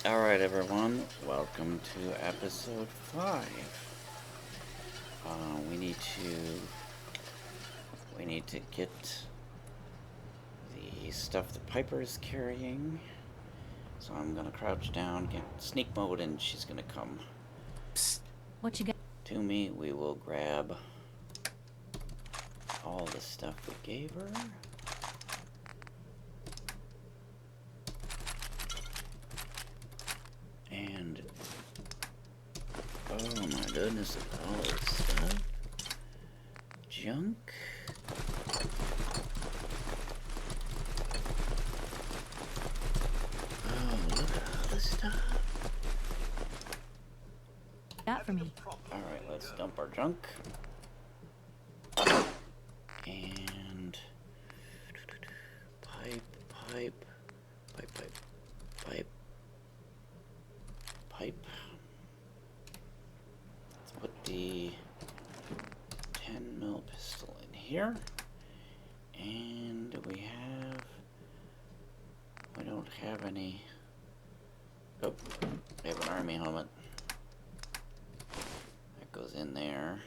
Alright everyone, welcome to episode 5. We need to get the stuff that Piper is carrying. So I'm gonna crouch down, get sneak mode, and she's gonna come What you got? to me. We will grab all the stuff we gave her. And oh my goodness, all this stuff. Junk. Oh, look at all this stuff. That for me. Alright, let's dump our junk. And pipe. Let's put the 10mm pistol in here. And we don't have any. Oh, we have an army helmet. That goes in there.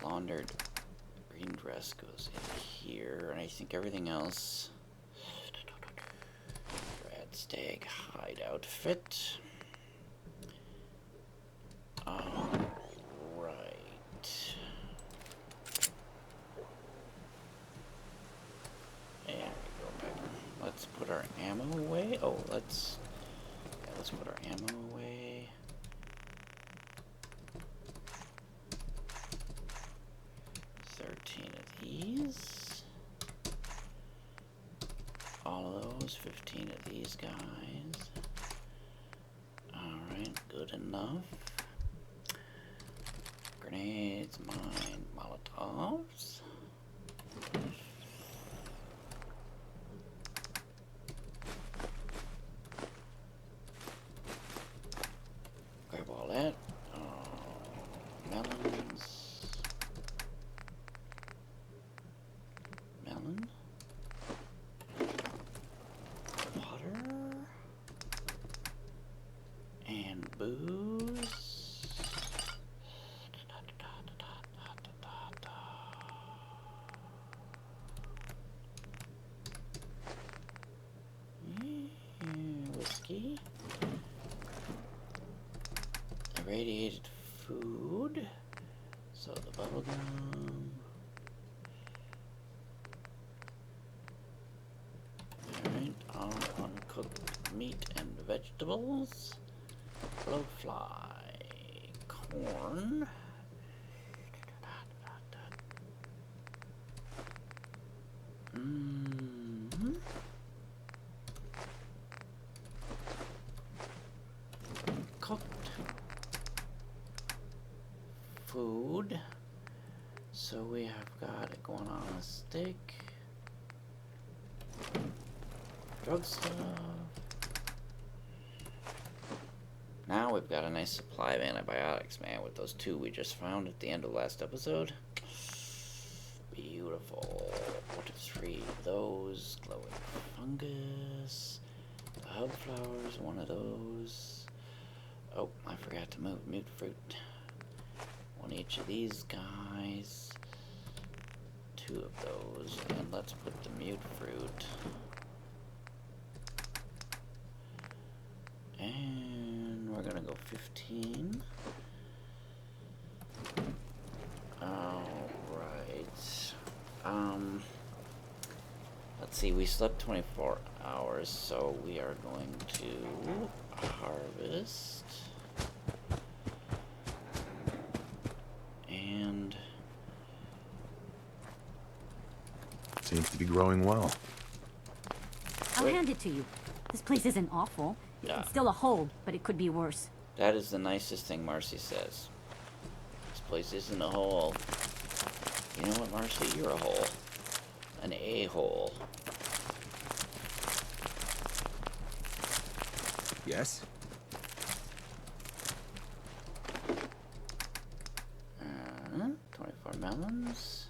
Laundered green dress goes in here, and I think everything else. Red stag hide outfit. Right. There we go, Pepper. Let's put our ammo away. Oh, let's put our ammo away. These, all of those, 15 of these guys. Alright, good enough. Grenades, mine, Molotovs. Grab all that. Melons. Water and booze. Whiskey. Irradiated food. So the bubble gum. Uncooked meat and vegetables, blowfly, corn, cooked food. So we have got it going on a stick. Drug stuff. Now we've got a nice supply of antibiotics, man, with those 2 we just found at the end of last episode. Beautiful. 3 of those. Glowing fungus. The hub flowers, 1 of those. Oh, I forgot to move mute fruit. 1 each of these guys. 2 of those. And let's put the mute fruit. And we're gonna go 15. Alright. Let's see, we slept 24 hours, so we are going to harvest. And seems to be growing well. I'll hand it to you. This place isn't awful. Yeah. It's still a hole, but it could be worse. That is the nicest thing Marcy says. This place isn't a hole. You know what, Marcy? You're a hole. An a-hole. Yes? 24 melons.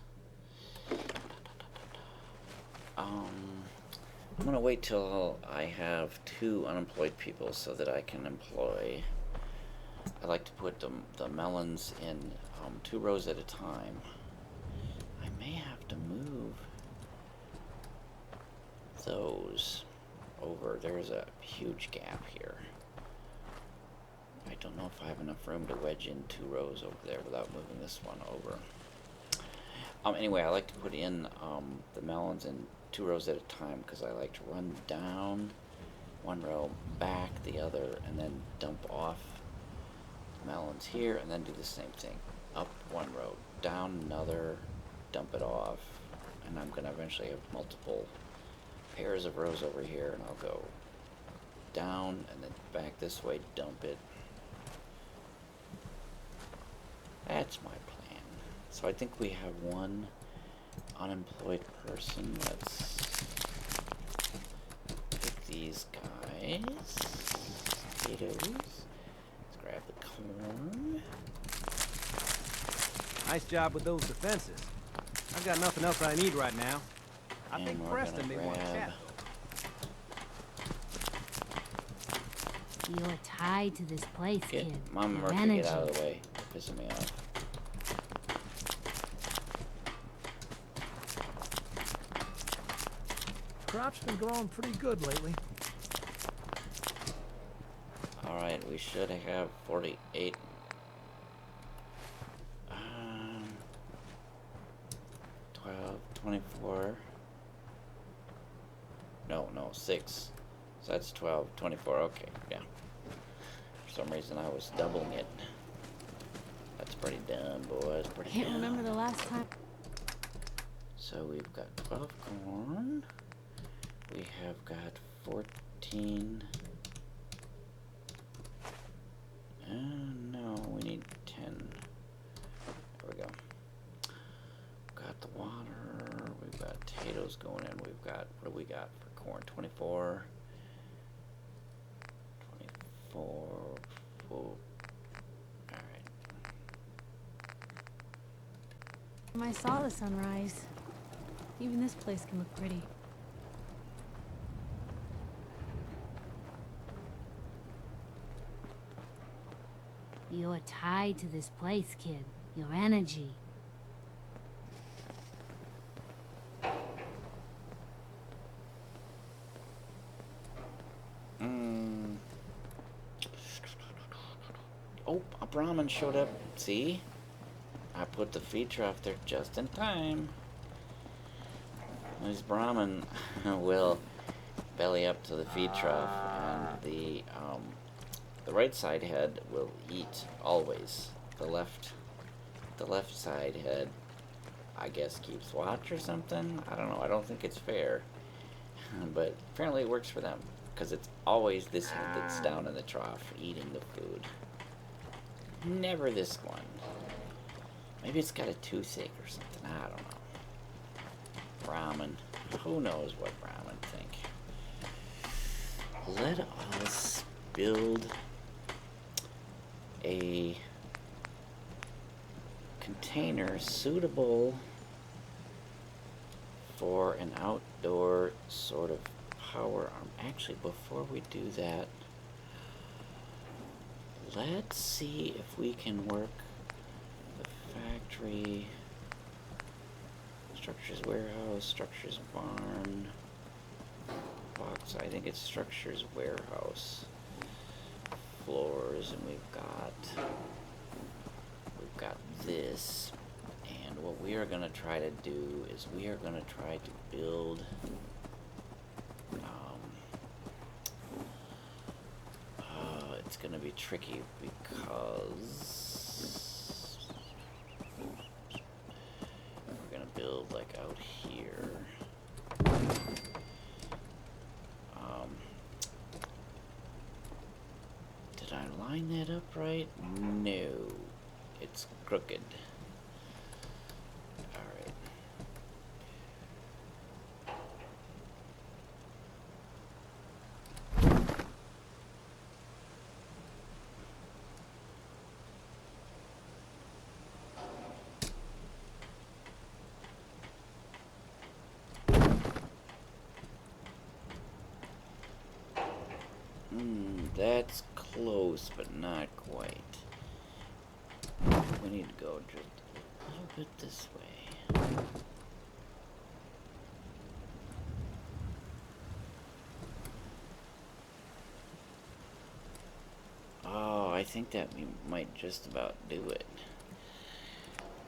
I'm gonna wait till I have 2 unemployed people so that I can employ. I like to put the melons in 2 rows at a time. I may have to move those over. There's a huge gap here. I don't know if I have enough room to wedge in 2 rows over there without moving this one over. Anyway, I like to put in the melons in 2 rows at a time because I like to run down 1 row, back the other, and then dump off melons here, and then do the same thing. Up 1 row, down another, dump it off, and I'm going to eventually have multiple pairs of rows over here, and I'll go down and then back this way, dump it. That's my plan. So I think we have 1 unemployed person. Let's pick these guys. Potatoes. Let's grab the corn. Nice job with those defenses. I've got nothing else I need right now. I And think we're Preston may gonna want to grab- chat, though. You're tied to this place, Get kid. Mama Your Murphy, energy. get out of the way. You're pissing me off. Crop's been growing pretty good lately. Alright, we should have 48. 12, 24. No, 6. So that's 12, 24. Okay, yeah. For some reason I was doubling it. That's pretty dumb, boys. Pretty Can't dumb. remember the last time. So we've got 12 corn. We have got 14. No, we need 10. There we go. Got the water. We've got potatoes going in. We've got, what do we got for corn? 24. 24. Whoa. Alright. I saw the sunrise. Even this place can look pretty. You're tied to this place, kid. Your energy. Oh, a Brahmin showed up. See? I put the feed trough there just in time. This Brahmin will belly up to the feed trough, and the right side head will eat always. The left side head, I guess, keeps watch or something. I don't know. I don't think it's fair, but apparently it works for them because it's always this head that's down in the trough eating the food. Never this one. Maybe it's got a toothache or something. I don't know. Brahmin. Who knows what Brahmin think? Let us build a container suitable for an outdoor sort of power arm. Actually, before we do that, let's see if we can work the factory, structures warehouse, structures barn, box. I think it's structures warehouse, floors, and we've got this. And what we are going to try to do is we are going to try to build it's going to be tricky because we're going to build like out here. Did I line that up right? No, it's crooked. Alright. That's close, but not quite. We need to go just a little bit this way. Oh, I think that we might just about do it.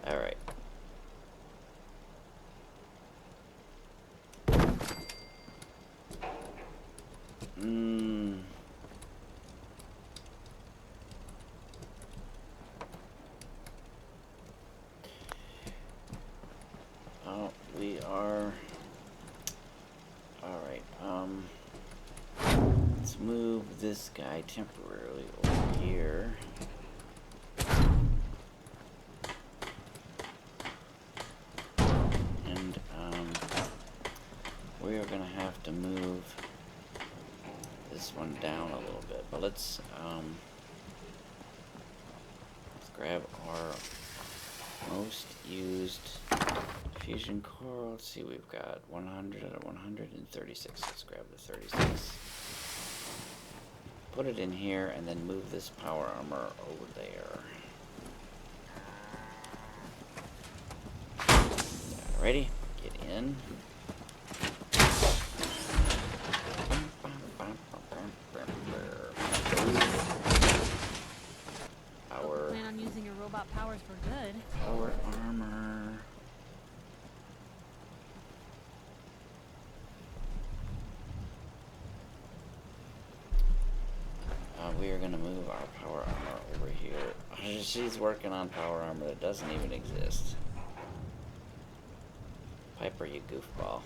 Alright. Oh, we are... Alright, let's move this guy temporarily over here. And, we are gonna have to move this one down a little bit, but let's grab our most used fusion core. Let's see, we've got 100 out of 136. Let's grab the 36. Put it in here and then move this power armor over there. Alrighty, get in. Plan on using your robot powers for good. Power armor. We are going to move our power armor over here. She's working on power armor that doesn't even exist. Piper, you goofball.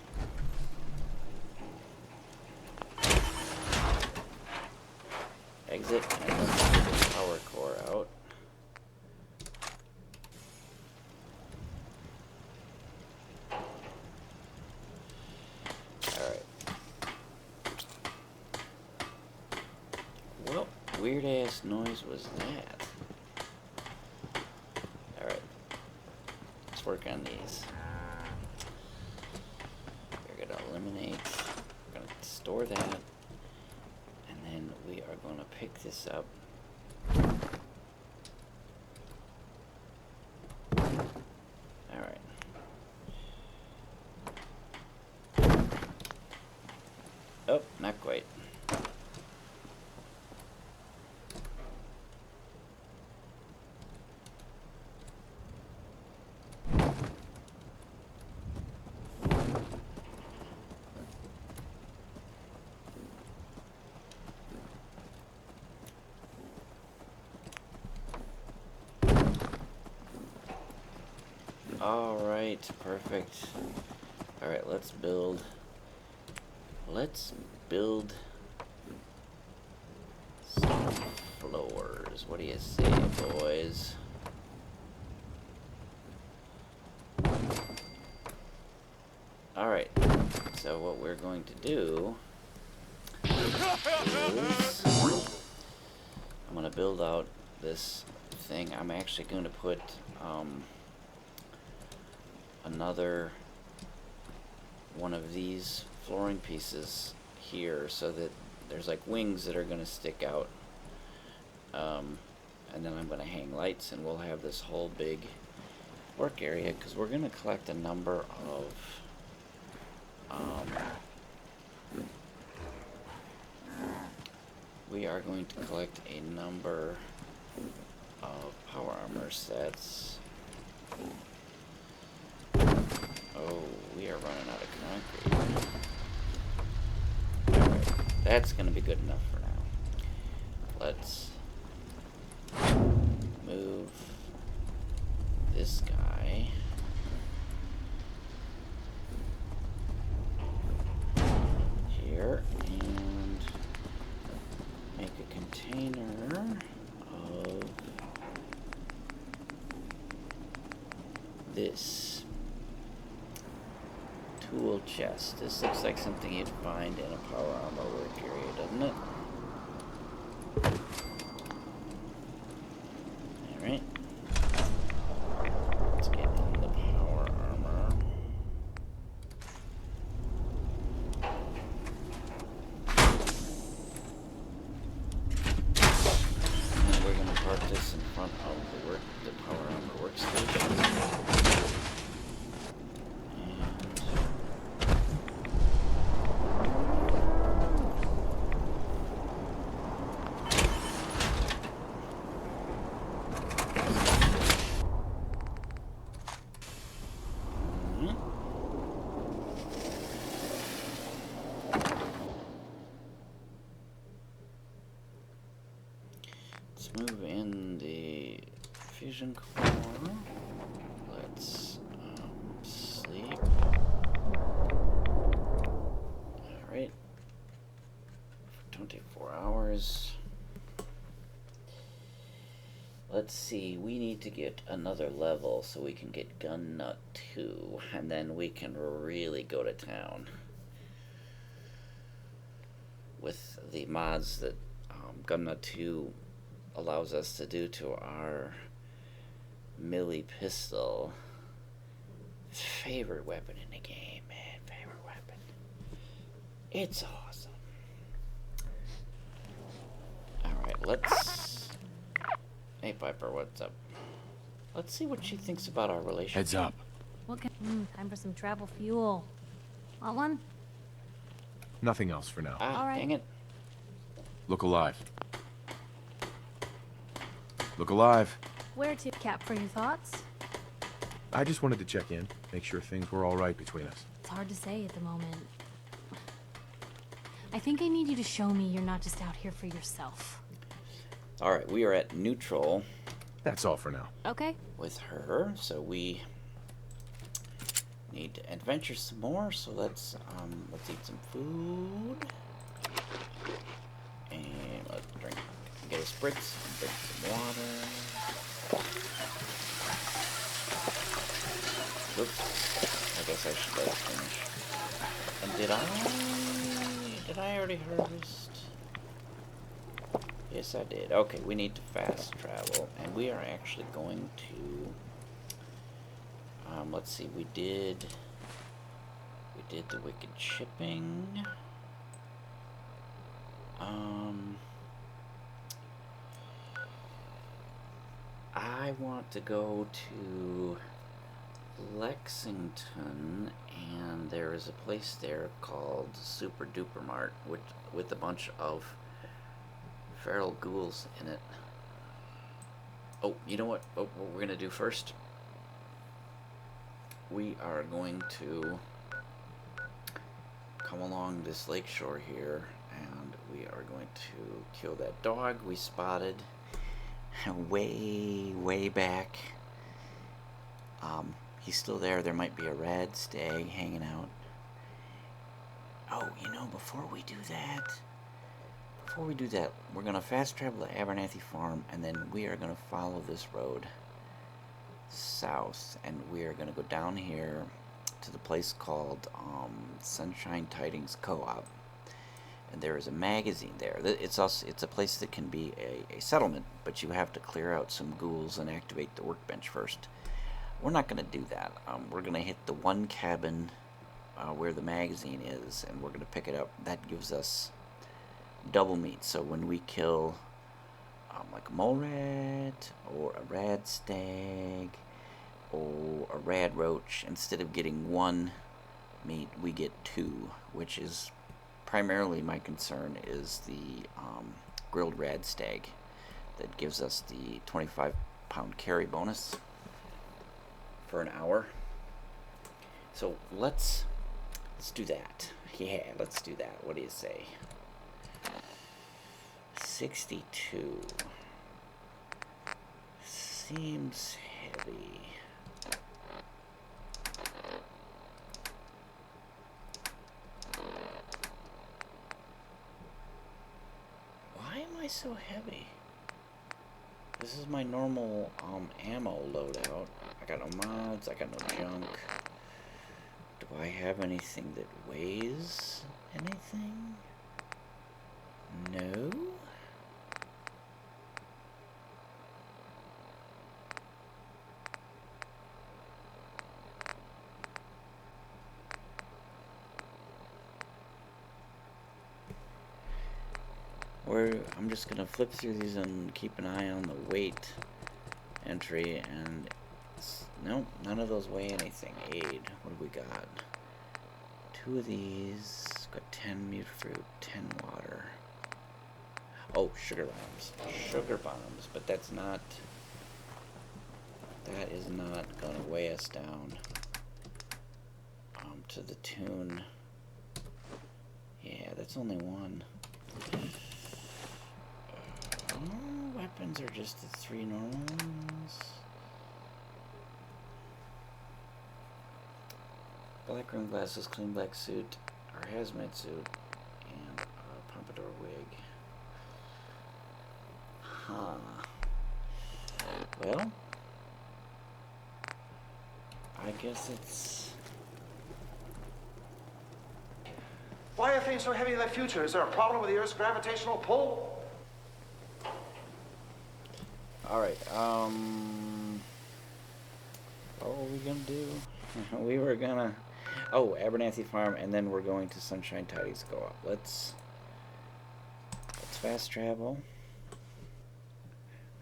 Exit, and let's get the power core out. Alright. Well, weird ass noise was that. Alright. Let's work on these. We're gonna eliminate. We're gonna store that. And then we are gonna pick this up. Alright. Oh, not quite. Alright, perfect. Alright, let's build some floors. What do you say, boys? Alright, so what we're going to do is I'm going to build out this thing. I'm actually going to put another one of these flooring pieces here so that there's like wings that are going to stick out, and then I'm going to hang lights, and we'll have this whole big work area because we're going to collect a number of we are going to collect a number of power armor sets. Oh, we are running out of concrete. Alright, that's going to be good enough for now. Let's move this guy here and make a container of this tool chest. This looks like something you'd find in a power armor work area, doesn't it? Alright. Let's get in the power armor. fusion core. Let's sleep. Alright. For 24 hours. Let's see, we need to get another level so we can get Gun Nut 2, and then we can really go to town with the mods that Gun Nut 2 allows us to do to our Millie pistol. Favorite weapon in the game, man. Favorite weapon. It's awesome. Alright, let's... Hey Piper, what's up? Let's see what she thinks about our relationship. Heads up. What can... time for some travel fuel. Want one? Nothing else for now. Ah, All right. dang it. Look alive. Look alive. Where to, Cap, for your thoughts? I just wanted to check in, make sure things were all right between us. It's hard to say at the moment. I think I need you to show me you're not just out here for yourself. Alright, we are at neutral That's all for now. Okay. with her, so we need to adventure some more, so let's eat some food. And let's drink, get a spritz, and drink some water. Oops, I guess I should let it finish. And did I already harvest? Yes, I did. Okay, we need to fast travel, and we are actually going to, let's see, we did the wicked shipping. I want to go to Lexington, and there is a place there called Super Duper Mart, with a bunch of feral ghouls in it. Oh, you know what? Oh, what we're gonna do first? We are going to come along this lakeshore here, and we are going to kill that dog we spotted way back. He's still there. There might be a rad stag hanging out. Oh, you know, before we do that, we're going to fast travel to Abernathy Farm, and then we are going to follow this road south, and we are going to go down here to the place called Sunshine Tidings Co-op, and there is a magazine there. It's a place that can be a settlement, but you have to clear out some ghouls and activate the workbench first. We're not going to do that. We're going to hit the one cabin where the magazine is, and we're going to pick it up. That gives us double meat. So when we kill like a mole rat or a rad stag or a rad roach, instead of getting one meat, we get two, which is primarily my concern is the grilled rad stag that gives us the 25-pound carry bonus for an hour. So let's do that. Yeah, let's do that. What do you say? 62 seems heavy. Why am I so heavy? This is my normal ammo loadout. I got no mods, I got no junk. Do I have anything that weighs anything? No? I'm just gonna flip through these and keep an eye on the weight entry, and nope, none of those weigh anything. Aid, what do we got? 2 of these, got 10 mute fruit, 10 water. Oh, sugar bombs, but that is not gonna weigh us down to the tune. Yeah, that's only one. Weapons are just the 3 normal ones. Black rim glasses, clean black suit, or hazmat suit, and a pompadour wig. Huh. Well, I guess it's... Why are things so heavy in the future? Is there a problem with the Earth's gravitational pull? Alright, what were we gonna do? We were gonna... Oh, Abernathy Farm, and then we're going to Sunshine Tidy's go up. Let's fast travel.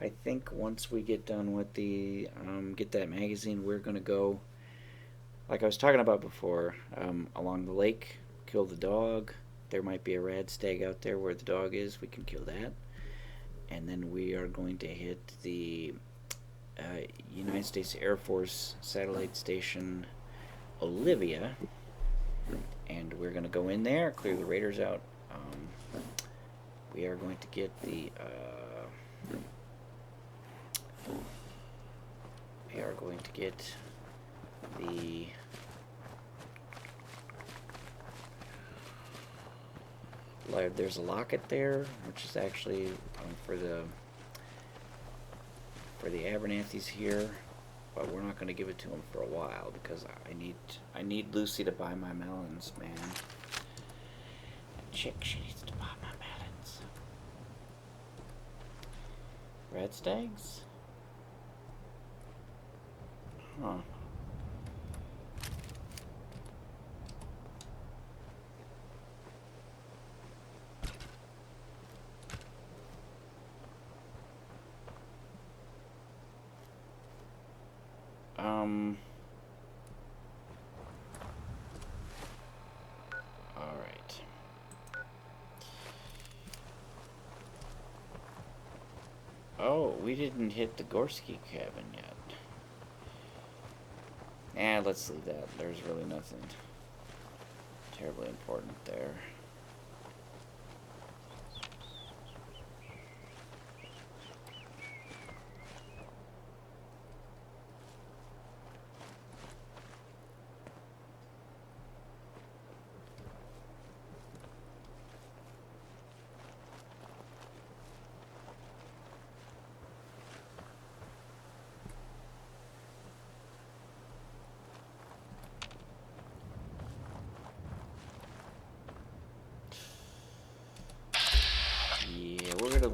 I think once we get done with the, get that magazine, we're gonna go, like I was talking about before, along the lake, kill the dog. There might be a rad stag out there where the dog is. We can kill that. And then we are going to hit the United States Air Force Satellite Station Olivia, and we're going to go in there, clear the raiders out. We are going to get the there's a locket there, which is actually for the Abernathys here, but we're not going to give it to him for a while because I need Lucy to buy my melons, man. Chick, she needs to buy my melons. Red stags? Huh. Alright. Oh, we didn't hit the Gorski cabin yet. Let's leave that. There's really nothing terribly important there.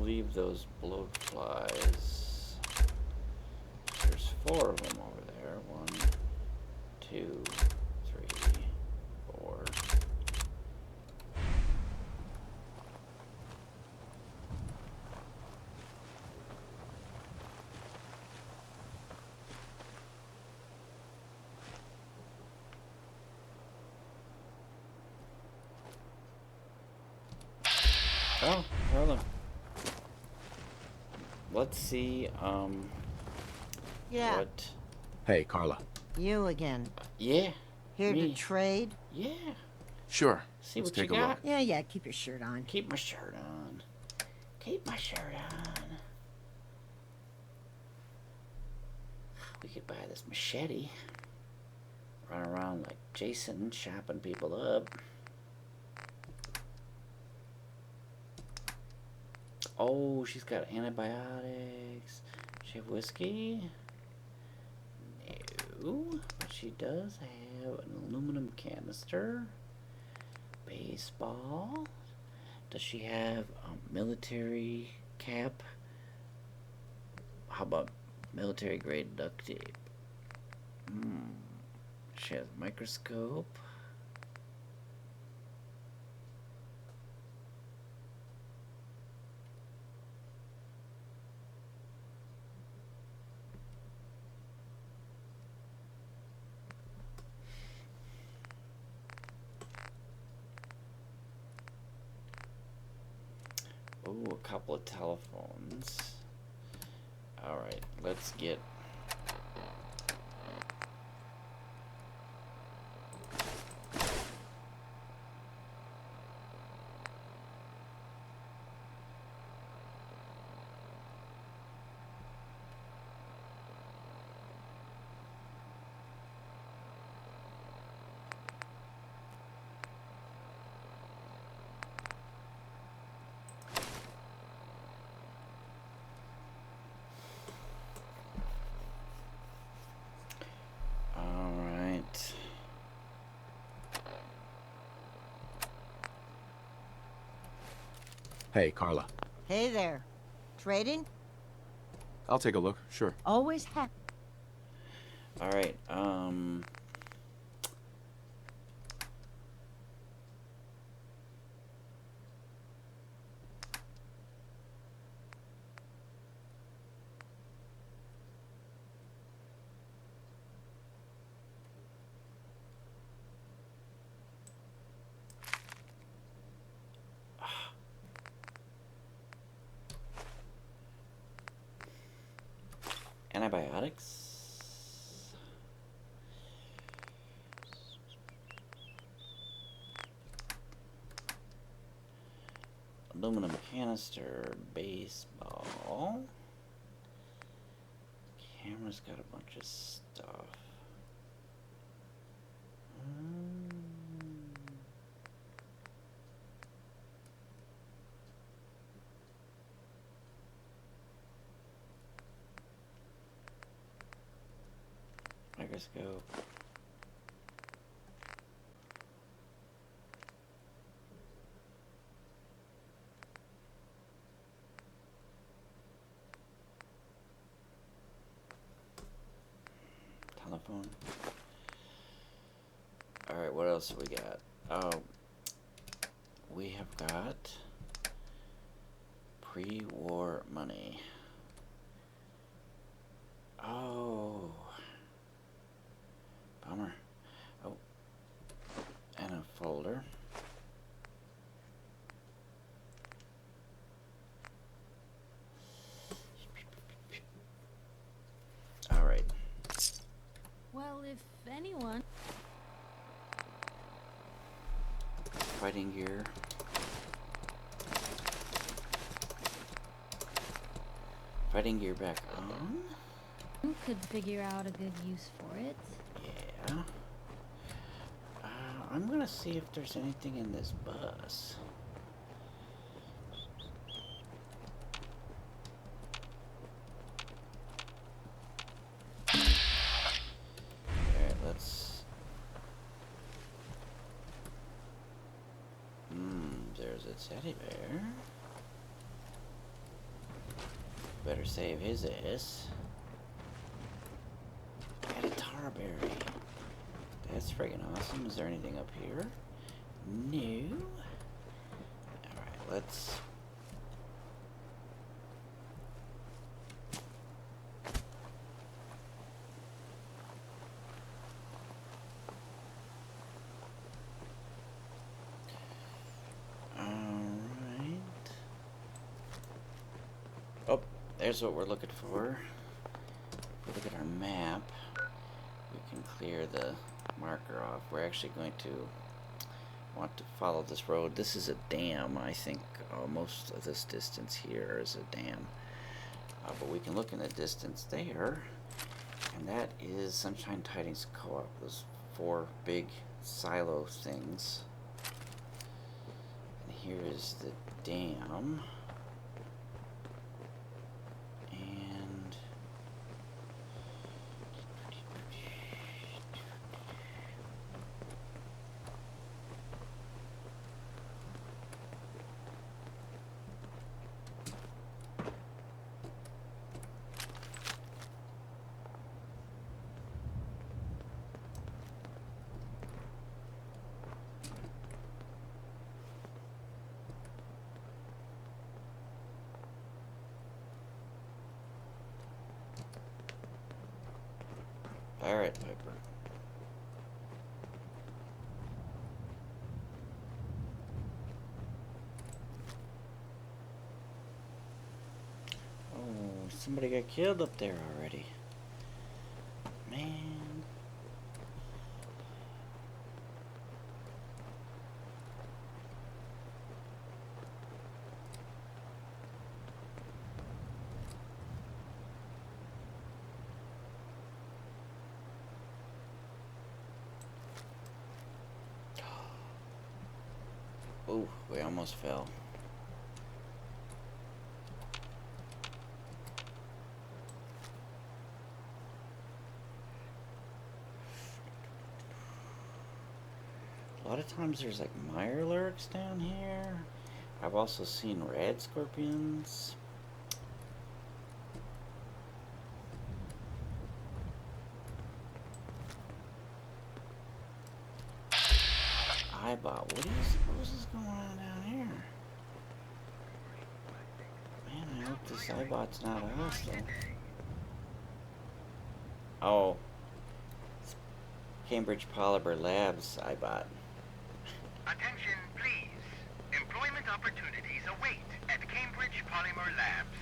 Leave those bloatflies. There's 4 of them over there. 1, 2, 3, 4. Oh, Carla. Let's see, yeah. what... Hey, Carla. You again. Yeah, Here me. to trade? Yeah. Sure. See Let's what you take a got. look. Yeah, keep your shirt on. Keep my shirt on. Keep my shirt on. We could buy this machete. Run around like Jason, chopping people up. Oh, she's got antibiotics. She have whiskey? No. But she does have an aluminum canister. Baseball. Does she have a military cap? How about military grade duct tape? She has a microscope. Ooh, a couple of telephones. Alright, let's get... Hey, Carla. Hey there. Trading? I'll take a look, sure. Always happy. Alright, antibiotics. Aluminum canister, baseball. Camera's got a bunch of stuff. Microscope. Telephone. Alright, what else have we got? Oh, we have got pre-war money. Oh, bummer. Oh, and a folder. All right. Well, if anyone... Fighting gear. Fighting gear back on. You could figure out a good use for it. Yeah. I'm gonna see if there's anything in this bus. Alright, let's... there's a teddy bear. Better save his ass. Got a tarberry. That's friggin' awesome. Is there anything up here? No. Alright, let's... Oh, there's what we're looking for. If we look at our map, we can clear the marker off. We're actually going to want to follow this road. This is a dam, I think. Most of this distance here is a dam. But we can look in the distance there, and that is Sunshine Tidings Co-op. Those 4 big silo things. And here is the dam. And Pirate Piper. Oh, somebody got killed up there already. Man. Ooh, we almost fell. A lot of times there's like mirelurks down here. I've also seen rad scorpions. Eyebot, what is going on down here? Man, I hope this eyebot's not hostile. Oh. It's Cambridge Polymer Labs eyebot. Attention, please. Employment opportunities await at Cambridge Polymer Labs.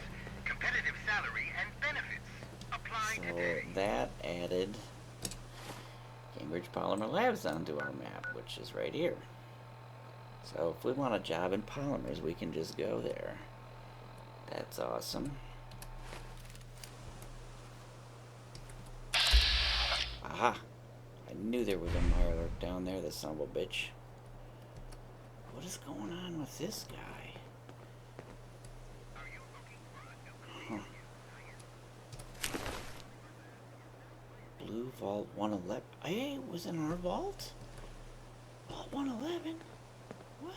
Competitive salary and benefits. Apply today. So that added Cambridge Polymer Labs onto our map, which is right here. So if we want a job in polymers, we can just go there. That's awesome. Aha! I knew there was a Mirelurk down there, the son of a bitch. What is going on with this guy? Huh. Blue Vault 111. Hey, it was in our vault? Vault 111? What?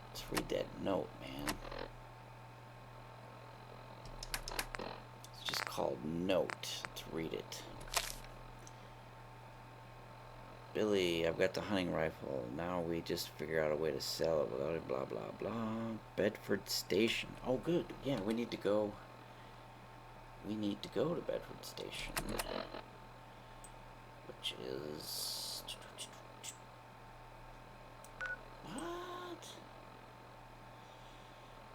Let's read that note, man. It's just called Note. Let's read it. Billy, I've got the hunting rifle. Now we just figure out a way to sell it without it, blah, blah, blah. Bedford Station. Oh, good. Yeah, we need to go. We need to go to Bedford Station. Which is... What?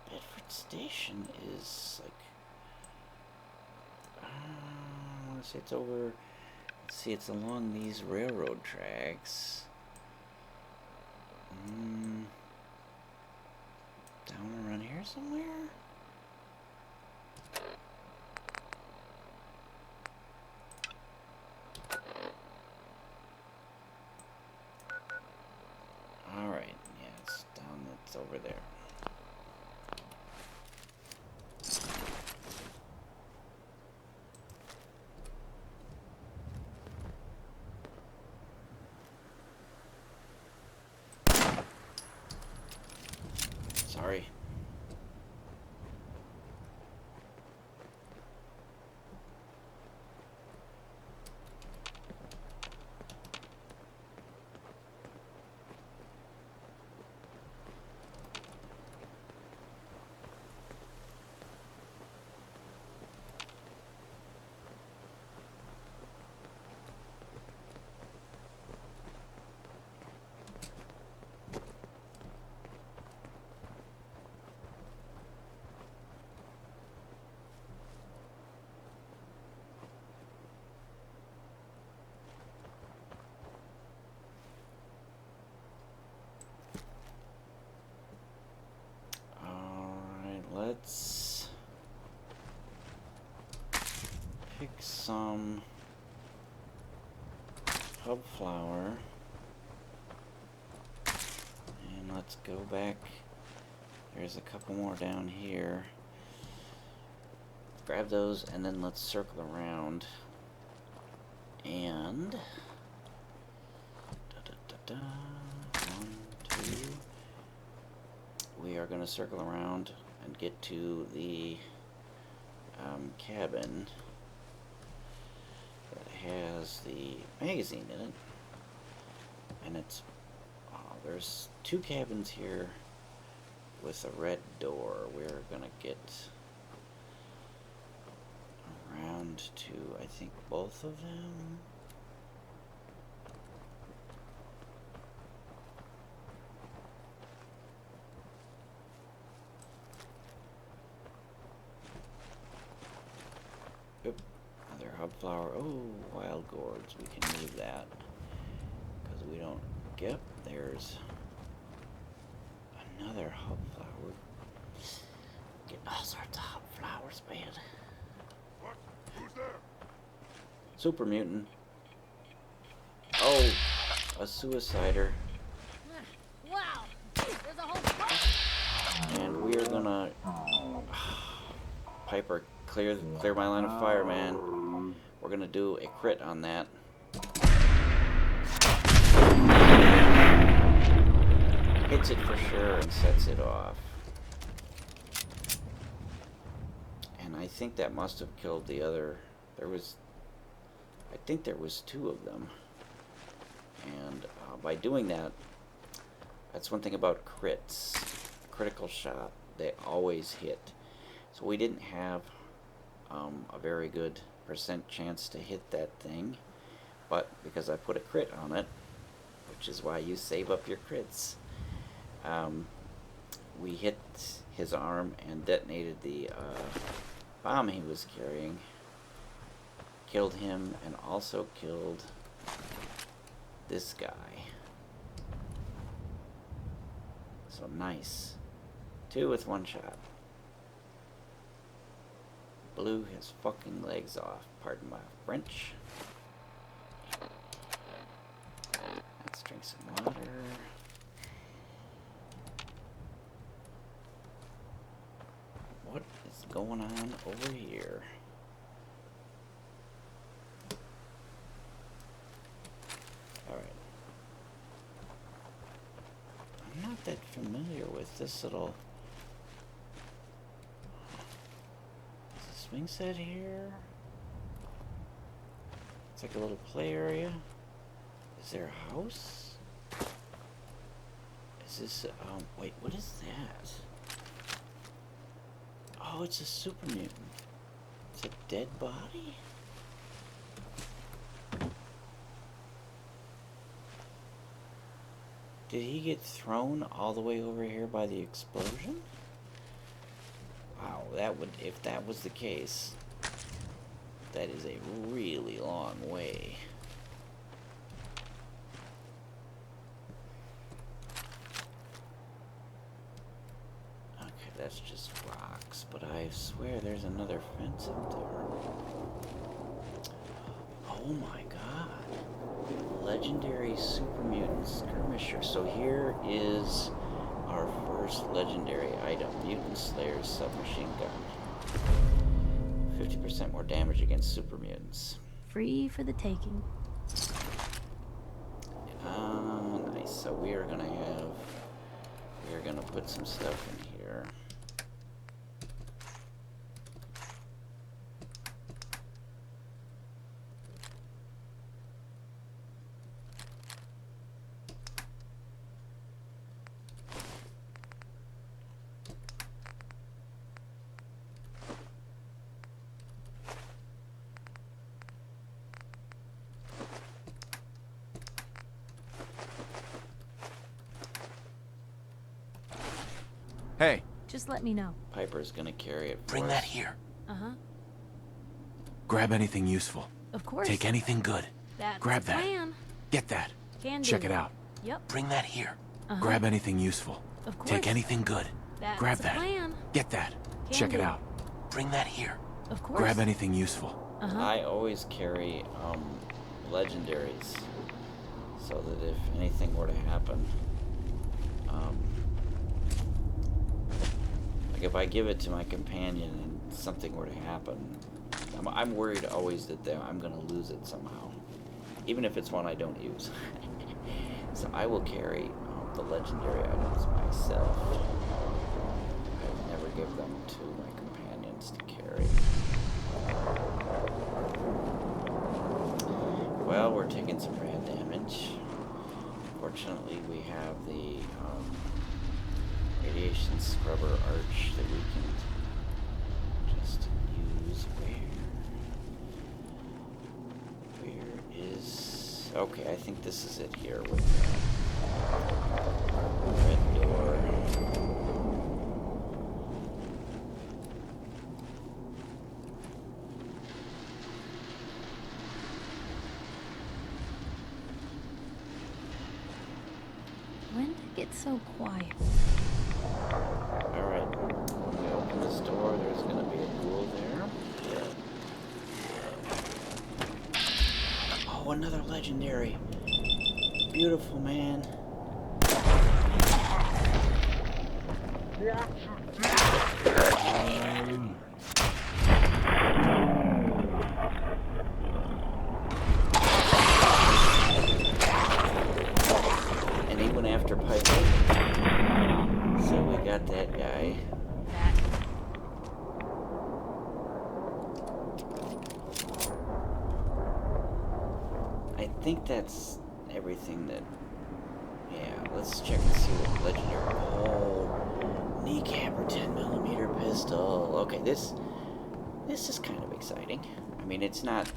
Bedford Station is like... I want to say it's over... Let's see, it's along these railroad tracks. Down around here somewhere? Alright, yeah, it's down, it's over there. Sorry. Let's pick some hub flower and let's go back. There's a couple more down here. Grab those and then let's circle around and 1, 2. We are going to circle around and get to the cabin that has the magazine in it, and it's there's 2 cabins here with a red door. We're gonna get around to, I think, both of them. Flower. Oh, wild gourds. We can leave that because we don't. Yep, there's another hub flower. Get all sorts of hub flowers, man. What? Who's there? Super mutant. Oh, a suicider. Wow, there's a whole bunch. And we're gonna Piper, clear my line of fire, man. We're gonna do a crit on that. Hits it for sure and sets it off. And I think that must have killed the other. I think there was 2 of them. And by doing that, that's one thing about crits. Critical shot, they always hit. So we didn't have a very good % chance to hit that thing. But because I put a crit on it, which is why you save up your crits, we hit his arm and detonated the bomb he was carrying. Killed him and also killed this guy. So nice. 2 with 1 shot. Blew his fucking legs off. Pardon my French. Let's drink some water. What is going on over here? Alright. I'm not that familiar with this little... Is the swing set here? It's like a little play area. Is there a house? Is this... wait, what is that? Oh, it's a super mutant. It's a dead body? Did he get thrown all the way over here by the explosion? Wow, that would... If that was the case, that is a really long way. That's just rocks, but I swear there's another fence up there. Oh my god. Legendary super mutant skirmisher. So here is our first legendary item. Mutant Slayer's submachine gun. 50% more damage against super mutants. Free for the taking. Nice. So we are gonna put some stuff in here. Hey. Just let me know. Piper's gonna carry it for Bring us. that here. Uh-huh. Grab anything useful. Of course. Take anything good. That's Grab the that. plan. Get that. Can do. Check it out. Yep. Bring that here. Uh-huh. Grab anything useful. Of course. Take anything good. That's Grab the that. plan. Get that. Can Check it do. out. Bring that here. Of course. Grab anything useful. Uh-huh. I always carry legendaries so that if anything were to happen, like if I give it to my companion and something were to happen, I'm worried always that I'm going to lose it somehow, even if it's one I don't use. So I will carry the legendary items myself. I never give them to my companions to carry. Well, we're taking some rad damage. Fortunately, we have the radiation scrubber arch that we can just use. Where is... Okay, I think this is it here with the red door. When did it get so quiet? Alright, when we open this door, there's going to be a Gruel there. Oh, another legendary. Beautiful, man. And he went after Piper. So So we got that guy. That. I think that's everything that... Yeah, let's check and see what legendary... Oh, Kneecapper 10mm pistol. Okay, this is kind of exciting. I mean, it's not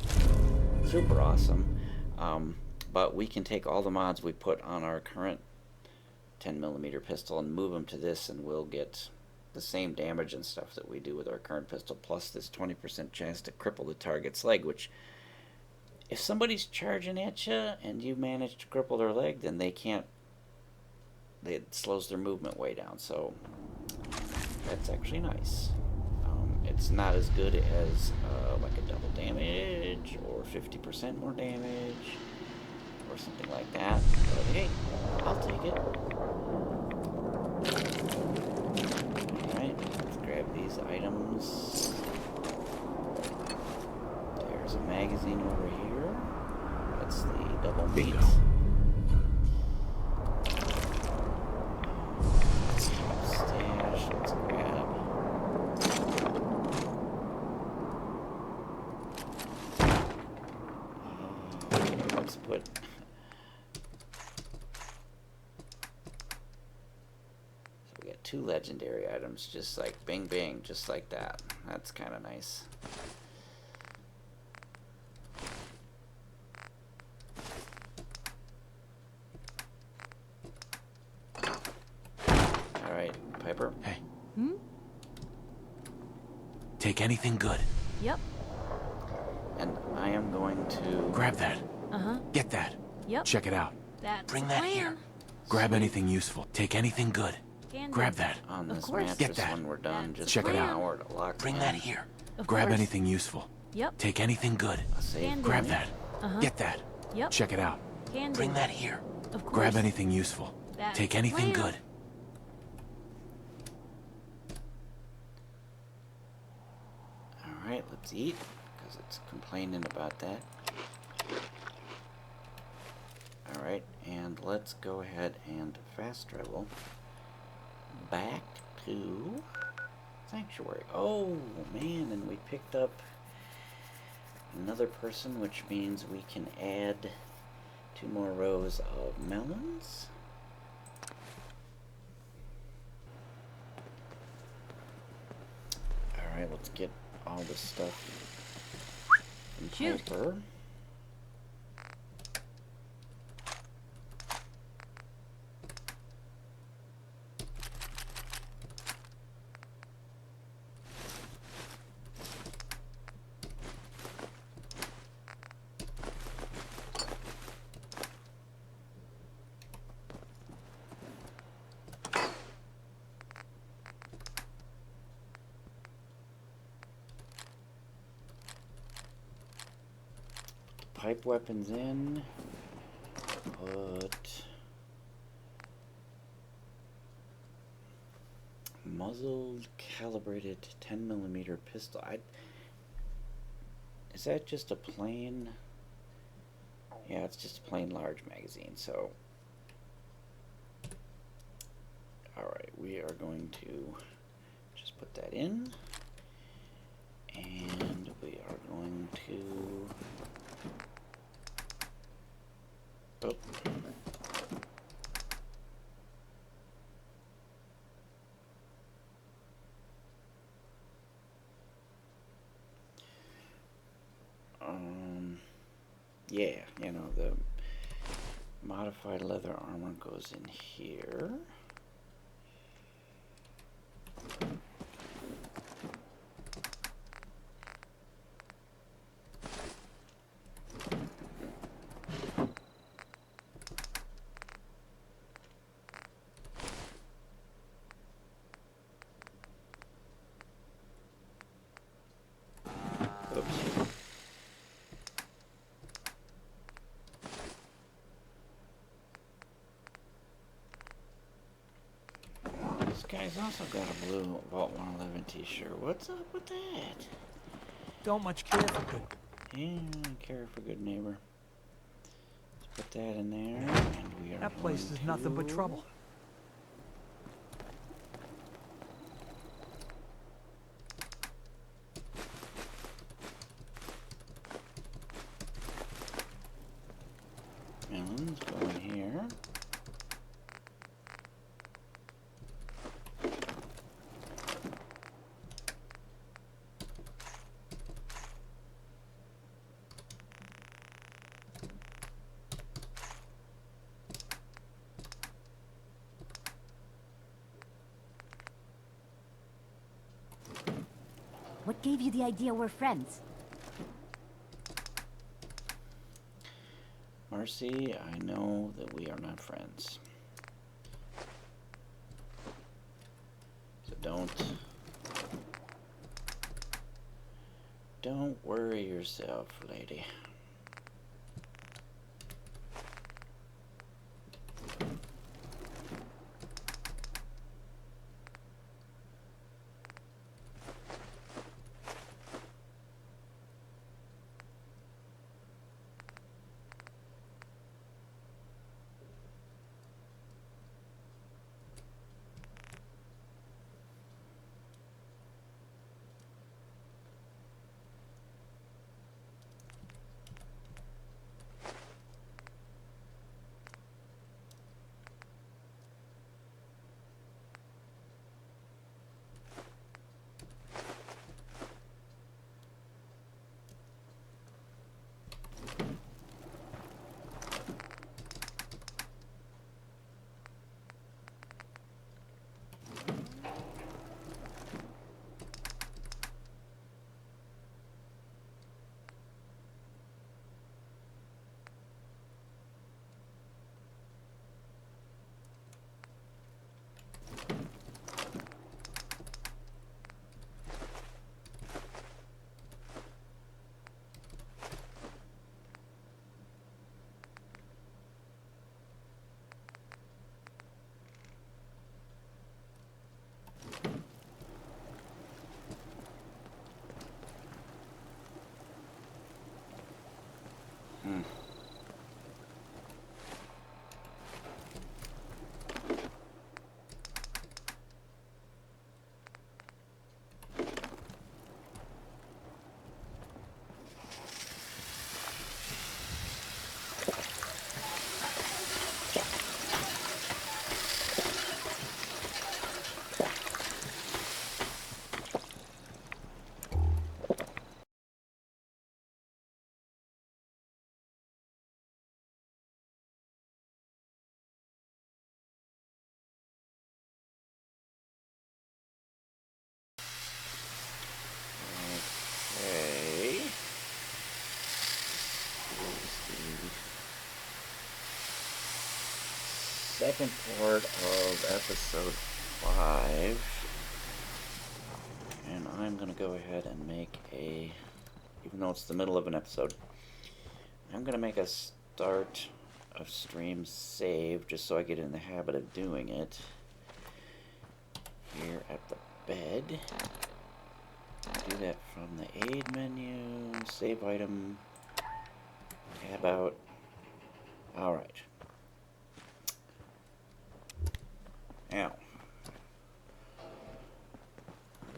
super awesome, but we can take all the mods we put on our current 10mm pistol and move them to this, and we'll get the same damage and stuff that we do with our current pistol, plus this 20% chance to cripple the target's leg, which... If somebody's charging at you and you manage to cripple their leg, then they can't... It slows their movement way down, so that's actually nice. It's not as good as like a double damage or 50% more damage or something like that, but hey, I'll take it. Alright, let's grab these items. There's a magazine over here. That's the double meat. Bingo. Stash, let's grab. Let's put. So we got 2 legendary items, just like bing bing, just like that. That's kind of nice. Piper. Hey. Hmm? Take anything good. Yep. And I am going to... Grab that. Uh-huh. Get that. Yep. Check it out. That's Bring the that plan. here. Grab anything useful. Take anything good. Can Grab do. that. On Of this course. mattress Get that. when we're done. That's Just Check it an out. hour to lock Bring in. that here. Of Grab course. anything useful. Yep. Take anything good. A save Can do. Grab point. that. Uh-huh. Get that. Yep. Check it out. Can do. Bring that here. Of course. Grab anything useful. That's Take the anything plan. good. Alright, let's eat, because it's complaining about that. Alright, and let's go ahead and fast travel back to Sanctuary. Oh, man, and we picked up another person, which means we can add 2 more rows of melons. Alright, let's get all this stuff in Shoot. paper. Pipe weapons in. Put muzzled calibrated 10mm pistol. Is that just a plain? Yeah, it's just a plain large magazine. So, all right, we are going to just put that in, and we are going to. Oh. Yeah, you know, the modified leather armor goes in here. This guy's also got a blue Vault 111 t-shirt. What's up with that? Don't much care for good. Yeah, care for good neighbor. Let's put that in there, and we are That place going is nothing but to- trouble. What gave you the idea we're friends? Marcy, I know that we are not friends. So don't worry yourself, lady. Okay. Second part of episode 5, and I'm gonna go ahead and make a, even though it's the middle of an episode, I'm gonna make a start of stream save just so I get in the habit of doing it here at the bed. Do that from the aid menu, save item, tab out. Alright. Now,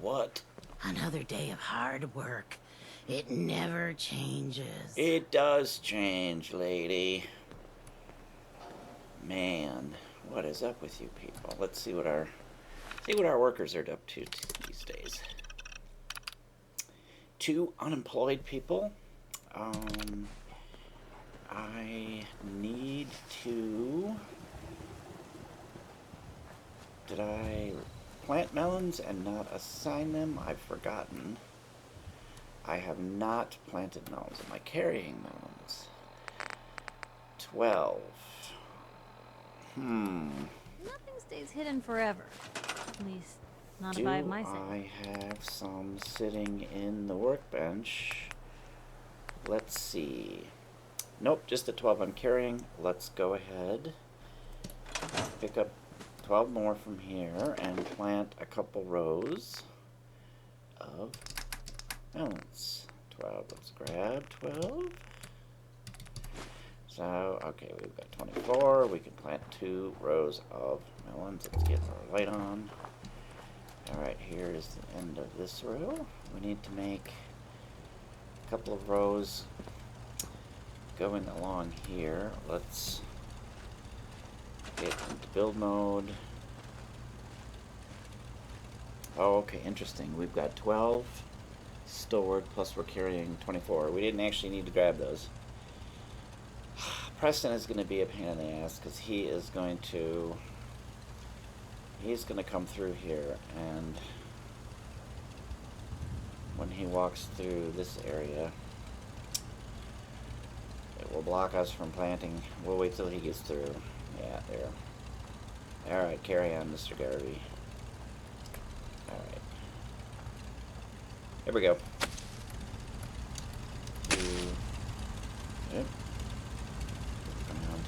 what? Another day of hard work. It never changes. It does change, lady. Man, what is up with you people? Let's see what our workers are up to these days. 2 unemployed people. I need to... Did I plant melons and not assign them? I've forgotten. I have not planted melons. Am I carrying melons? 12. Nothing stays hidden forever. At least, not if I have my say. I have some sitting in the workbench? Let's see. Nope, just the 12 I'm carrying. Let's go ahead. Pick up 12 more from here and plant a couple rows of melons. 12, let's grab 12. So, okay, we've got 24. We can plant 2 rows of melons. Let's get our light on. Alright, here is the end of this row. We need to make a couple of rows going along here. Let's get into build mode. Oh, okay, interesting. We've got 12 stored, plus we're carrying 24. We didn't actually need to grab those. Preston is going to be a pain in the ass because he's going to come through here and when he walks through this area. It will block us from planting. We'll wait till he gets through. Yeah, there. Alright, carry on, Mr. Garvey. Alright. Here we go. 2. Yep. Around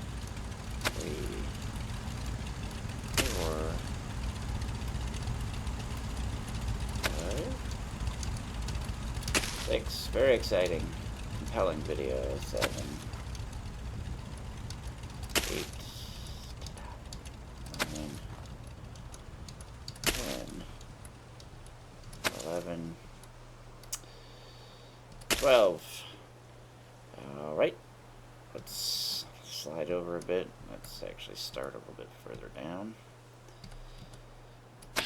3. 4. 5. 6. Very exciting. Compelling video. 7. 8. 9. 10. 11. 12. Alright. Let's slide over a bit. Let's actually start a little bit further down. 2,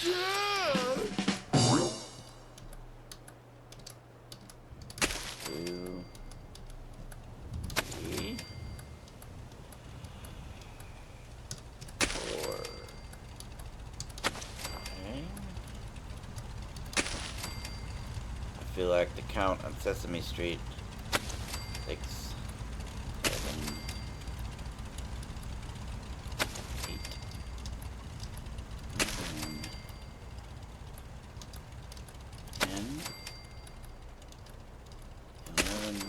3, 4. Okay. I feel like the count on Sesame Street. 6, 7, 8, 9, 10, 11,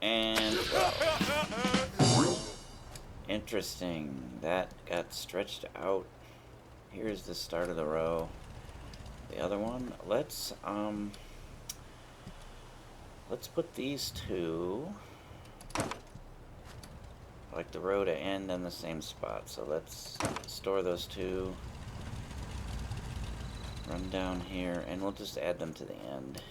and 12. Interesting. That got stretched out. Here's the start of the row. The other one. Let's put these two, like the row to end in the same spot. So let's store those two, run down here, and we'll just add them to the end.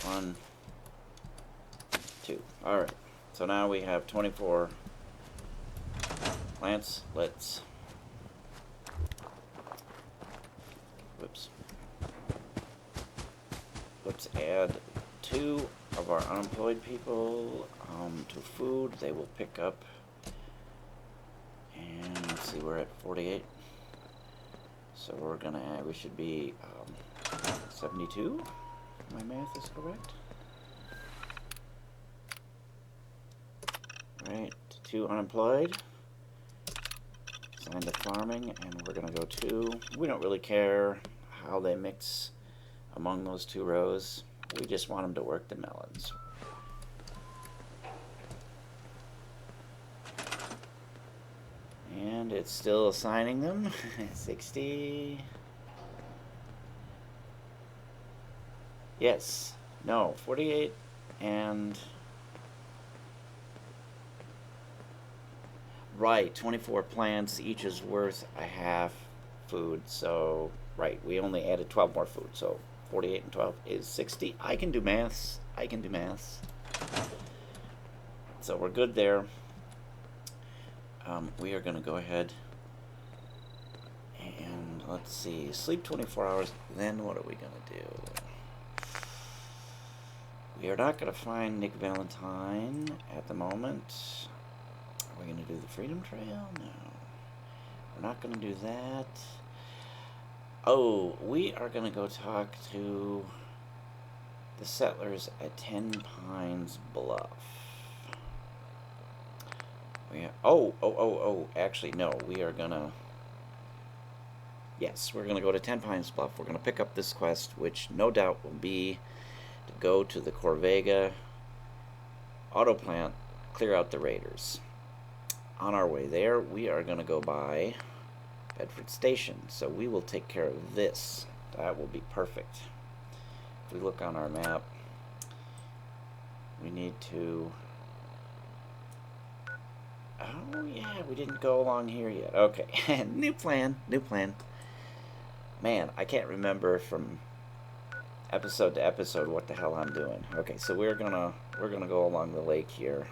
1, 2. Alright, so now we have 24 plants. Let's, whoops. Let's add 2 of our unemployed people to food. They will pick up. And let's see, we're at 48. So we're gonna add, we should be 72. If my math is correct. Right, 2 unemployed. Assigned to farming, and we're gonna go 2. We don't really care how they mix among those 2 rows. We just want them to work the melons. And it's still assigning them. 60. Yes. No. 48 and... Right. 24 plants. Each is worth a half food. So, right. We only added 12 more food. So, 48 and 12 is 60. I can do maths. I can do maths. So we're good there. We are going to go ahead and let's see. Sleep 24 hours. Then what are we going to do? We are not going to find Nick Valentine at the moment. Are we going to do the Freedom Trail? No. We're not going to do that. Oh, we are going to go talk to the settlers at 10 Pines Bluff. Actually, no. We are going to... Yes, we're going to go to 10 Pines Bluff. We're going to pick up this quest, which no doubt will be to go to the Corvega auto plant, clear out the raiders. On our way there, we are going to go by Bedford Station, so we will take care of this. That will be perfect. If we look on our map, we need to... Oh yeah, we didn't go along here yet. Okay, new plan, new plan. Man, I can't remember from episode to episode what the hell I'm doing. Okay, so we're gonna go along the lake here.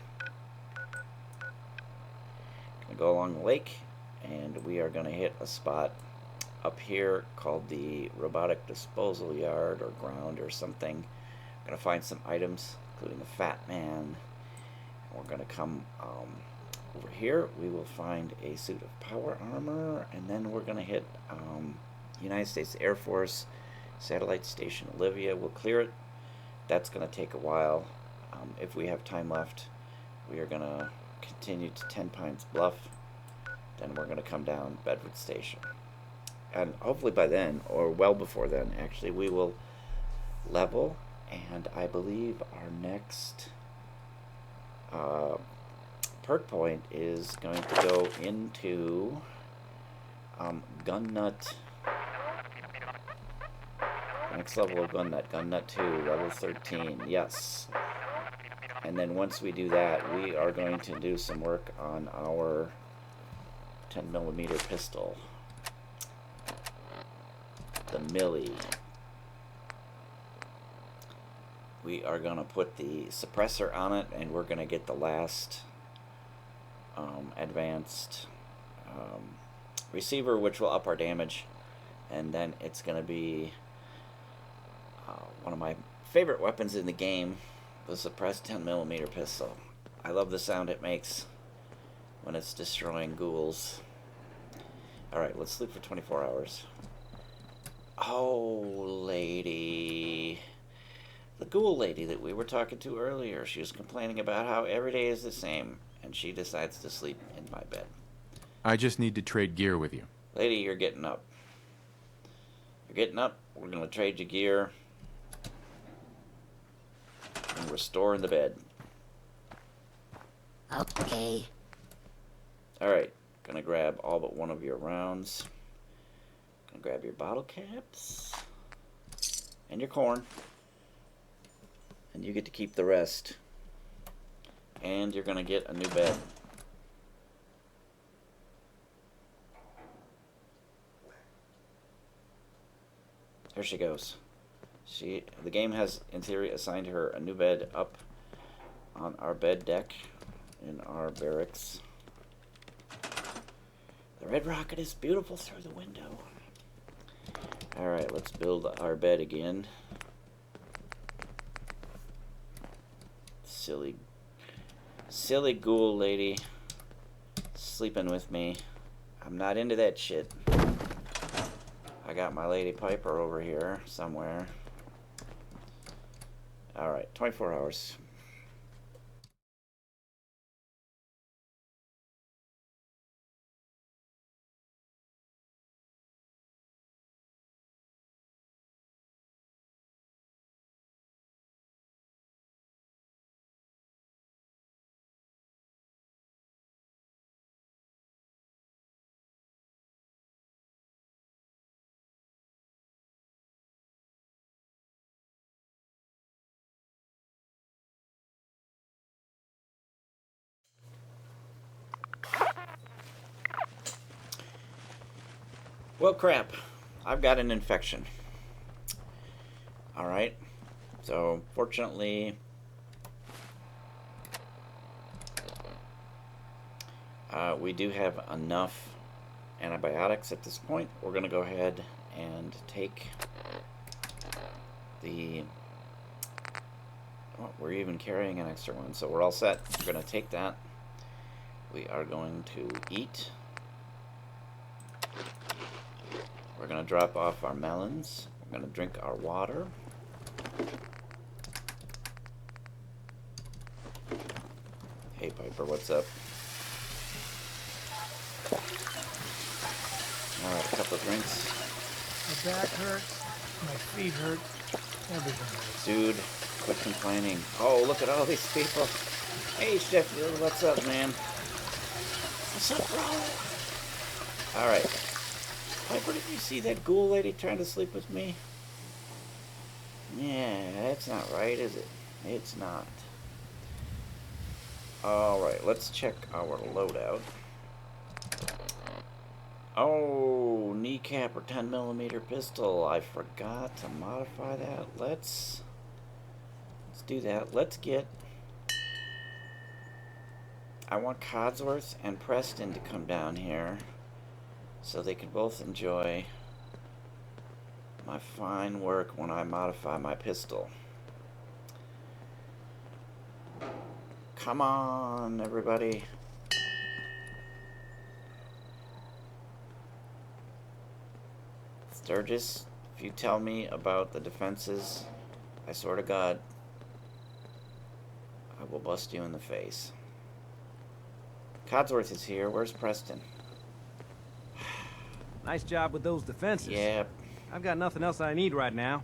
Gonna go along the lake, and we are gonna hit a spot up here called the robotic disposal yard or ground or something. We're gonna find some items, including a fat man. And we're gonna come over here, we will find a suit of power armor, and then we're going to hit United States Air Force Satellite Station Olivia. We'll clear it. That's going to take a while. If we have time left, we are going to continue to 10 Pines Bluff. Then we're going to come down Bedford Station. And hopefully by then, or well before then, actually, we will level. And I believe our next PERK point is going to go into Gun Nut. Next level of Gun Nut, Gun Nut 2, level 13, yes. And then once we do that, we are going to do some work on our 10mm pistol, the Millie. We are going to put the suppressor on it, and we're going to get the last advanced receiver, which will up our damage. And then it's going to be one of my favorite weapons in the game, the suppressed 10mm pistol. I love the sound it makes when it's destroying ghouls. Alright, let's sleep for 24 hours. Oh, lady. The ghoul lady that we were talking to earlier, she was complaining about how every day is the same, and she decides to sleep in my bed. I just need to trade gear with you. Lady, you're getting up. You're getting up. We're going to trade you gear. And restoring the bed. Okay. Alright. Gonna grab all but one of your rounds. Gonna grab your bottle caps. And your corn. And you get to keep the rest. And you're gonna get a new bed. There she goes. The game has, in theory, assigned her a new bed up on our bed deck in our barracks. The red rocket is beautiful through the window. Alright, let's build our bed again. Silly ghoul lady sleeping with me. I'm not into that shit. I got my Lady Piper over here somewhere. Alright, 24 hours. Well, crap. I've got an infection. Alright. So, fortunately, we do have enough antibiotics at this point. We're going to go ahead and take the... Oh, we're even carrying an extra one, so we're all set. We're going to take that. We are going to eat. We're going to drop off our melons. We're going to drink our water. Hey, Piper, what's up? Alright, a couple of drinks. My back hurts, my feet hurt, everything hurts. Dude, quit complaining. Oh, look at all these people. Hey, Sheffield, what's up, man? What's up, bro? Alright. Piper, did you see that ghoul lady trying to sleep with me? Yeah, that's not right, is it? It's not. Alright, let's check our loadout. Oh, Kneecapper 10mm pistol. I forgot to modify that. Let's do that. Let's get... I want Codsworth and Preston to come down here so they can both enjoy my fine work when I modify my pistol. Come on, everybody. Sturgis, if you tell me about the defenses, I swear to God, I will bust you in the face. Codsworth is here. Where's Preston? Nice job with those defenses. Yep. I've got nothing else I need right now.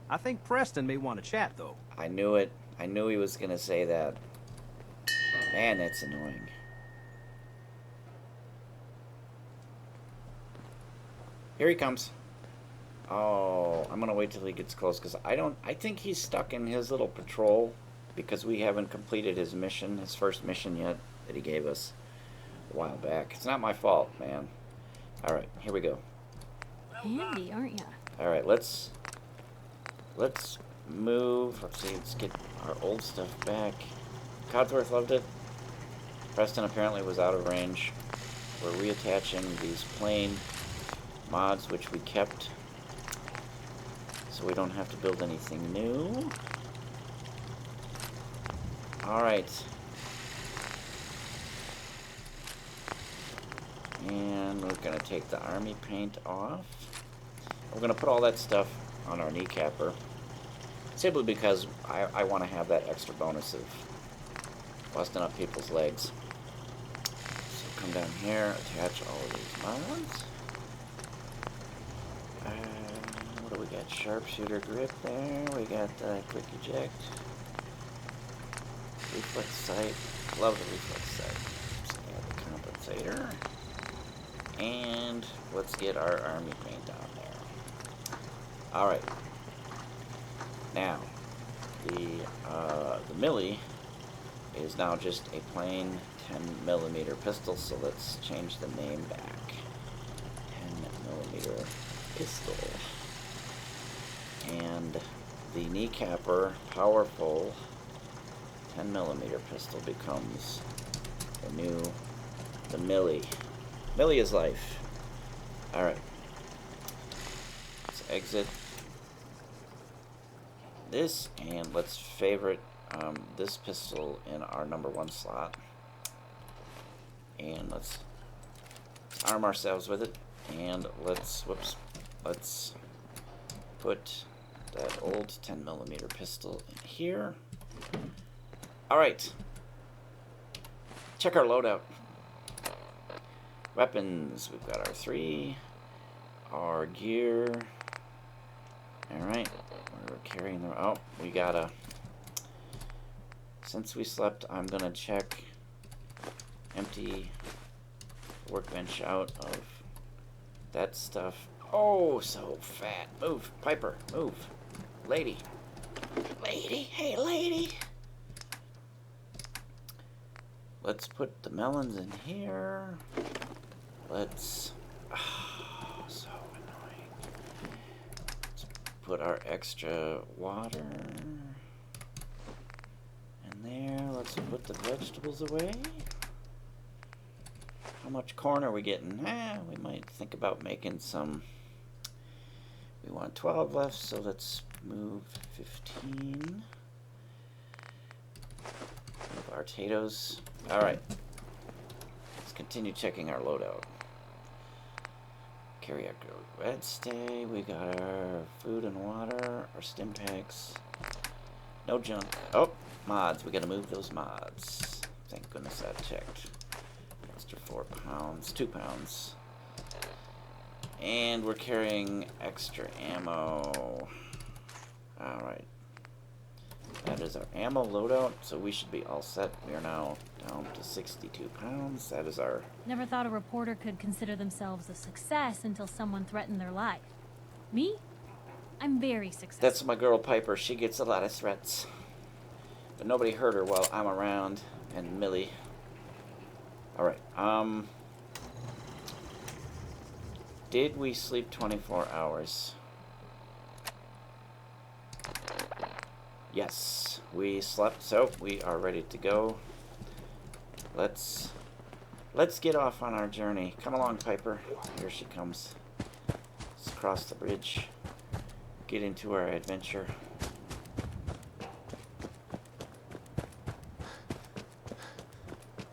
I think Preston may want to chat, though. I knew it. I knew he was gonna say that. Man, that's annoying. Here he comes. Oh, I'm gonna wait till he gets close because I think he's stuck in his little patrol because we haven't completed his mission, his first mission yet that he gave us a while back. It's not my fault, man. All right, here we go. Handy, aren't ya? All right, let's move. Let's see. Let's get our old stuff back. Codsworth loved it. Preston apparently was out of range. We're reattaching these plain mods, which we kept, so we don't have to build anything new. All right. And we're going to take the army paint off. We're going to put all that stuff on our Kneecapper, simply because I want to have that extra bonus of busting up people's legs. So come down here, attach all of these mods. What do we got? Sharpshooter grip there. We got quick eject. Reflex sight. Love the reflex sight. Let's add the compensator. And let's get our army paint down there. Alright. Now, the Millie is now just a plain 10mm pistol, so let's change the name back. 10mm pistol. And the Kneecapper powerful 10mm pistol becomes the Millie. Millie is life. Alright. Let's exit this, and let's favorite this pistol in our #1 slot. And let's arm ourselves with it, and let's put that old 10mm pistol in here. Alright. Check our loadout. Weapons. We've got our 3. Our gear. Alright. We're carrying the... Oh, we gotta... Since we slept, I'm gonna check... Empty workbench out of that stuff. Oh, so fat. Move, Piper, move. Lady. Lady, hey lady. Let's put the melons in here. Let's... Oh, so annoying. Let's put our extra water in there. Let's put the vegetables away. How much corn are we getting? We might think about making some. We want 12 left, so let's move 15. Move our potatoes. Alright. Let's continue checking our loadout. Carry our red stay. We got our food and water, our stim packs. No junk. Oh, mods. We gotta move those mods. Thank goodness that checked. 4 pounds, 2 pounds. And we're carrying extra ammo. Alright. That is our ammo loadout, so we should be all set. We are now down to 62 pounds. That is our... Never thought a reporter could consider themselves a success until someone threatened their life. Me? I'm very successful. That's my girl Piper. She gets a lot of threats. But nobody hurt her while I'm around. And Millie. Alright, did we sleep 24 hours? Yes, we slept, so we are ready to go. Let's get off on our journey. Come along, Piper. Here she comes. Let's cross the bridge. Get into our adventure.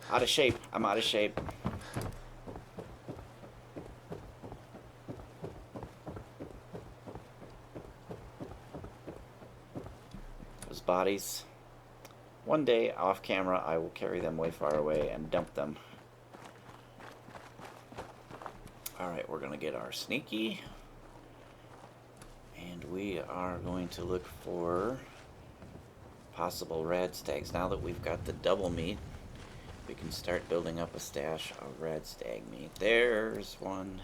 Out of shape. I'm out of shape. bodies. One day, off camera, I will carry them way far away and dump them. Alright, we're going to get our sneaky. And we are going to look for possible rad stags. Now that we've got the double meat, we can start building up a stash of rad stag meat. There's one.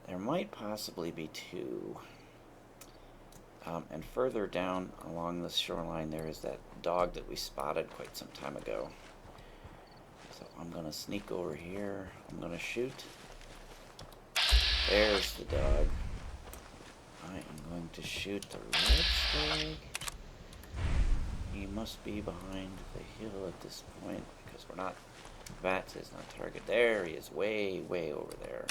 There might possibly be two. And further down along the shoreline there is that dog that we spotted quite some time ago. So I'm going to sneak over here. I'm going to shoot. There's the dog. I am going to shoot the red stag. He must be behind the hill at this point because we're not... VATS is not target. There he is, way, way over there.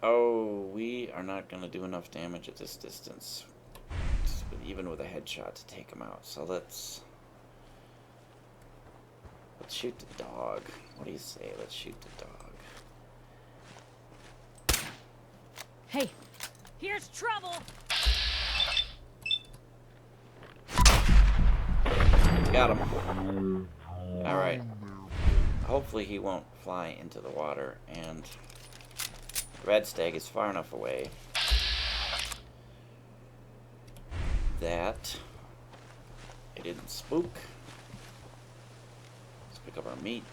Oh, we are not going to do enough damage at this distance, even with a headshot, to take him out. So let's shoot the dog. What do you say? Let's shoot the dog. Hey, here's trouble! Got him. Alright. Hopefully he won't fly into the water, and the red stag is far enough away that it didn't spook. Let's pick up our meat.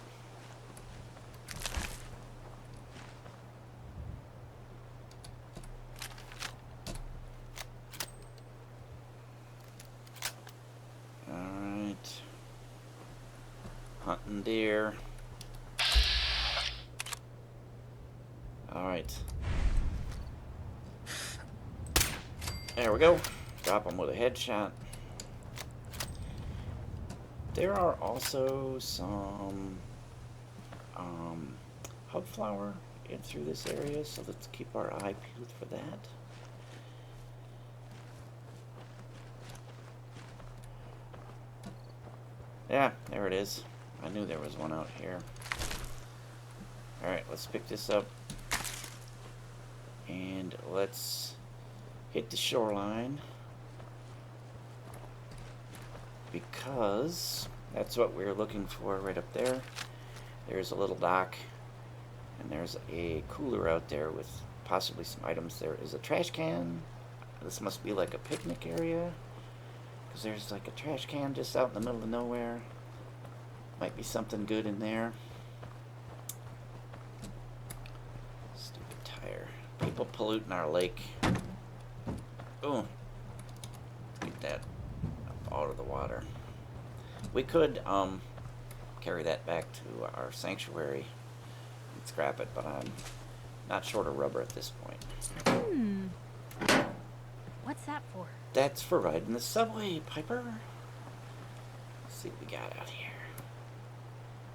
Alright. Hunting deer. Alright. There we go. Drop him with a headshot. There are also some hubflower in through this area, so let's keep our eye peeled for that. Yeah, there it is. I knew there was one out here. Alright, let's pick this up. And let's hit the shoreline. Because that's what we're looking for right up there. There's a little dock. And there's a cooler out there with possibly some items. There is a trash can. This must be like a picnic area. Because there's like a trash can just out in the middle of nowhere. Might be something good in there. Stupid tire. People polluting our lake. Ooh. Get that up out of the water. We could carry that back to our sanctuary and scrap it, but I'm not short of rubber at this point. What's that for? That's for riding the subway, Piper. Let's see what we got out here.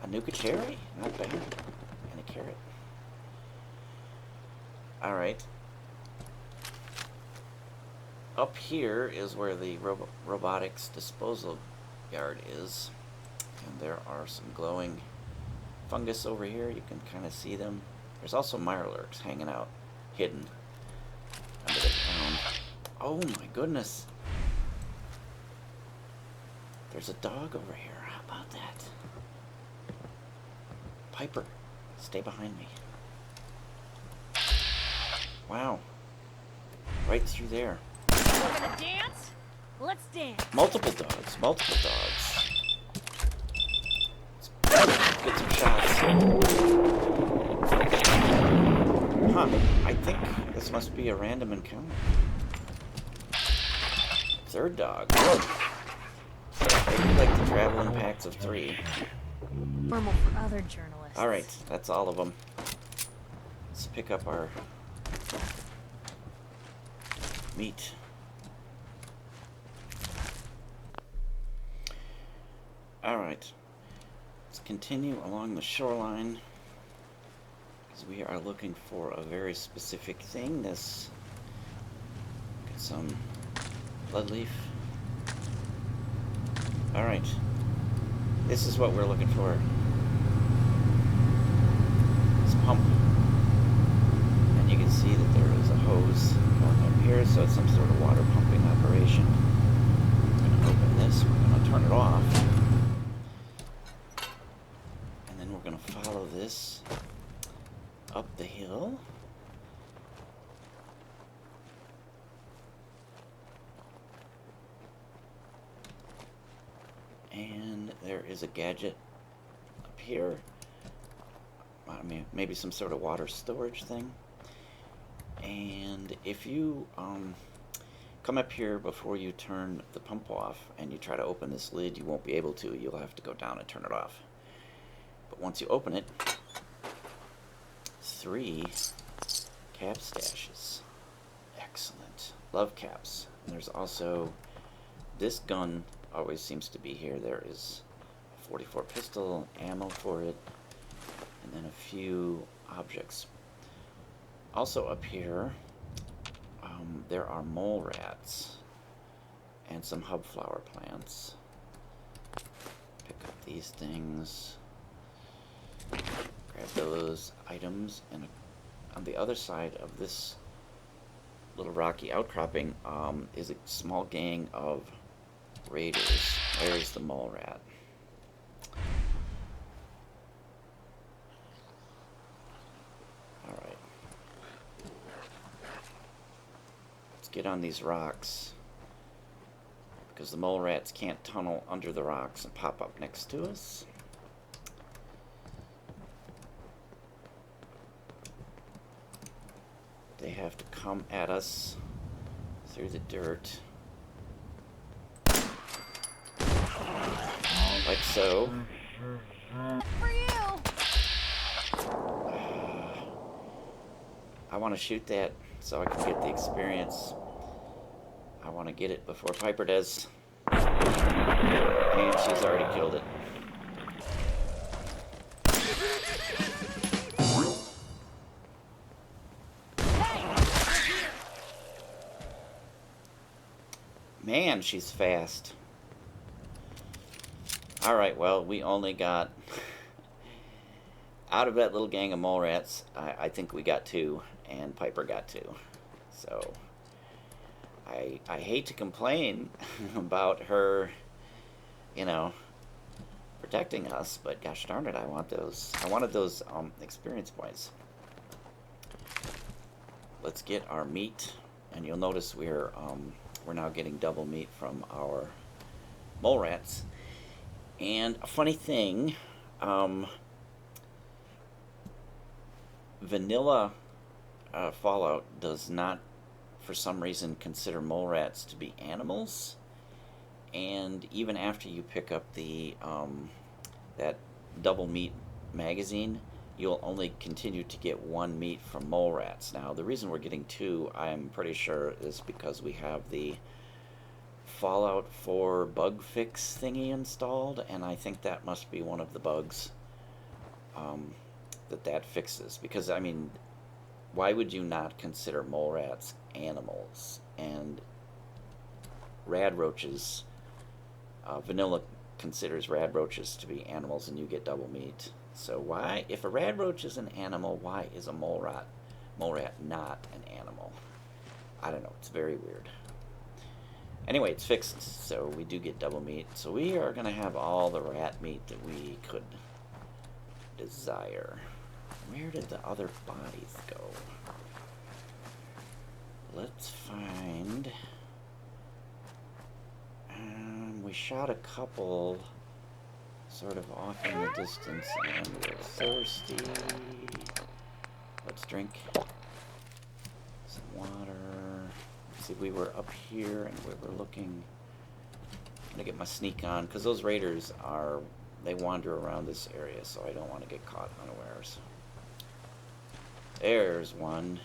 A Nuka cherry? Not bad. And a carrot. Alright. Up here is where the robotics disposal yard is. And there are some glowing fungus over here. You can kind of see them. There's also mirelurks hanging out, hidden under the ground. Oh my goodness. There's a dog over here. How about that? Piper, stay behind me. Wow. Right through there. We're gonna dance? Let's dance. Multiple dogs, multiple dogs. Let's get some shots. Huh, I think this must be a random encounter. Third dog. Maybe like to travel in packs of 3. Normal for other journalists. Alright, that's all of them. Let's pick up our meat. Alright. Let's continue along the shoreline. Because we are looking for a very specific thing. This. Get some bloodleaf. Alright. This is what we're looking for. This pump. hose going up here, so it's some sort of water pumping operation. We're going to open this, we're going to turn it off, and then we're going to follow this up the hill. And there is a gadget up here. I mean, maybe some sort of water storage thing. And if you come up here before you turn the pump off and you try to open this lid, you won't be able to. You'll have to go down and turn it off. But once you open it, 3 cap stashes. Excellent. Love caps. And there's also this gun. Always seems to be here. There is a 44 pistol, ammo for it, and then a few objects. Also up here, there are mole rats and some hub flower plants. Pick up these things, grab those items, and on the other side of this little rocky outcropping is a small gang of raiders. Where's the mole rat? Alright. Let's get on these rocks, because the mole rats can't tunnel under the rocks and pop up next to us. They have to come at us through the dirt. Like so. For you. I want to shoot that so I can get the experience. I want to get it before Piper does. And she's already killed it. Man, she's fast. Alright, well, we only got... out of that little gang of mole rats, I think we got 2, and Piper got 2. So, I hate to complain about her, you know, protecting us, but gosh darn it, I want those. I wanted those experience points. Let's get our meat, and you'll notice we're now getting double meat from our mole rats. And a funny thing, vanilla Fallout does not, for some reason, consider mole rats to be animals. And even after you pick up the that double meat magazine, you'll only continue to get 1 meat from mole rats. Now, the reason we're getting 2, I'm pretty sure, is because we have the Fallout 4 bug fix thingy installed, and I think that must be one of the bugs that fixes. Because, I mean, why would you not consider mole rats animals? And rad roaches, vanilla considers rad roaches to be animals, and you get double meat. So why, if a rad roach is an animal, why is a mole rat not an animal? I don't know, it's very weird. Anyway, it's fixed, so we do get double meat. So we are going to have all the rat meat that we could desire. Where did the other bodies go? Let's find... we shot a couple sort of off in the distance, and we're thirsty. Let's drink some water. See, we were up here and we were looking. I'm gonna get my sneak on, because those raiders they wander around this area, so I don't want to get caught unawares. There's one.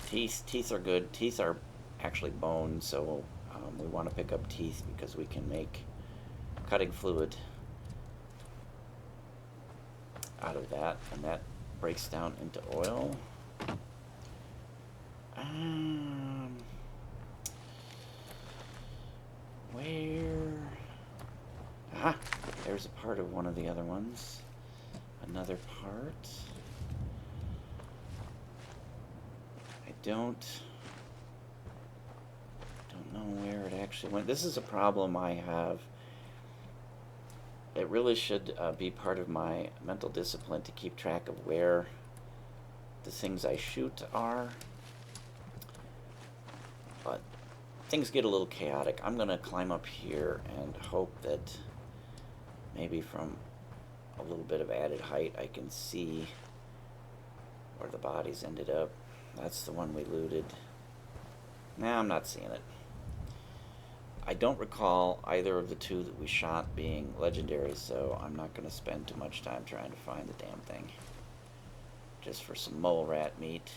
Teeth are good. Teeth are actually bone, so we want to pick up teeth because we can make cutting fluid out of that, and that breaks down into oil. Where? Ah, there's a part of one of the other ones. Another part. don't know where it actually went. This is a problem I have. It really should be part of my mental discipline to keep track of where the things I shoot are. But things get a little chaotic. I'm going to climb up here and hope that maybe from a little bit of added height I can see where the bodies ended up. That's the one we looted. Nah, I'm not seeing it. I don't recall either of the two that we shot being legendary, so I'm not going to spend too much time trying to find the damn thing. Just for some mole rat meat.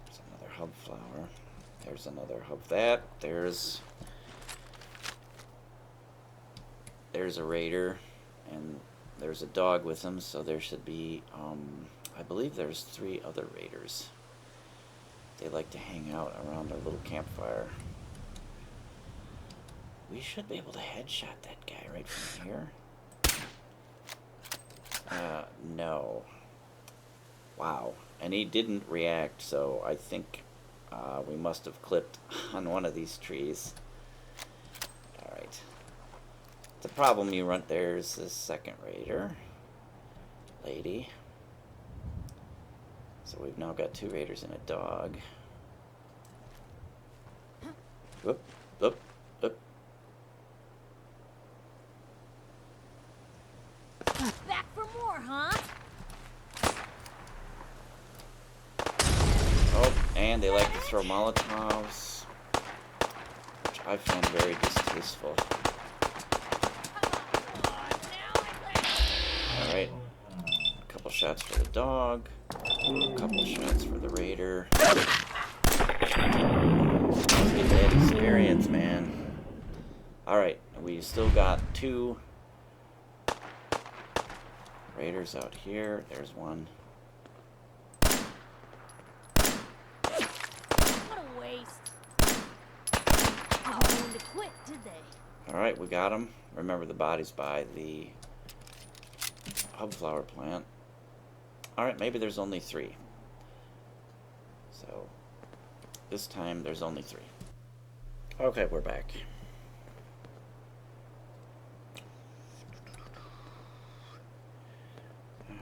There's another hub flower. There's another hub that. There's a raider, and there's a dog with him, so there should be, I believe there's 3 other raiders. They like to hang out around their little campfire. We should be able to headshot that guy right from here. No. Wow. And he didn't react, so I think we must have clipped on one of these trees. Alright. The problem you run, there's this second raider. Lady. So we've now got 2 raiders and a dog. Whoop, whoop, whoop. Back for more, huh? Oh, and they like to throw Molotovs, which I find very distasteful. Alright. A couple shots for the dog. A couple shots for the raider. Let's get that experience, man. Alright, we still got 2 raiders out here. There's one. What a waste. Didn't mean to quit, did they? Alright, we got them. Remember, the body's by the hubflower plant. Alright, maybe there's only 3. So, this time there's only 3. Okay, we're back.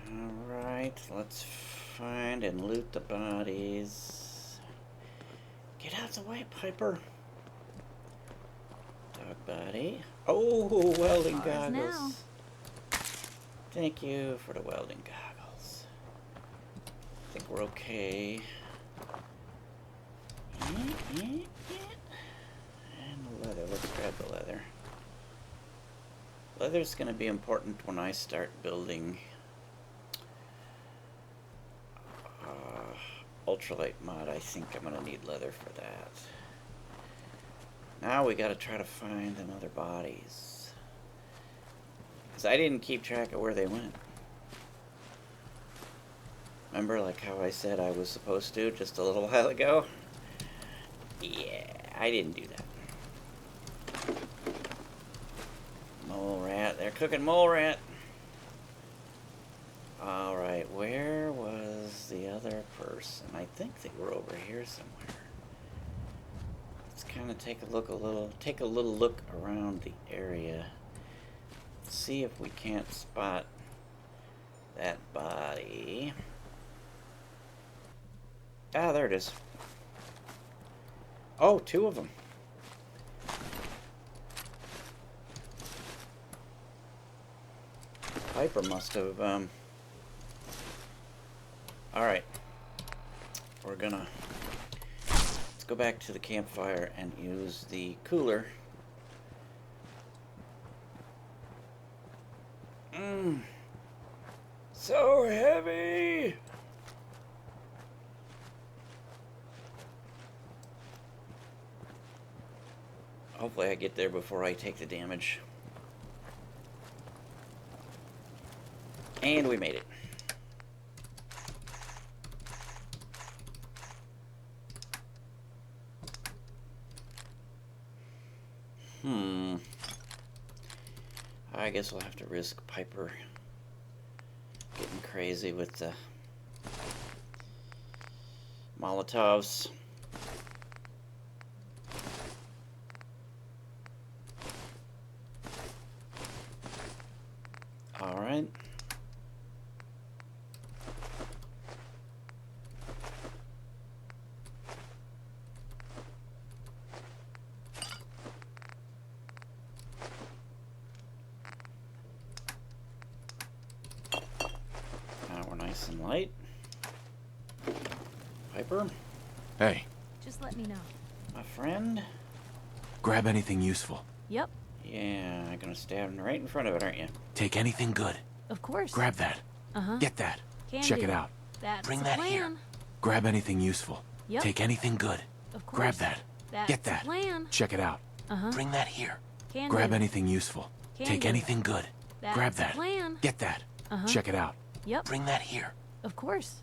Alright, let's find and loot the bodies. Get out of the way, Piper. Dog body. Oh, welding goggles. Now. Thank you for the welding goggles. I think we're okay. And the leather. Let's grab the leather. Leather's going to be important when I start building ultralight mod. I think I'm going to need leather for that. Now we got to try to find them other bodies. Because I didn't keep track of where they went. Remember, like how I said I was supposed to just a little while ago? Yeah, I didn't do that. Mole rat. They're cooking mole rat. Alright, where was the other person? I think they were over here somewhere. Let's kind of take a little look around the area. See if we can't spot that body. Ah, there it is. Oh, 2 of them. Piper must have, Alright. Let's go back to the campfire and use the cooler. So heavy! Hopefully I get there before I take the damage. And we made it. I guess we'll have to risk Piper getting crazy with the Molotovs. All right. Now we're nice and light. Piper, Hey, Just let me know. my friend. grab anything useful. Yep, Yeah, I'm gonna stab right in front of it, aren't you? Take anything good. of course. Grab that. Uh-huh. Get that. Can Check do. it out. That's Bring the that plan. here. Grab anything useful. Yep. Take anything good. Of course. Grab that. That's Get the that. plan. Check it out. Uh-huh. Bring that here. Can Grab do. anything useful. Can Take do. anything good. That's Grab the that. plan. Get that. Uh-huh. Check it out. Yep, Bring that here. of course.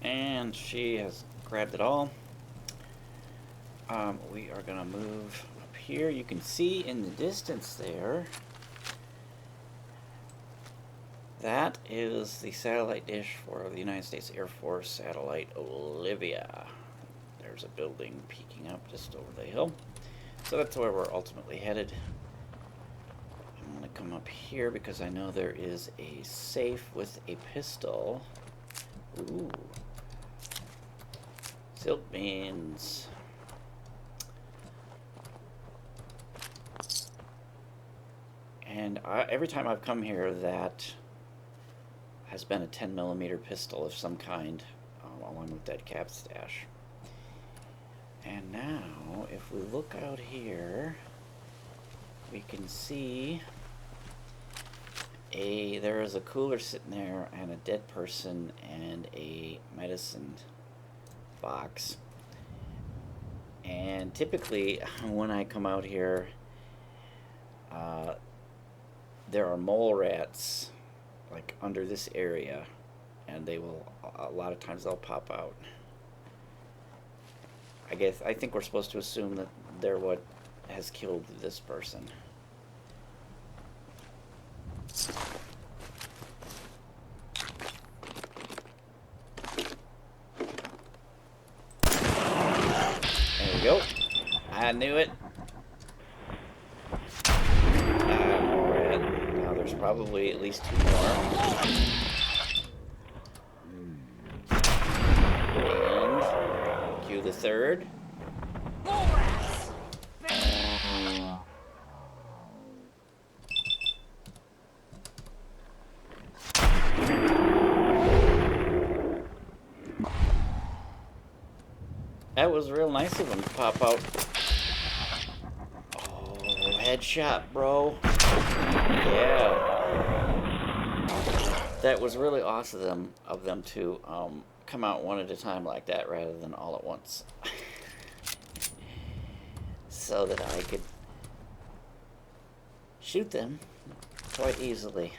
And she has grabbed it all. We are gonna move up here. You can see in the distance there, that is the satellite dish for the United States Air Force satellite Olivia. There's a building peeking up just over the hill. So that's where we're ultimately headed. I'm gonna come up here because I know there is a safe with a pistol. Ooh. Silt beans. And every time I've come here, that has been a 10mm pistol of some kind, along with that cap stash. And now, if we look out here, we can see there is a cooler sitting there, and a dead person, and a medicine box. And typically, when I come out here, there are mole rats like under this area, and they will, a lot of times they'll pop out. I think we're supposed to assume that they're what has killed this person. There we go. I knew it. More rat. Now there's probably at least 2 more. And cue the third. That was real nice of him to pop out. Oh, headshot, bro. Yeah. That was really awesome of them to come out one at a time like that rather than all at once. So that I could shoot them quite easily.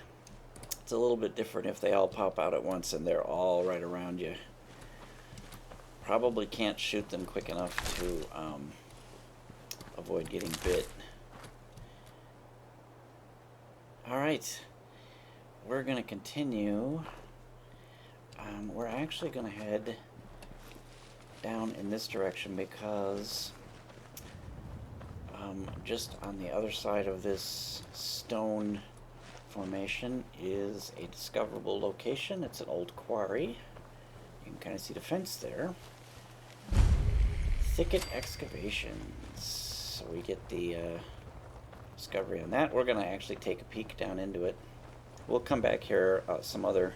It's a little bit different if they all pop out at once and they're all right around you. Probably can't shoot them quick enough to avoid getting bit. Alright, we're going to continue. We're actually going to head down in this direction because just on the other side of this stone formation is a discoverable location. It's an old quarry. You can kind of see the fence there. Thicket Excavations. So we get the discovery on that. We're going to actually take a peek down into it. We'll come back here some other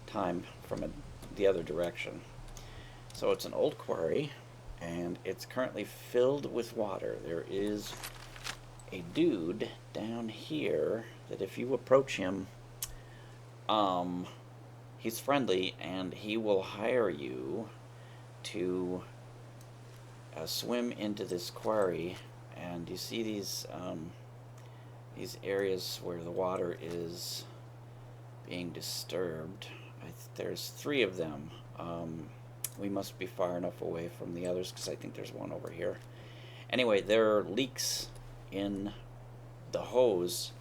time from the other direction. So it's an old quarry, and it's currently filled with water. There is a dude down here that if you approach him, he's friendly, and he will hire you to swim into this quarry. And you see these areas where the water is being disturbed. There's 3 of them. We must be far enough away from the others because I think there's one over here. Anyway, there are leaks in the hose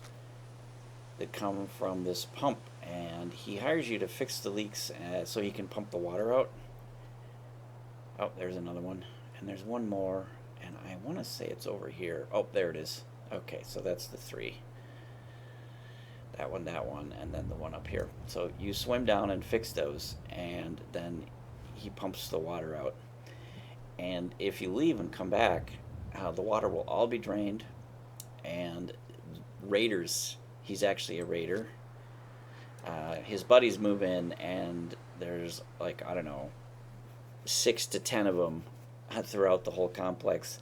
that come from this pump, and he hires you to fix the leaks so he can pump the water out. Oh, there's another one. And there's one more. And I want to say it's over here. Oh, there it is. Okay, so that's the 3. That one, and then the one up here. So you swim down and fix those, and then he pumps the water out. And if you leave and come back, the water will all be drained, and raiders, he's actually a raider. His buddies move in, and there's like, I don't know, 6 to 10 of them throughout the whole complex,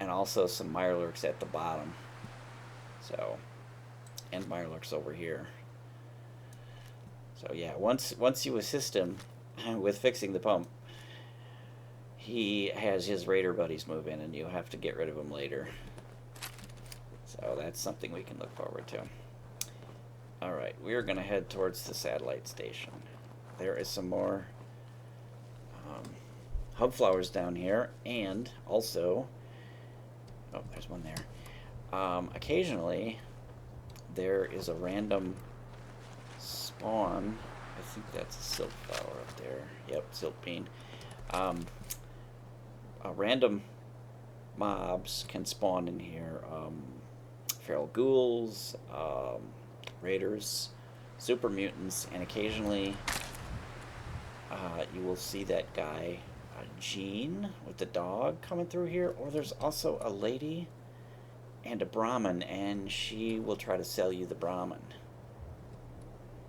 and also some mirelurks at the bottom. So, and mirelurks over here. So yeah, once you assist him with fixing the pump, he has his raider buddies move in, and you have to get rid of them later. So that's something we can look forward to. Alright, we're going to head towards the satellite station. There is some more hub flowers down here, and also, oh, there's one there. Occasionally, there is a random spawn. I think that's a silk flower up there. Yep, silk bean. Random mobs can spawn in here. Feral ghouls, raiders, super mutants, and occasionally you will see that guy, Jean, with the dog coming through here. Or there's also a lady and a Brahmin, and she will try to sell you the Brahmin.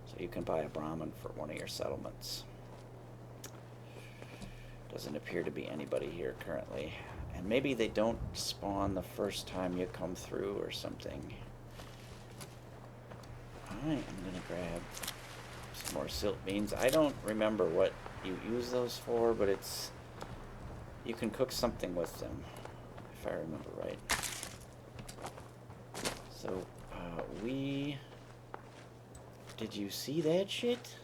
So you can buy a Brahmin for one of your settlements. Doesn't appear to be anybody here currently. And maybe they don't spawn the first time you come through or something. Alright, I'm gonna grab some more silk beans. I don't remember what you use those for, but it's... you can cook something with them, if I remember right. So, did you see that shit?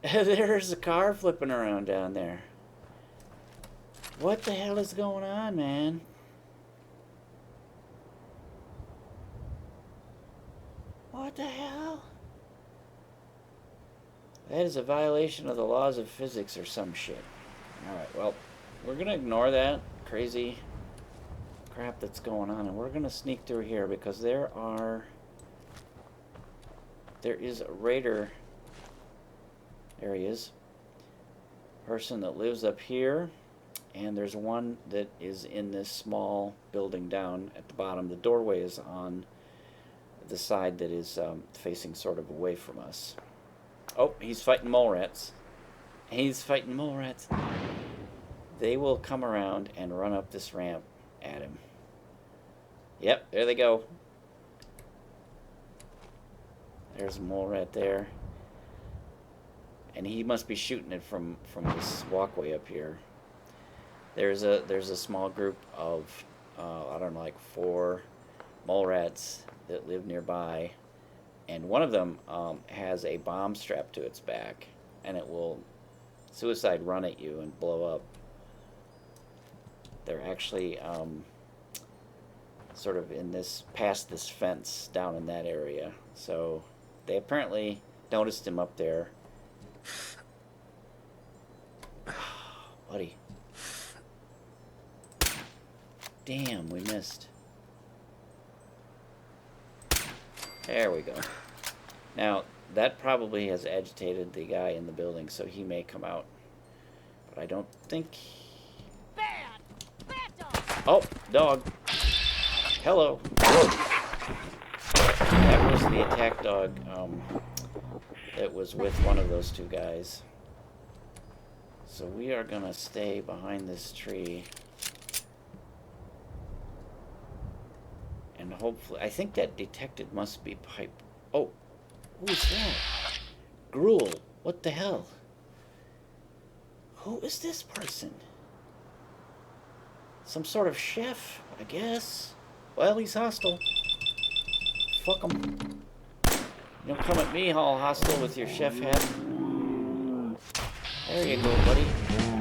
There's a car flipping around down there. What the hell is going on, man? What the hell? That is a violation of the laws of physics or some shit. Alright, well, we're gonna ignore that crazy crap that's going on, and we're gonna sneak through here because there is a raider. There he is. Person that lives up here, and there's one that is in this small building down at the bottom. The doorway is on the side that is facing sort of away from us. Oh, he's fighting mole rats. He's fighting mole rats. They will come around and run up this ramp at him. Yep, there they go. There's a mole rat there. And he must be shooting it from this walkway up here. There's a small group of I don't know, like 4 mole rats that live nearby, and one of them has a bomb strapped to its back, and it will suicide run at you and blow up. They're actually sort of in this, past this fence down in that area. So they apparently noticed him up there. Buddy. Damn, we missed. There we go. Now, that probably has agitated the guy in the building, so he may come out. But I don't think... Bad! Bad dog! Oh, dog. Hello. That was the attack dog that was with one of those 2 guys. So we are gonna stay behind this tree. And hopefully, I think that detected must be pipe. Oh, who's that? Gruel. What the hell? Who is this person? Some sort of chef, I guess. Well, he's hostile. Fuck him. You don't come at me all hostile with your chef hat. There you go, buddy.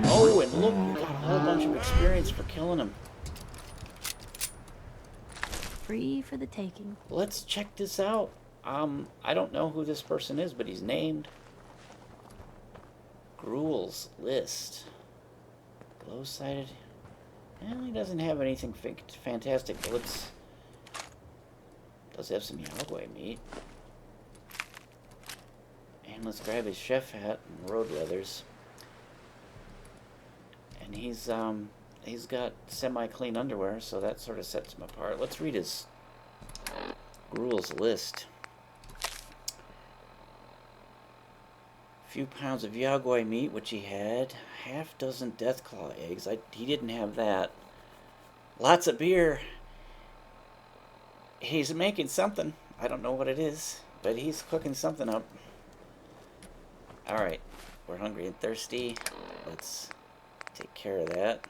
Oh, and look, we got a whole bunch of experience for killing him. Free for the taking. Let's check this out. I don't know who this person is, but he's named. Gruel's list. Glow-sighted. Well, he doesn't have anything fantastic, but let's... Does have some Yagway meat. And let's grab his chef hat and road leathers. And he's got semi-clean underwear, so that sort of sets him apart. Let's read his Gruel's list. A few pounds of Yagway meat, which he had. Half dozen Deathclaw eggs. He didn't have that. Lots of beer. He's making something. I don't know what it is, but he's cooking something up. Alright, we're hungry and thirsty. Let's take care of that.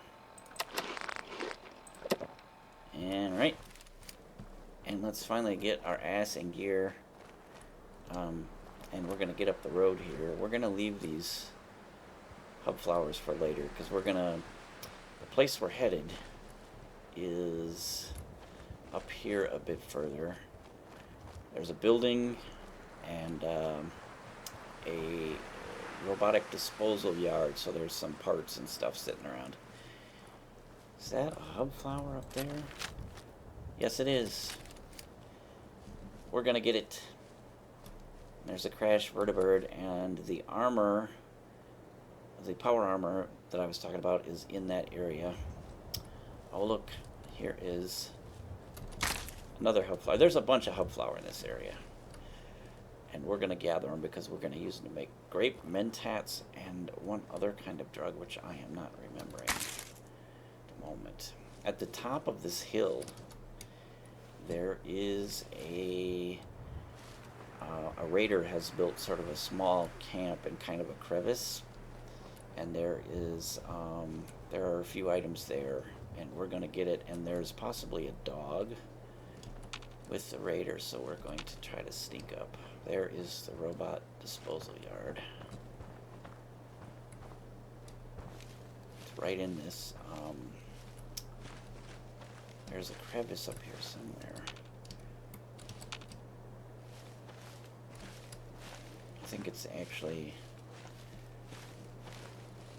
And right. And let's finally get our ass in gear. And we're going to get up the road here. We're going to leave these hub flowers for later, because we're going to... The place we're headed is up here a bit further. There's a building and a robotic disposal yard, so there's some parts and stuff sitting around. Is that a hub flower up there? Yes, it is. We're gonna get it. There's a crashed vertibird, and the armor, the power armor that I was talking about, is in that area. Oh look, here is another hub flower. There's a bunch of hub flower in this area. And we're going to gather them because we're going to use them to make grape, mentats, and one other kind of drug, which I am not remembering at the moment. At the top of this hill, there is a raider has built sort of a small camp in kind of a crevice. And there are a few items there, and we're going to get it. And there's possibly a dog with the raider, so we're going to try to sneak up. There is the robot disposal yard. It's right in this. There's a crevice up here somewhere. I think it's actually...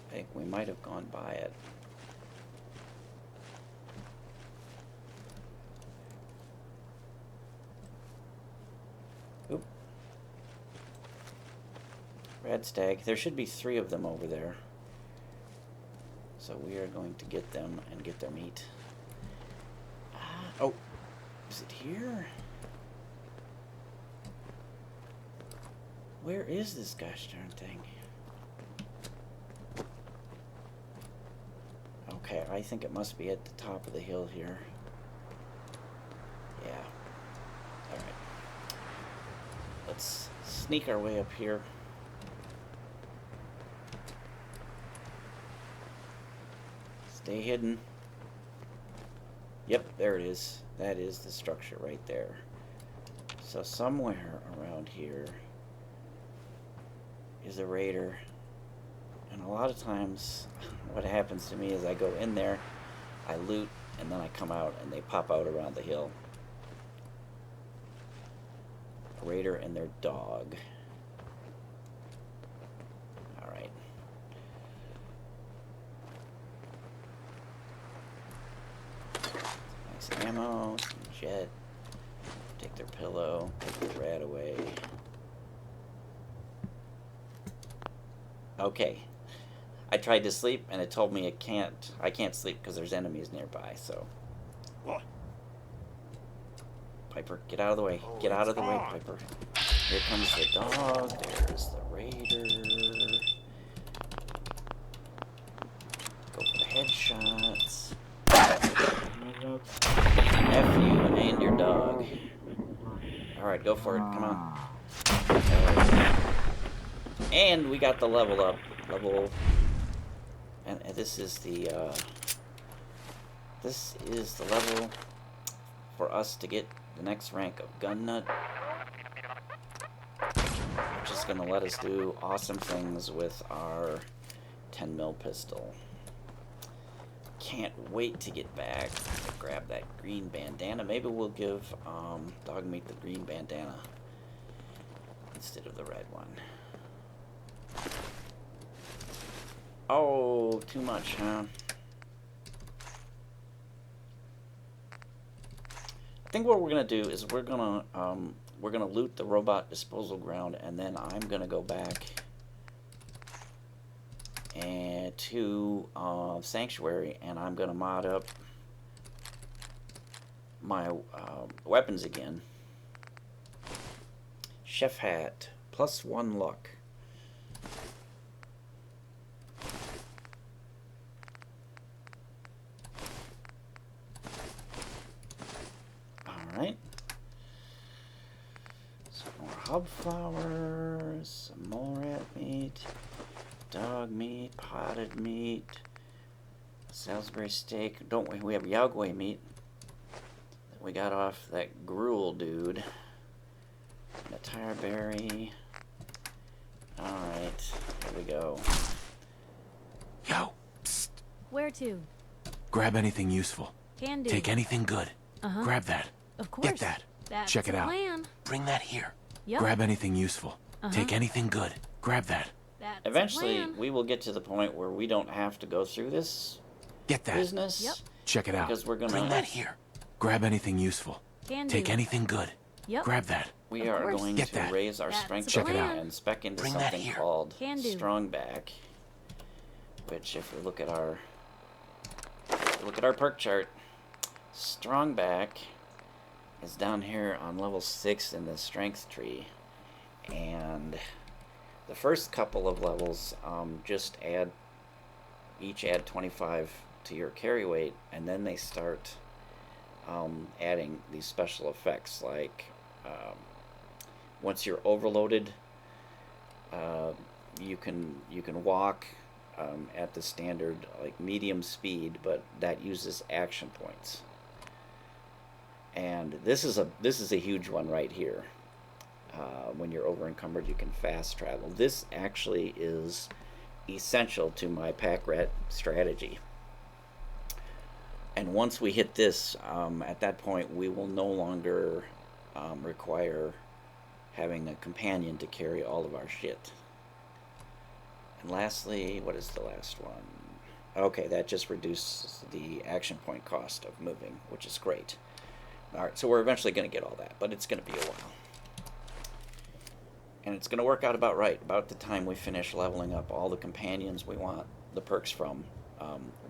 I think we might have gone by it. Oop. Red stag. There should be 3 of them over there. So we are going to get them and get their meat. Oh, is it here? Where is this gosh darn thing? Okay, I think it must be at the top of the hill here. Yeah. Alright. Let's sneak our way up here. Stay hidden. Yep, there it is. That is the structure right there. So somewhere around here is a raider. And a lot of times what happens to me is I go in there, I loot, and then I come out and they pop out around the hill. A raider and their dog. Alright. Nice ammo, some jet. Take their pillow, take the rat away. Okay. I tried to sleep and it told me I can't sleep because there's enemies nearby, so. What? Piper, get out of the way. Get out of the way, Piper. Here comes the dog. There's the raider. Go for the headshots. F you and your dog. Alright, go for it. Come on. Right. And we got the level up. And this is the level for us to get the next rank of gun nut, which is going to let us do awesome things with our 10mm pistol. Can't wait to get back to grab that green bandana. Maybe we'll give Dogmeat the green bandana instead of the red one. So, too much, huh? I think what we're gonna do is we're gonna loot the robot disposal ground, and then I'm gonna go back and to Sanctuary, and I'm gonna mod up my weapons again. Chef hat, +1 luck. Alright. Some more hub flowers, some more rat meat, dog meat, potted meat, Salisbury steak. We have Yagway meat that we got off that Gruel dude. And a tire berry. Alright, here we go. Yo, psst. Where to? Grab anything useful. Can do. Take anything good. Grab that. Of course. Get that. That's Check it the out. plan. Bring that here. Yep. Grab anything useful. Take anything good. Grab that. That's Eventually, the plan. we will get to the point where we don't have to go through this Get that. business. Yep. Check it out. Because we're gonna. Bring that here. Grab anything useful. Can Take do. anything good. Yep. Grab that. We Of are course. going Get to that. raise our That's strength the Check it out. plan. and spec into Bring that something here. called Can do. Strongback. Which, if we look at our perk chart, Strongback is down here on level 6 in the strength tree, and the first couple of levels just each add 25 to your carry weight, and then they start adding these special effects like once you're overloaded, you can walk at the standard like medium speed, but that uses action points. And this is a huge one right here. When you're over encumbered, you can fast travel. This actually is essential to my pack rat strategy. And once we hit this, at that point, we will no longer require having a companion to carry all of our shit. And lastly, what is the last one? Okay, that just reduces the action point cost of moving, which is great. Alright, so we're eventually going to get all that, but it's going to be a while. And it's going to work out about right. About the time we finish leveling up all the companions we want the perks from,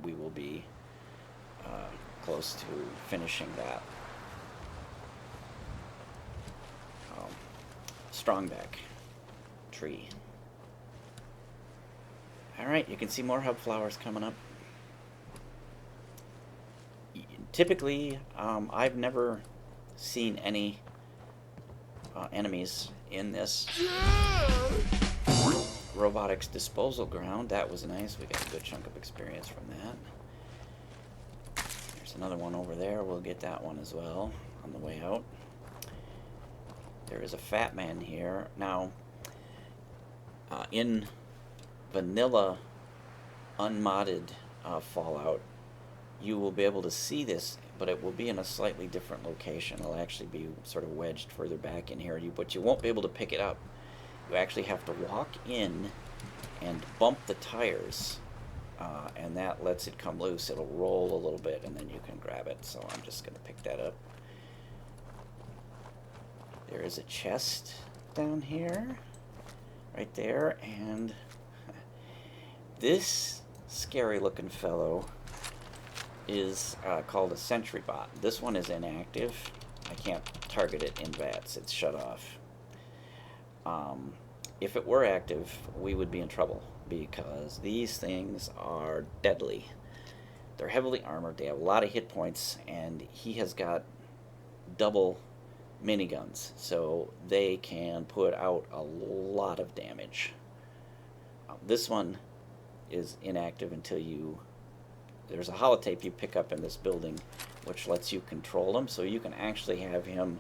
we will be close to finishing that. Strongback tree. Alright, you can see more hub flowers coming up. Typically, I've never seen any enemies in this robotics disposal ground. That was nice. We got a good chunk of experience from that. There's another one over there. We'll get that one as well on the way out. There is a fat man here. Now, in vanilla unmodded Fallout, you will be able to see this, but it will be in a slightly different location. It'll actually be sort of wedged further back in here, but you won't be able to pick it up. You actually have to walk in and bump the tires, and that lets it come loose. It'll roll a little bit, and then you can grab it. So I'm just going to pick that up. There is a chest down here, right there, and this scary-looking fellow is called a sentry bot. This one is inactive. I can't target it in VATS. It's shut off. If it were active, we would be in trouble because these things are deadly. They're heavily armored. They have a lot of hit points, and he has got double miniguns, so they can put out a lot of damage. This one is inactive until there's a holotape you pick up in this building which lets you control him, so you can actually have him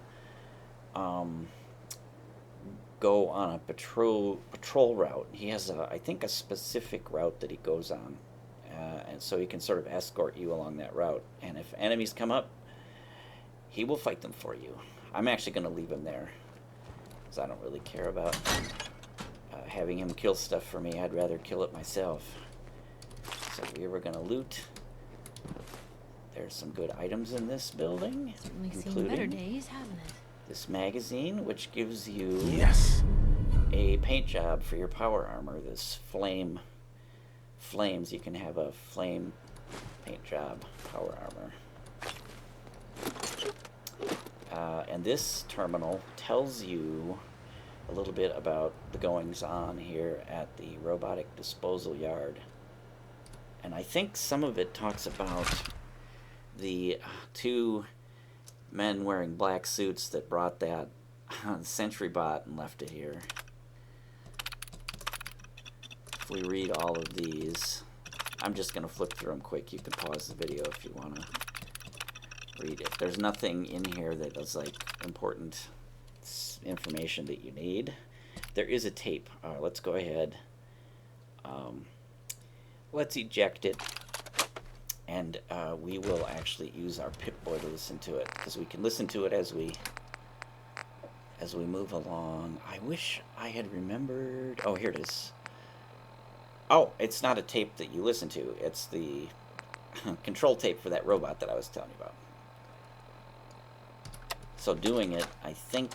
go on a patrol route. He has I think a specific route that he goes on, and so he can sort of escort you along that route, and if enemies come up, he will fight them for you. I'm actually going to leave him there because I don't really care about having him kill stuff for me. I'd rather kill it myself. said, we were going to loot. There's some good items in this building, Certainly seen including better days, haven't it? this magazine, which gives you Yes. a paint job for your power armor. This flames. You can have a flame paint job power armor. And this terminal tells you a little bit about the goings on here at the robotic disposal yard. And I think some of it talks about the two men wearing black suits that brought that sentry bot and left it here. If we read all of these, I'm just going to flip through them quick. You can pause the video if you want to read it. There's nothing in here that is like important information that you need. There is a tape. Let's go ahead. Let's eject it, and we will actually use our Pip-Boy to listen to it, because we can listen to it as we move along. I wish I had remembered. Oh, here it is. Oh, it's not a tape that you listen to. It's the control tape for that robot that I was telling you about. So doing it, I think,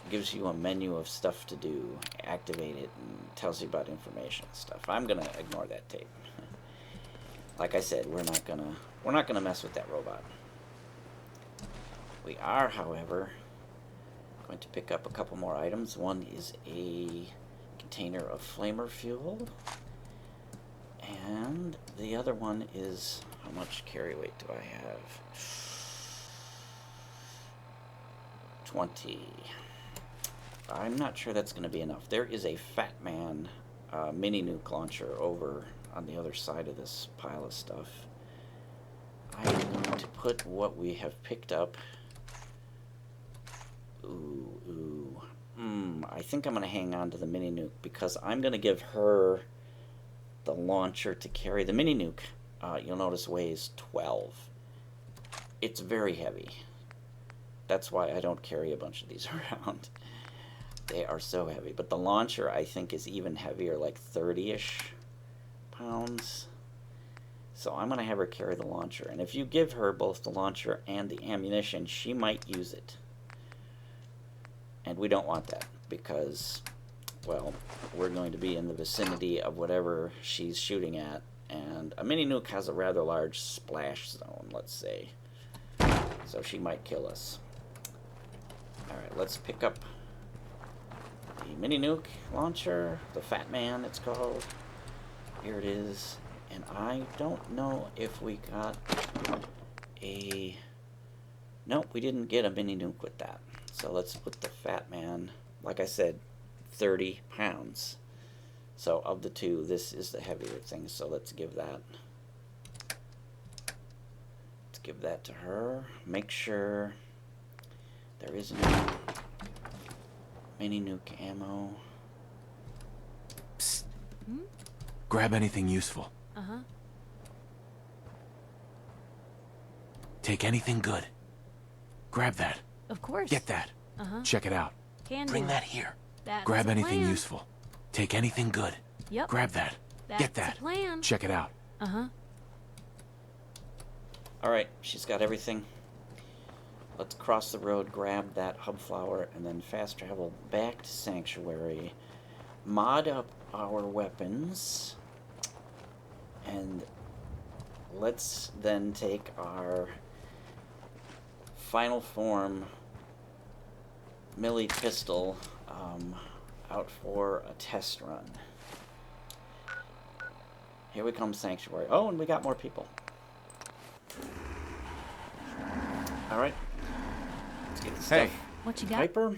gives you a menu of stuff to do. Activate it and tells you about information and stuff. I'm gonna ignore that tape. Like I said, we're not gonna mess with that robot. We are, however, going to pick up a couple more items. One is a container of flamer fuel, and the other one is, how much carry weight do I have? 20. I'm not sure that's going to be enough. There is a Fat Man mini nuke launcher over on the other side of this pile of stuff. I'm going to put what we have picked up. I think I'm going to hang on to the mini nuke, because I'm going to give her the launcher to carry. The mini nuke, you'll notice, weighs 12. It's very heavy. That's why I don't carry a bunch of these around. They are so heavy. But the launcher, I think, is even heavier, like 30-ish pounds. So I'm going to have her carry the launcher. And if you give her both the launcher and the ammunition, she might use it. And we don't want that, because, well, we're going to be in the vicinity of whatever she's shooting at. And a mini nuke has a rather large splash zone, let's say. So she might kill us. Alright, let's pick up the mini nuke launcher, the Fat Man it's called. Here it is. And I don't know if we got a... Nope, we didn't get a mini nuke with that. So let's put the Fat Man, like I said, 30 pounds. So of the two, this is the heavier thing, so let's give that. Let's give that to her. Make sure there is no mini nuke ammo. Psst. Grab anything useful. Uh-huh. Take anything good. Grab that. Of course. Get that. Uh-huh. Check it out. Can Bring do. that here. That's Grab the anything plan. useful. Take anything good. Yep. Grab that. That's Get that. the plan. Check it out. Uh-huh. Alright, she's got everything. Let's cross the road, grab that hub flower, and then fast travel back to Sanctuary. Mod up our weapons. And let's then take our final form Millie pistol out for a test run. Here we come, Sanctuary. Oh, and we got more people. Alright. Let's get the stuff. Hey. What you got? Piper.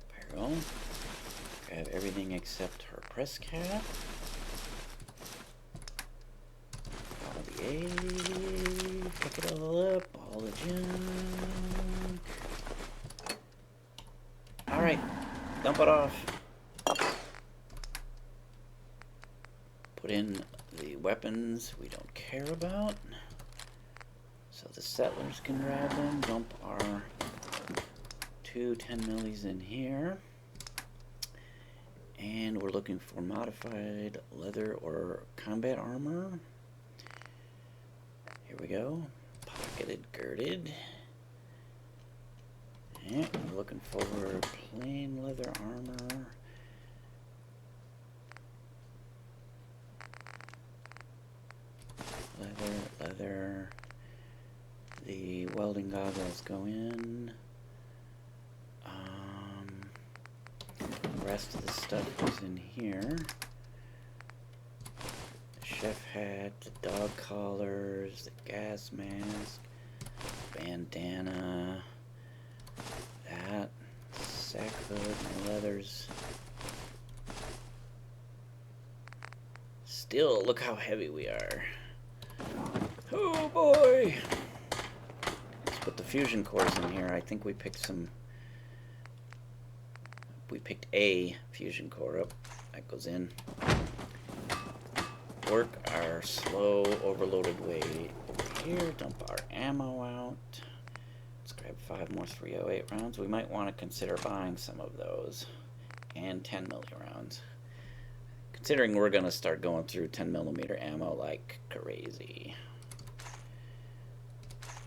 There we go. Grab everything except her press cap. All the A. Pick it all up. All the junk. Alright. Dump it off. Put in the weapons we don't care about. So the settlers can grab them, dump our 2 10 millis in here. And we're looking for modified leather or combat armor. Here we go. Pocketed, girded. And we're looking for plain leather armor. Leather. The welding goggles go in. The rest of the stuff is in here. The chef hat, the dog collars, the gas mask, bandana, that, sack hood, my leathers. Still, look how heavy we are. Oh boy! Let's put the fusion cores in here. I think we picked some. We picked a fusion core up. That goes in. Work our slow overloaded way over here. Dump our ammo out. Let's grab 5 more 308 rounds. We might want to consider buying some of those. And 10 milli rounds. Considering we're going to start going through 10mm ammo like crazy.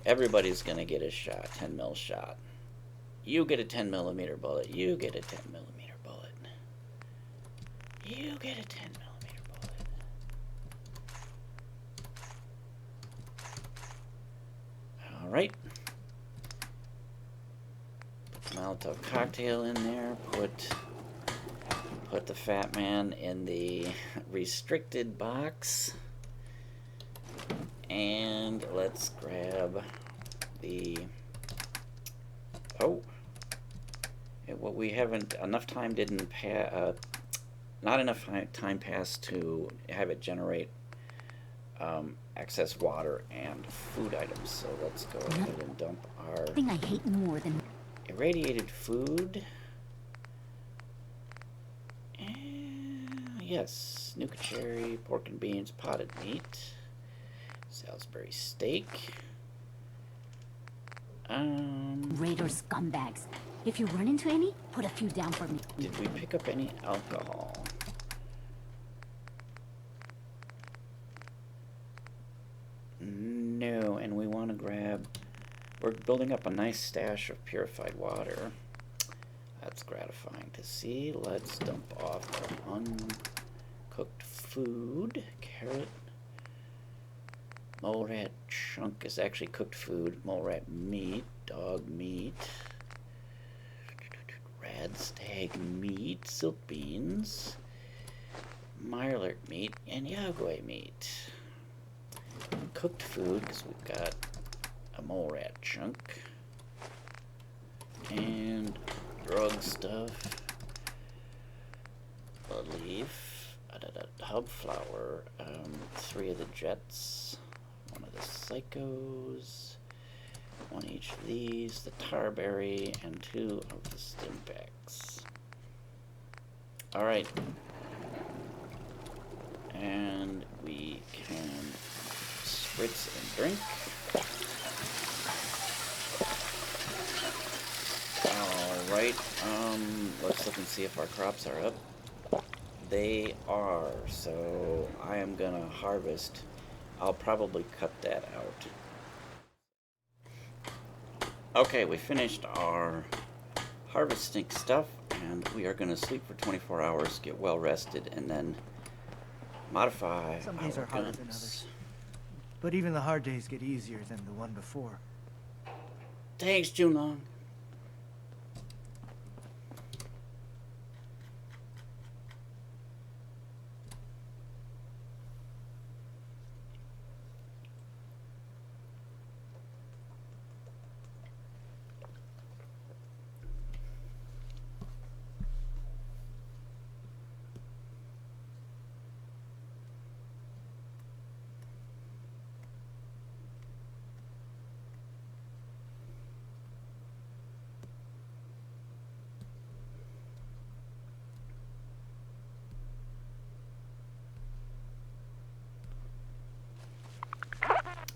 Everybody's going to get a shot, 10 mil shot. You get a 10mm bullet. You get a 10mm bullet. You get a 10mm bullet. Alright. Put the Molotov cocktail in there. Put the fat man in the restricted box. And let's grab the... Oh. What we haven't... Enough time didn't pass... not enough time passed to have it generate excess water and food items. So let's go ahead and dump our... thing I hate more than... irradiated food. Yes, Nuka cherry, pork and beans, potted meat, Salisbury steak. Raider scumbags. If you run into any, put a few down for me. Did we pick up any alcohol? No, and we want to grab... We're building up a nice stash of purified water. That's gratifying to see. Let's dump off our uncooked food. Carrot. Mole rat chunk is actually cooked food. Mole rat meat. Dog meat. Rad stag meat. Silk beans. Mirelurk meat. And Yagway meat. Cooked food, because we've got a mole rat chunk. And drug stuff. A leaf. A hub flower. 3 of the jets. 1 of the psychos. 1 each of these. The tarberry. And 2 of the stimpaks. Alright. And we can spritz and drink. Alright, let's look and see if our crops are up. They are, so I am gonna harvest. I'll probably cut that out. Okay, we finished our harvesting stuff, and we are gonna sleep for 24 hours, get well rested, and then modify Some days our are harder guns. than others. But even the hard days get easier than the one before. Thanks, Junlong.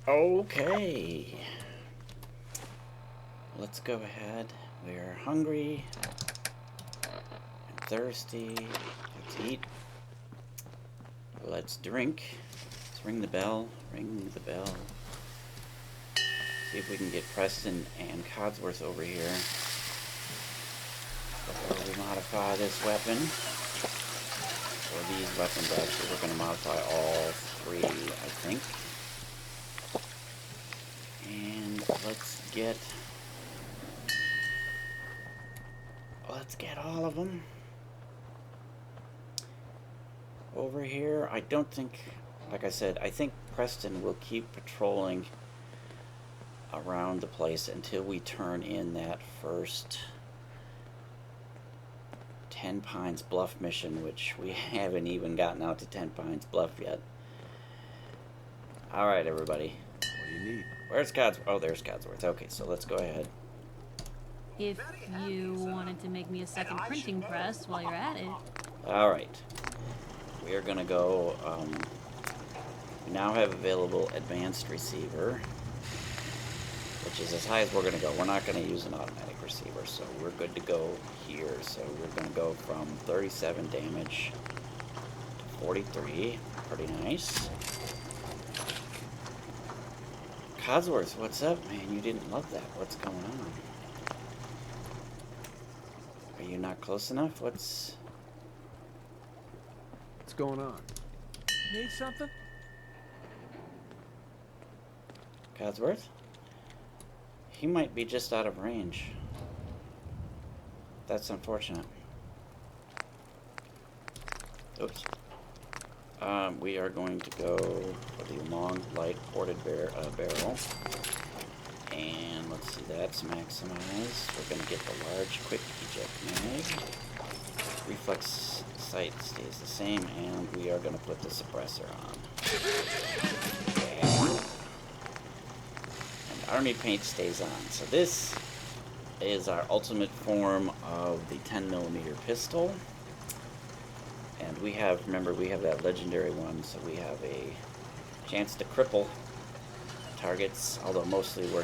Okay. Let's go ahead. We're hungry and thirsty. Let's eat. Let's drink. Let's ring the bell. Ring the bell. See if we can get Preston and Codsworth over here before we modify this weapon. Or these weapons, actually. We're going to modify all three, I think. And let's get all of them over here. I don't think, like I said, I think Preston will keep patrolling around the place until we turn in that first 10 Pines Bluff mission, which we haven't even gotten out to 10 Pines Bluff yet. Alright, everybody. What do you need? Where's Codsworth? Oh, there's Codsworth. Okay, so let's go ahead. If you wanted to make me a second printing press while you're at it. Alright. We are going to go, we now have available advanced receiver, which is as high as we're going to go. We're not going to use an automatic receiver, so we're good to go here. So we're going to go from 37 damage to 43. Pretty nice. Codsworth, what's up, man? You didn't love that. What's going on? Are you not close enough? What's going on? Need something? Codsworth? He might be just out of range. That's unfortunate. Oops. We are going to go for the long, light, ported barrel. And let's see, that's maximized. We're going to get the large, quick eject mag. Reflex sight stays the same, and we are going to put the suppressor on. And army paint stays on. So this is our ultimate form of the 10mm pistol. And we have, remember, we have that legendary one, so we have a chance to cripple targets, although mostly they're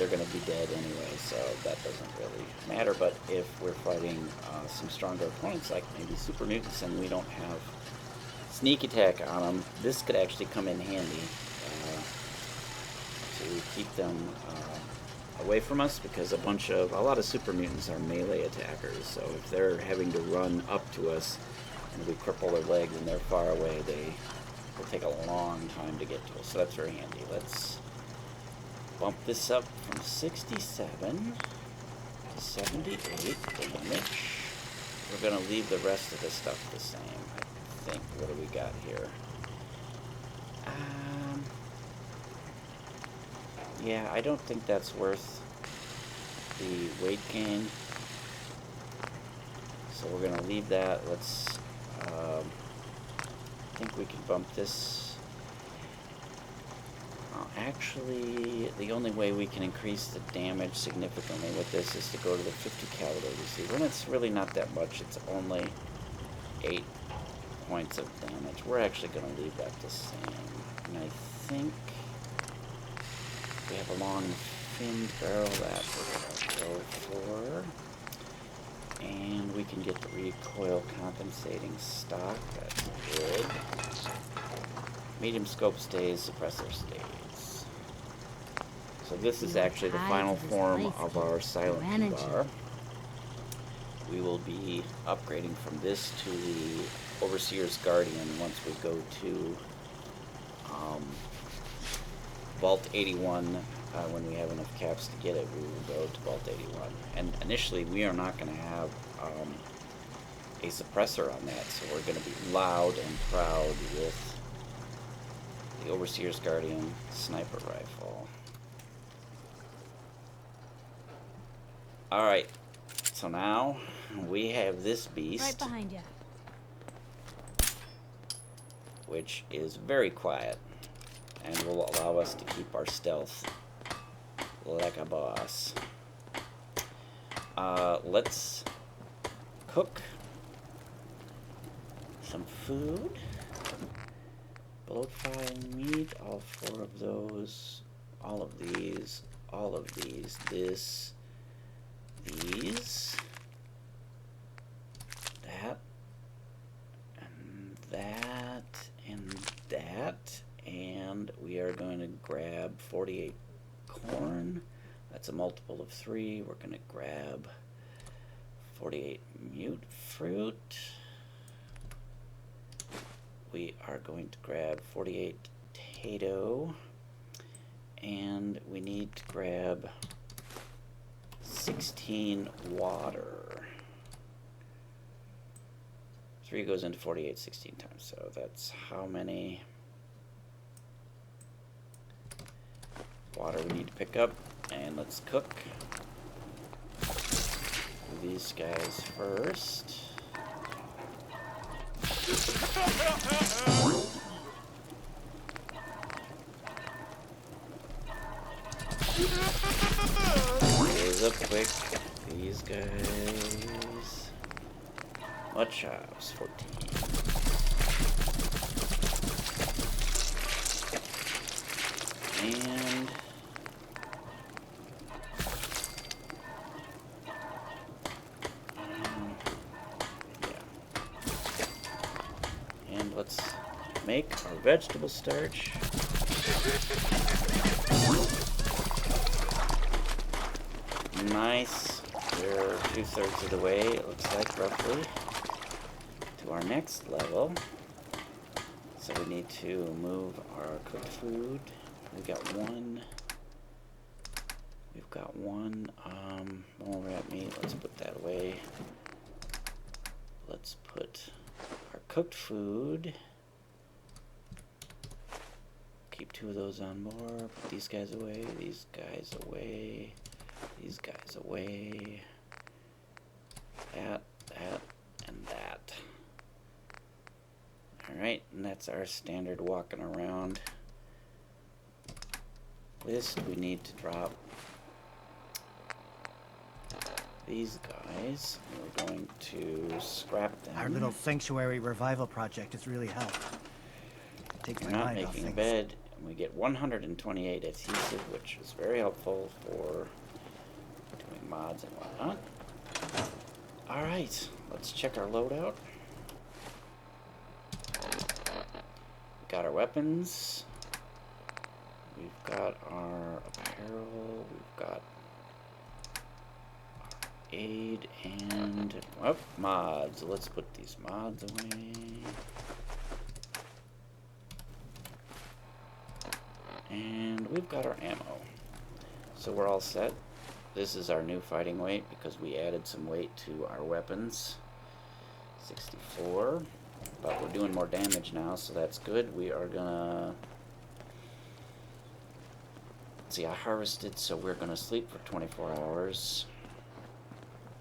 gonna be dead anyway, so that doesn't really matter. But if we're fighting some stronger opponents, like maybe super mutants, and we don't have sneak attack on them, this could actually come in handy to keep them away from us, because a lot of super mutants are melee attackers. So if they're having to run up to us and we cripple their legs and they're far away, they will take a long time to get to us. So that's very handy. Let's bump this up from 67 to 78 damage. We're going to leave the rest of the stuff the same, I think. What do we got here? Yeah, I don't think that's worth the weight gain. So we're going to leave that. Let's... I think we can bump this. Actually, the only way we can increase the damage significantly with this is to go to the 50 caliber receiver. And it's really not that much. It's only 8 points of damage. We're actually going to leave that the same. And I think we have a long finned barrel that we're going to go for. And we can get the recoil compensating stock. That's good. Medium scope stays, suppressor stays. So this is actually the final form of our silent PBAR. We will be upgrading from this to the Overseer's Guardian once we go to Vault 81. When we have enough caps to get it, we will go to Vault 81. And initially, we are not going to have a suppressor on that, so we're going to be loud and proud with the Overseer's Guardian sniper rifle. Alright, so now we have this beast. Right behind you. Which is very quiet and will allow us to keep our stealth like a boss. Let's cook some food. Bloat file meat, all 4 of those, all of these, all of these, this, these, that, and that, and that, and we are going to grab 48 corn. That's a multiple of 3. We're going to grab 48 mute fruit. We are going to grab 48 potato, and we need to grab 16 water. 3 goes into 48 16 times, so that's how many water we need to pick up. And let's cook these guys first. Close up quick. These guys. What chops? 14. And let's make our vegetable starch. Nice. We're 2/3 of the way, it looks like, roughly, to our next level. So we need to move our cooked food. We've got one more rat meat. Let's put that away. Let's put our cooked food. Keep 2 of those on more. Put these guys away. These guys away. These guys away. That, and that. Alright, and that's our standard walking around list. We need to drop these guys. We're going to scrap them. Our little sanctuary revival project has really helped. Takes We're my not mind off making a things. bed, and we get 128 adhesive, which is very helpful for doing mods and whatnot. Alright, let's check our loadout. We got our weapons. We've got our apparel. We've got aid and mods. Let's put these mods away. And we've got our ammo. So we're all set. This is our new fighting weight because we added some weight to our weapons. 64. But we're doing more damage now, so that's good. We are gonna... Let's see, I harvested, so we're gonna sleep for 24 hours.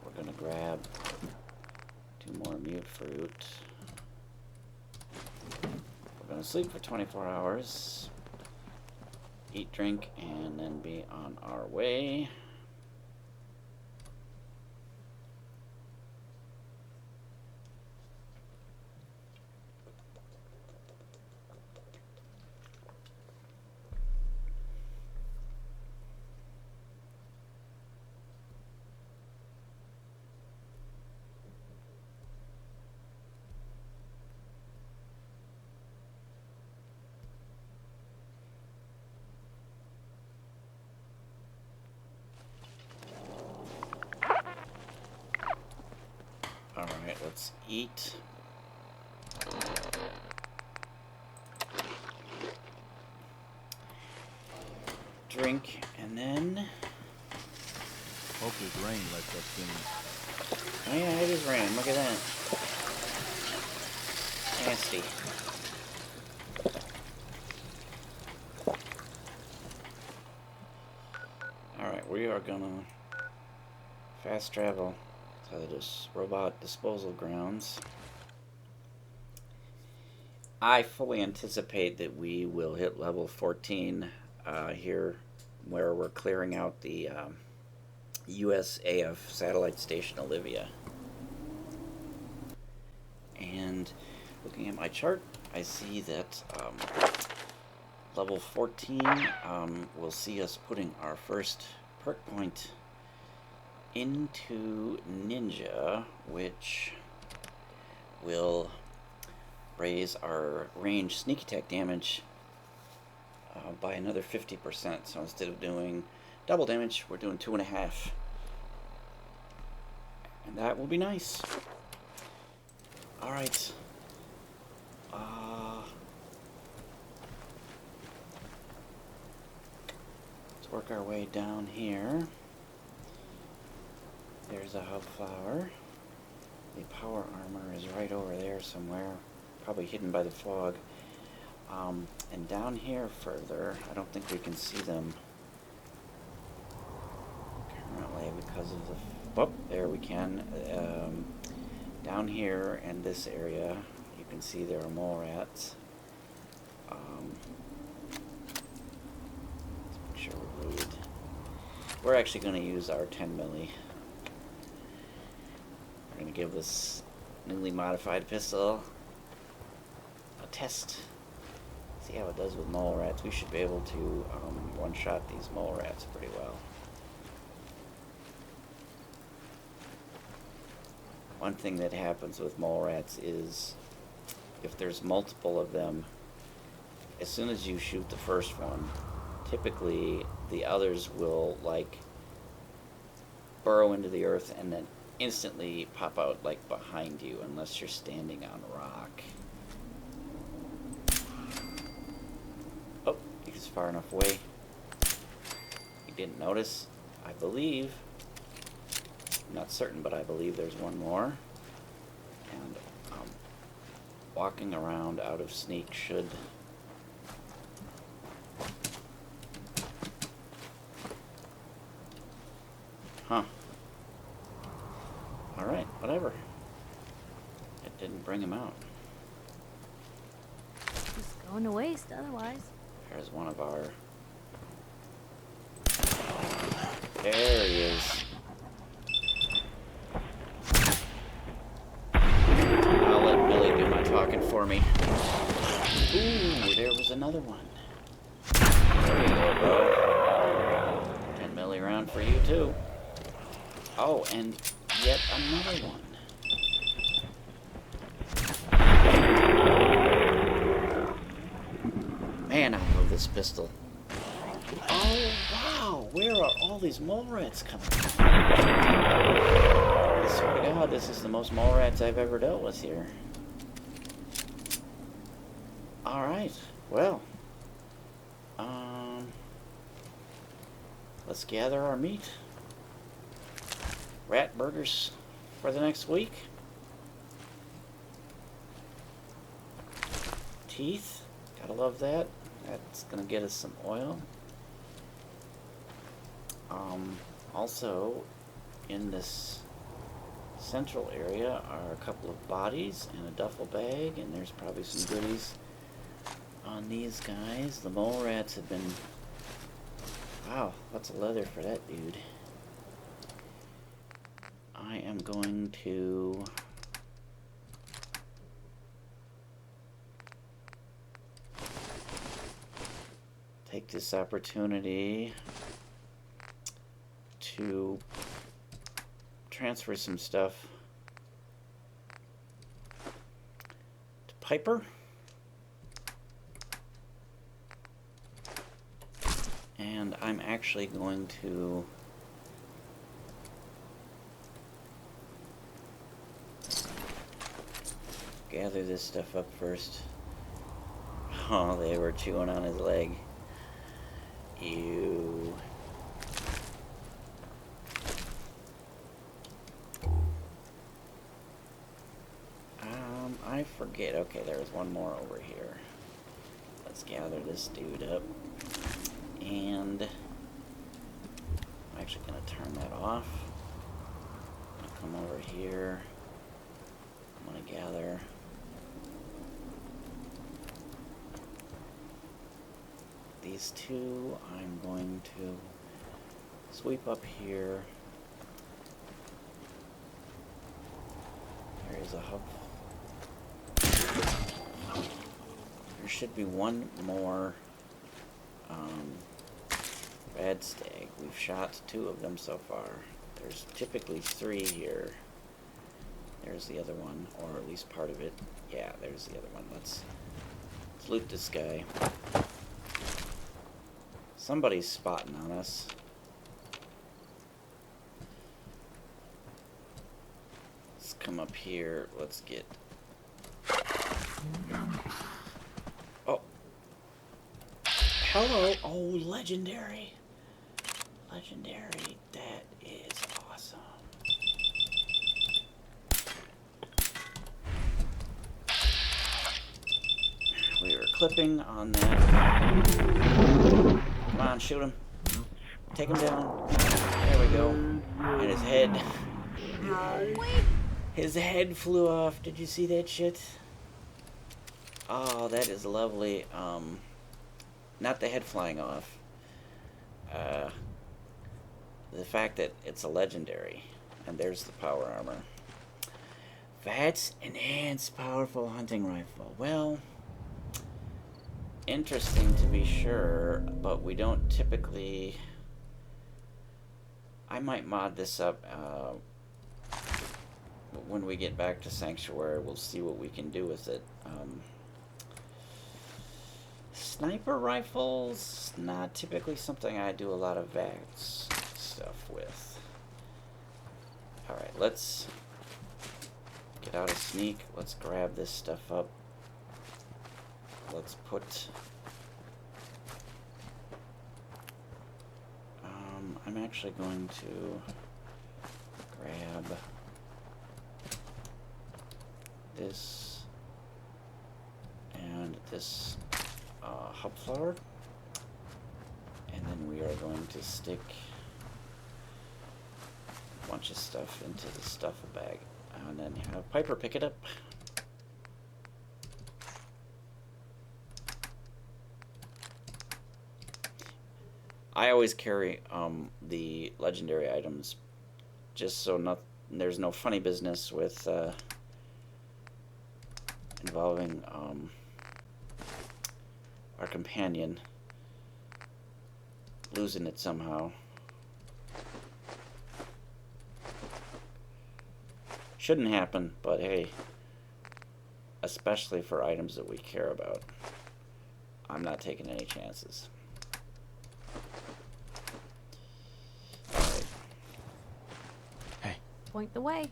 We're gonna grab 2 more mute fruit. We're gonna sleep for 24 hours. Eat, drink, and then be on our way. Alright, let's eat. Drink, and then... Hope this rain lets us finish. Oh yeah, it is rain. Look at that. Nasty. Alright, we are gonna fast travel to this robot disposal grounds. I fully anticipate that we will hit level 14 here, where we're clearing out the USAF Satellite Station Olivia. And looking at my chart, I see that level 14 will see us putting our first perk point into Ninja, which will raise our range sneak attack damage by another 50%. So instead of doing double damage, we're doing 2.5. And that will be nice. Alright. Let's work our way down here. There's a hub flower. The power armor is right over there somewhere, probably hidden by the fog. And down here further, I don't think we can see them currently because of the... Oh, there we can. Down here in this area, you can see there are mole rats. Let's make sure we're loaded. We're actually going to use our 10 milli. We're going to give this newly modified pistol a test. See how it does with mole rats. We should be able to one-shot these mole rats pretty well. One thing that happens with mole rats is if there's multiple of them, as soon as you shoot the first one, typically the others will like burrow into the earth and then instantly pop out like behind you unless you're standing on rock. Oh, he's far enough away. You didn't notice, I believe. I'm not certain, but I believe there's one more. And walking around out of sneak should... Huh. Alright, whatever. It didn't bring him out. Just going to waste otherwise. There's one of our... There he is. I'll let Millie do my talking for me. Ooh, there was another one. There you go, bro. 10 milli round for you, too. Oh, and yet another one. Man, I love this pistol. Oh, wow! Where are all these mole rats coming from? I swear to God, this is the most mole rats I've ever dealt with here. Alright, well. Let's gather our meat. Rat burgers for the next week. Teeth, gotta love that. That's gonna get us some oil. Also, in this central area are a couple of bodies and a duffel bag, and there's probably some goodies on these guys. The mole rats have been... Wow, lots of leather for that dude. I am going to... take this opportunity to transfer some stuff to Piper. And I'm actually going to gather this stuff up first. Oh, they were chewing on his leg. Ew. I forget. Okay, there's one more over here. Let's gather this dude up. And I'm actually going to turn that off. I'm going to come over here. I'm going to gather these two. I'm going to sweep up here. There is a hub. There should be one more red stag. We've shot 2 of them so far. There's typically 3 here. There's the other one, or at least part of it. Yeah, there's the other one. Let's loot this guy. Somebody's spotting on us. Let's come up here. Let's get... Oh. Hello. Oh, legendary. Legendary. That is awesome. We were clipping on that. Come on, shoot him. Take him down. There we go. And his head. His head flew off. Did you see that shit? Oh, that is lovely. Not the head flying off. The fact that it's a legendary. And there's the power armor. VATS enhanced powerful hunting rifle. Well, interesting to be sure, but we don't typically... I might mod this up when we get back to Sanctuary. We'll see what we can do with it. Sniper rifles, not typically something I do a lot of VATS stuff with. Alright, let's get out of sneak. Let's grab this stuff up. Let's put... I'm actually going to grab this and this hub flower, and then we are going to stick a bunch of stuff into the stuffle bag, and then have Piper pick it up. I always carry the legendary items just so there's no funny business with involving our companion losing it somehow. Shouldn't happen, but hey, especially for items that we care about, I'm not taking any chances. Point the way.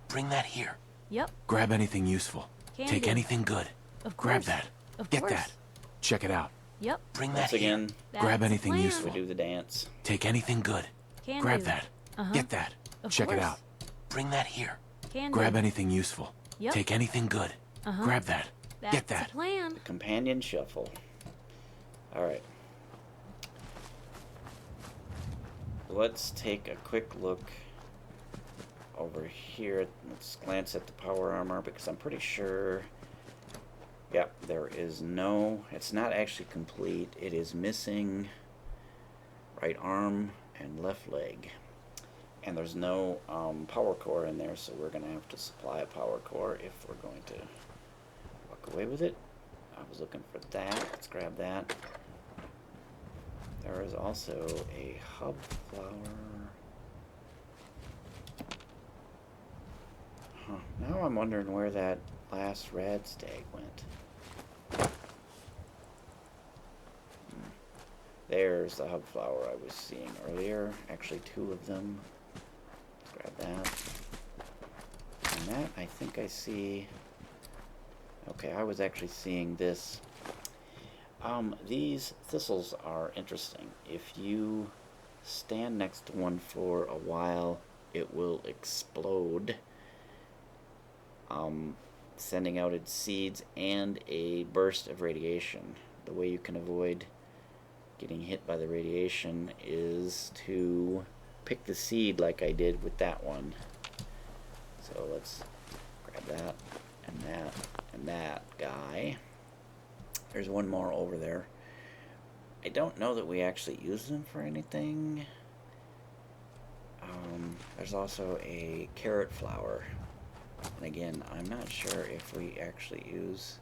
Bring that here. Yep. Grab anything useful. Take anything good. Of course. Grab that. Get course. that. Check it out. Yep. Bring Once that again, here. Grab anything plan. useful. we do the dance. Take anything good. Can Grab do. that. Uh-huh. Get that. Of Check it course. out. Bring that here. Can Grab do. anything useful. Yep. Take anything good. Uh-huh. Grab that. That's Get that. the plan. The companion shuffle. Alright. Let's take a quick look over here. Let's glance at the power armor, because I'm pretty sure, yep, there is no, it's not actually complete. It is missing right arm and left leg, and there's no power core in there, so we're gonna have to supply a power core if we're going to walk away with it. I was looking for that. Let's grab that. There is also a hub flower. Now I'm wondering where that last red stag went. There's the hub flower I was seeing earlier. Actually, 2 of them. Let's grab that. And that, I think I see... Okay, I was actually seeing this. These thistles are interesting. If you stand next to one for a while, it will explode, sending out its seeds and a burst of radiation. The way you can avoid getting hit by the radiation is to pick the seed like I did with that one. So let's grab that and that and that guy. There's one more over there. I don't know that we actually use them for anything. There's also a carrot flower. And again, I'm not sure if we actually use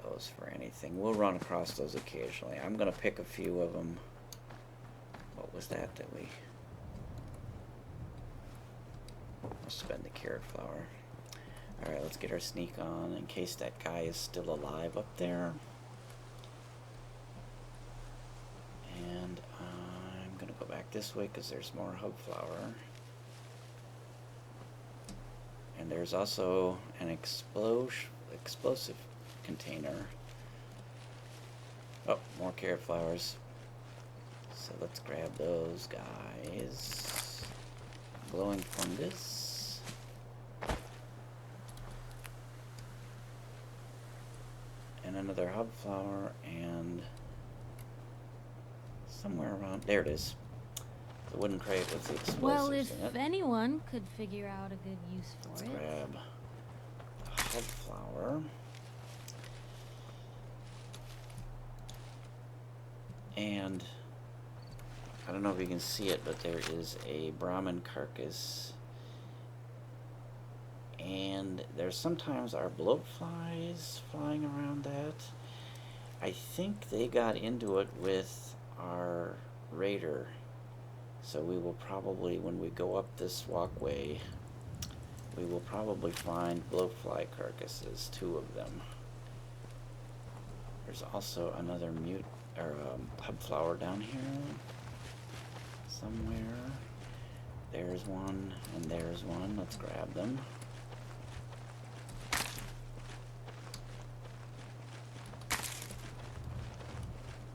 those for anything. We'll run across those occasionally. I'm gonna pick a few of them. What was that we... Must have been the carrot flower. Alright, let's get our sneak on in case that guy is still alive up there. And I'm gonna go back this way because there's more hub flower. And there's also an explosive container. Oh, more carrot flowers. So let's grab those guys. Glowing fungus. And another hub flower, and somewhere around there it is. The wooden crate with the explosives Well, in if it. anyone could figure out a good use for Let's it. grab a hub flower. And I don't know if you can see it, but there is a Brahmin carcass. And there's sometimes our bloatflies flying around that. I think they got into it with our raider. So we will probably, when we go up this walkway, we will probably find bloatfly carcasses, 2 of them. There's also another hub flower down here somewhere. There's one, and there's one. Let's grab them.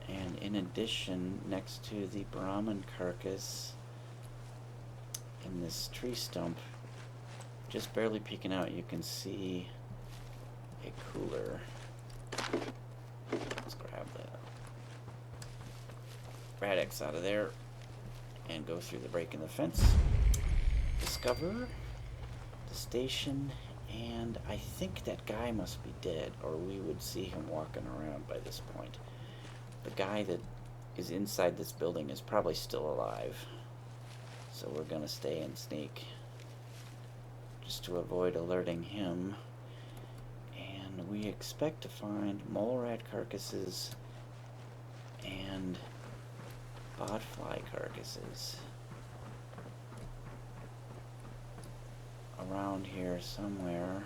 And in addition, next to the Brahmin carcass, in this tree stump, just barely peeking out, you can see a cooler. Let's grab the Radix out of there and go through the break in the fence. Discover the station, and I think that guy must be dead, or we would see him walking around by this point. The guy that is inside this building is probably still alive, so we're gonna stay and sneak just to avoid alerting him. And we expect to find mole rat carcasses and botfly carcasses around here somewhere.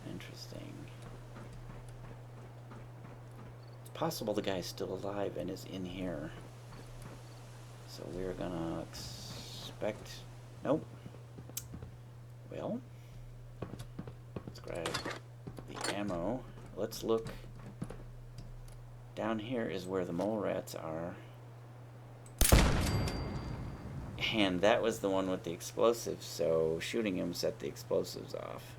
Interesting. It's possible the guy's still alive and is in here. So we're gonna expect... Nope. Well, let's grab the ammo. Let's look. Down here is where the mole rats are. And that was the one with the explosives, so shooting him set the explosives off.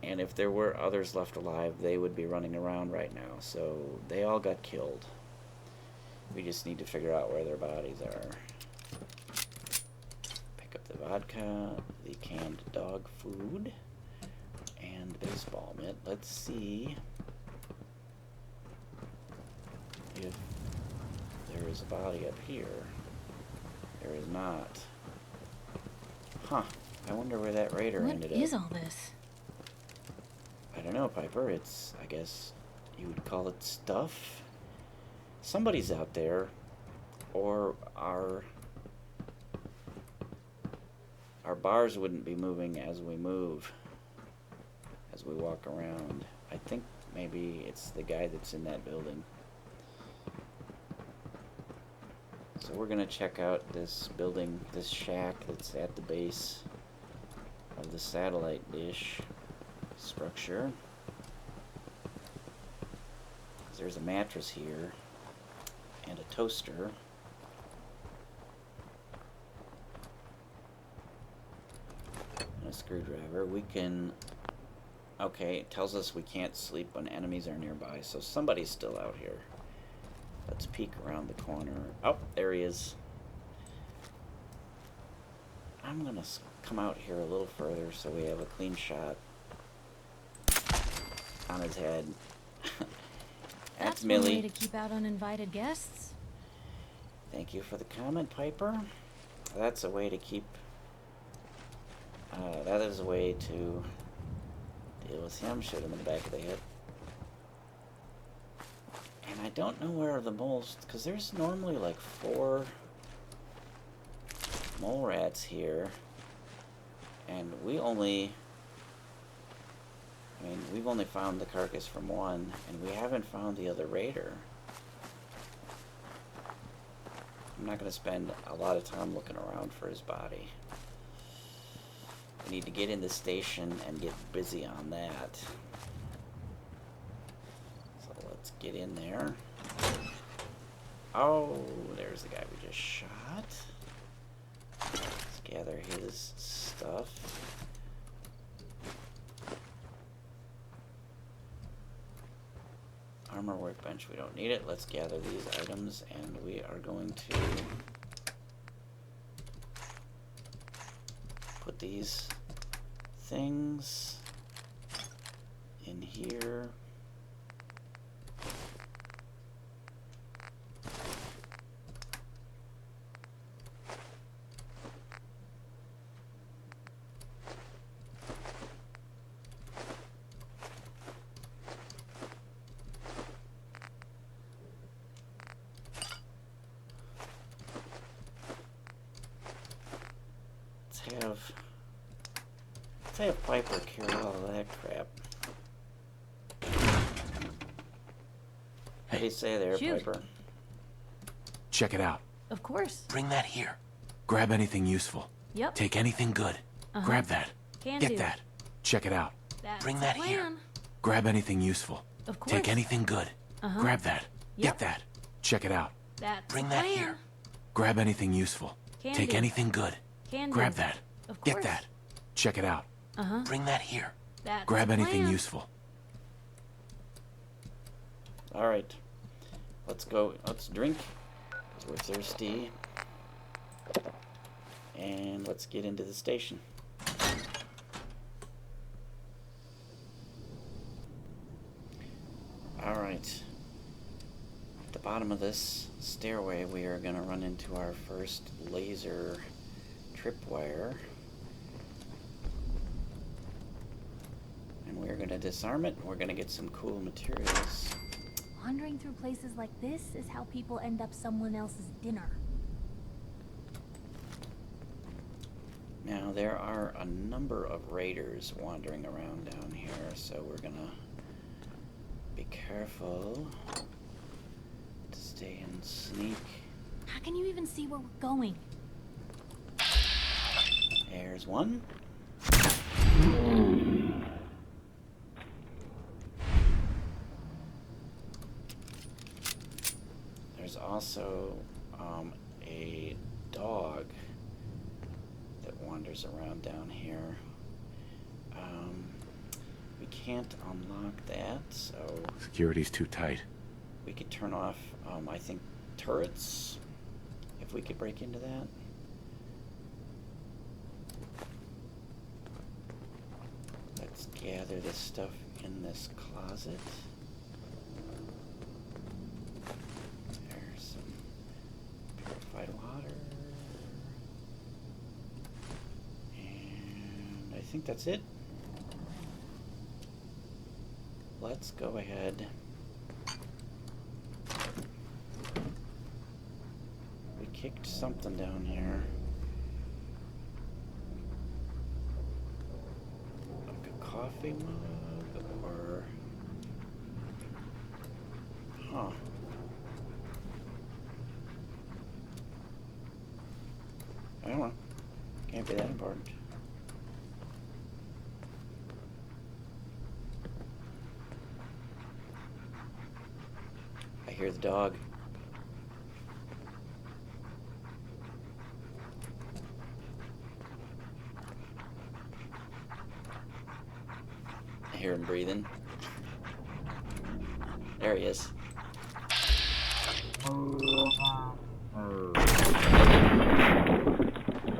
And if there were others left alive, they would be running around right now, so they all got killed. We just need to figure out where their bodies are. Pick up the vodka, the canned dog food, and baseball mitt. Let's see if there is a body up here. There is not. Huh. I wonder where that raider ended up. What is all this? I don't know, Piper. It's, I guess you would call it stuff. Somebody's out there, or our bars wouldn't be moving as we move, as we walk around. I think maybe it's the guy that's in that building. So we're gonna check out this building, this shack that's at the base of the satellite dish structure. There's a mattress here and a toaster. And a screwdriver. We can... Okay, it tells us we can't sleep when enemies are nearby, so somebody's still out here. Let's peek around the corner. Oh, there he is. I'm gonna come out here a little further so we have a clean shot on his head. That's Millie. One way to keep out uninvited guests. Thank you for the comment, Piper. That's a way to keep... that is a way to It was him. Shoot him in the back of the head. And I don't know where the moles, because there's normally like 4 mole rats here, and we've only found the carcass from one, and we haven't found the other raider. I'm not going to spend a lot of time looking around for his body. We need to get in the station and get busy on that. So let's get in there. Oh, there's the guy we just shot. Let's gather his stuff. Armor workbench, we don't need it. Let's gather these items, and we are going to put these things in here. Let's have Piper carry all of that crap. What do you say there, Shoot. Piper? Check it out. Of course. Bring that here. Grab anything useful. Yep. Take anything good. Grab that. Can Get do. that. Check it out. That's Bring the that here. plan. Grab anything useful. Of course. Take anything good. Grab that. Yep. Get that. Check it out. That's Bring the that plan. here. Grab anything useful. Can Take do. anything good. Can Grab do. that. Of course. Get that. Check it out. Bring that here. That's Grab the anything plan. useful. All right. Let's go. Let's drink, because we're thirsty. And let's get into the station. All right. At the bottom of this stairway, we are going to run into our first laser tripwire. And we're going to disarm it, and we're going to get some cool materials. Wandering through places like this is how people end up someone else's dinner. Now, there are a number of raiders wandering around down here, so we're going to be careful to stay and sneak. How can you even see where we're going? There's one. There's also a dog that wanders around down here. We can't unlock that, so Security's too tight. we could turn off, I think, turrets, if we could break into that. Let's gather this stuff in this closet. There's some purified water. And I think that's it. Let's go ahead. We kicked something down here. Like a coffee mug or... Huh. I don't know. Can't be that important. I hear the dog. I hear him breathing. There he is.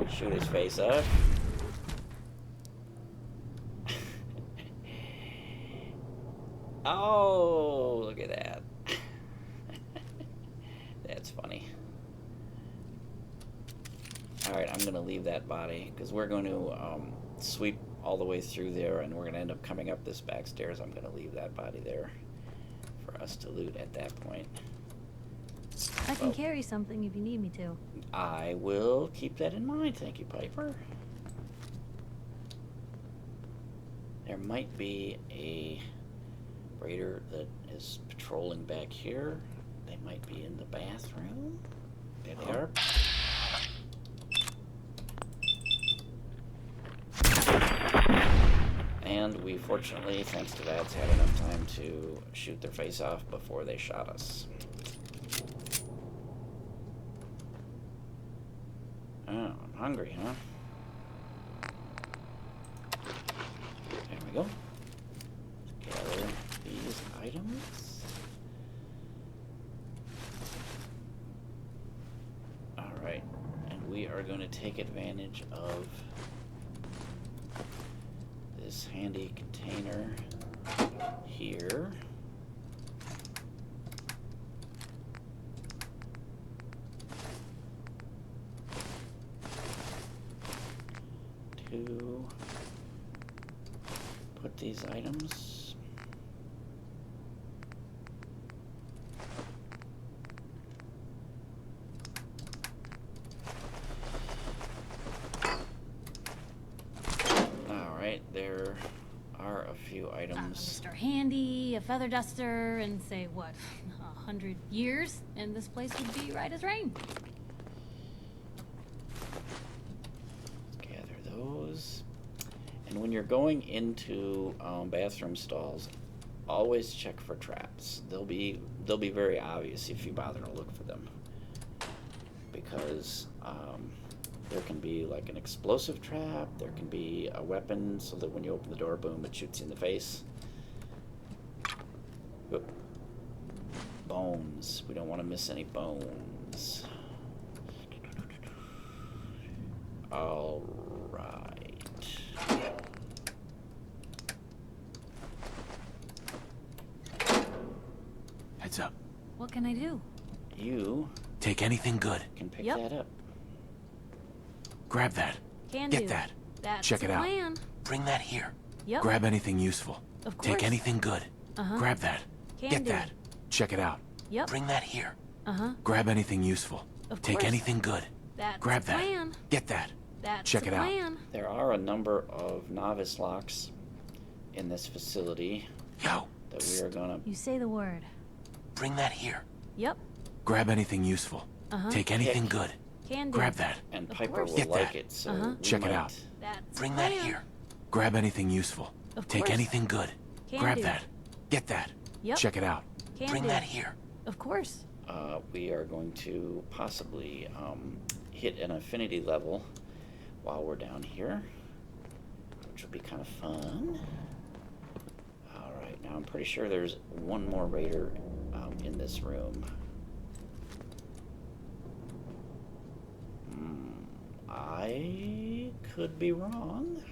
Shoot his face off. Oh, look at that. That's funny. Alright, I'm going to leave that body, because we're going to sweep all the way through there, and we're going to end up coming up this back stairs, I'm going to leave that body there for us to loot at that point. I can carry something if you need me to. I will keep that in mind. Thank you, Piper. There might be a raider that is patrolling back here. They might be in the bathroom. There they are. And we fortunately, thanks to VATS, had enough time to shoot their face off before they shot us. Oh, I'm hungry, huh? There we go. Gather these items. Alright, and we are going to take advantage of this handy container here. To put these items Alright, there are a few items. Mr. Handy, a feather duster, and say what, 100 years, and this place would be right as rain. And when you're going into bathroom stalls, always check for traps. They'll be very obvious if you bother to look for them, because there can be like an explosive trap. There can be a weapon, so that when you open the door, boom, it shoots you in the face. Oop. Bones. We don't want to miss any bones. All right. Heads up. What can I do? You take anything good. Can pick that up. Grab that. Can Get do. that. That's Check it out. plan. Bring that here. Yep. Grab anything useful. Of course. Take anything good. Grab that. Can Get do. that. Check it out. Yep. Bring that here. Uh-huh. Grab anything useful. Of Take course. anything good. That's Grab that. plan. Get that. That's Check it out. plan. There are a number of novice locks in this facility. Yo. That we are gonna. You say the word. Bring that here. Yep. Grab anything useful. Take anything good. Can do. Grab that. And Piper will Get like that. it, so we Check it might- out. That's Bring plan. that here. Grab anything useful. Of Take course. anything good. Can Grab do. that. Get that. Yep. Check it out. Can Bring do. that here. Of course. We are going to possibly hit an affinity level while we're down here, which will be kind of fun. Alright, now I'm pretty sure there's one more raider in this room. I could be wrong.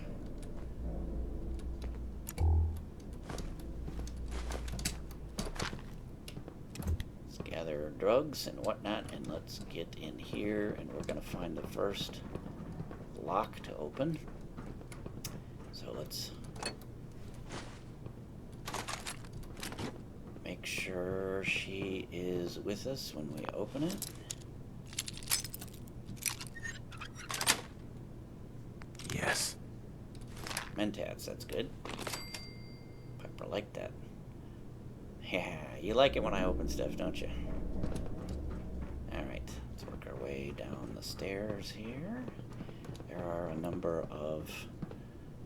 Let's gather drugs and whatnot, and let's get in here, and we're gonna find the first lock to open. So let's make sure she is with us when we open it. Yes. Mentats, that's good. Piper liked that. Yeah, you like it when I open stuff, don't you? Alright, let's work our way down the stairs here. There are a number of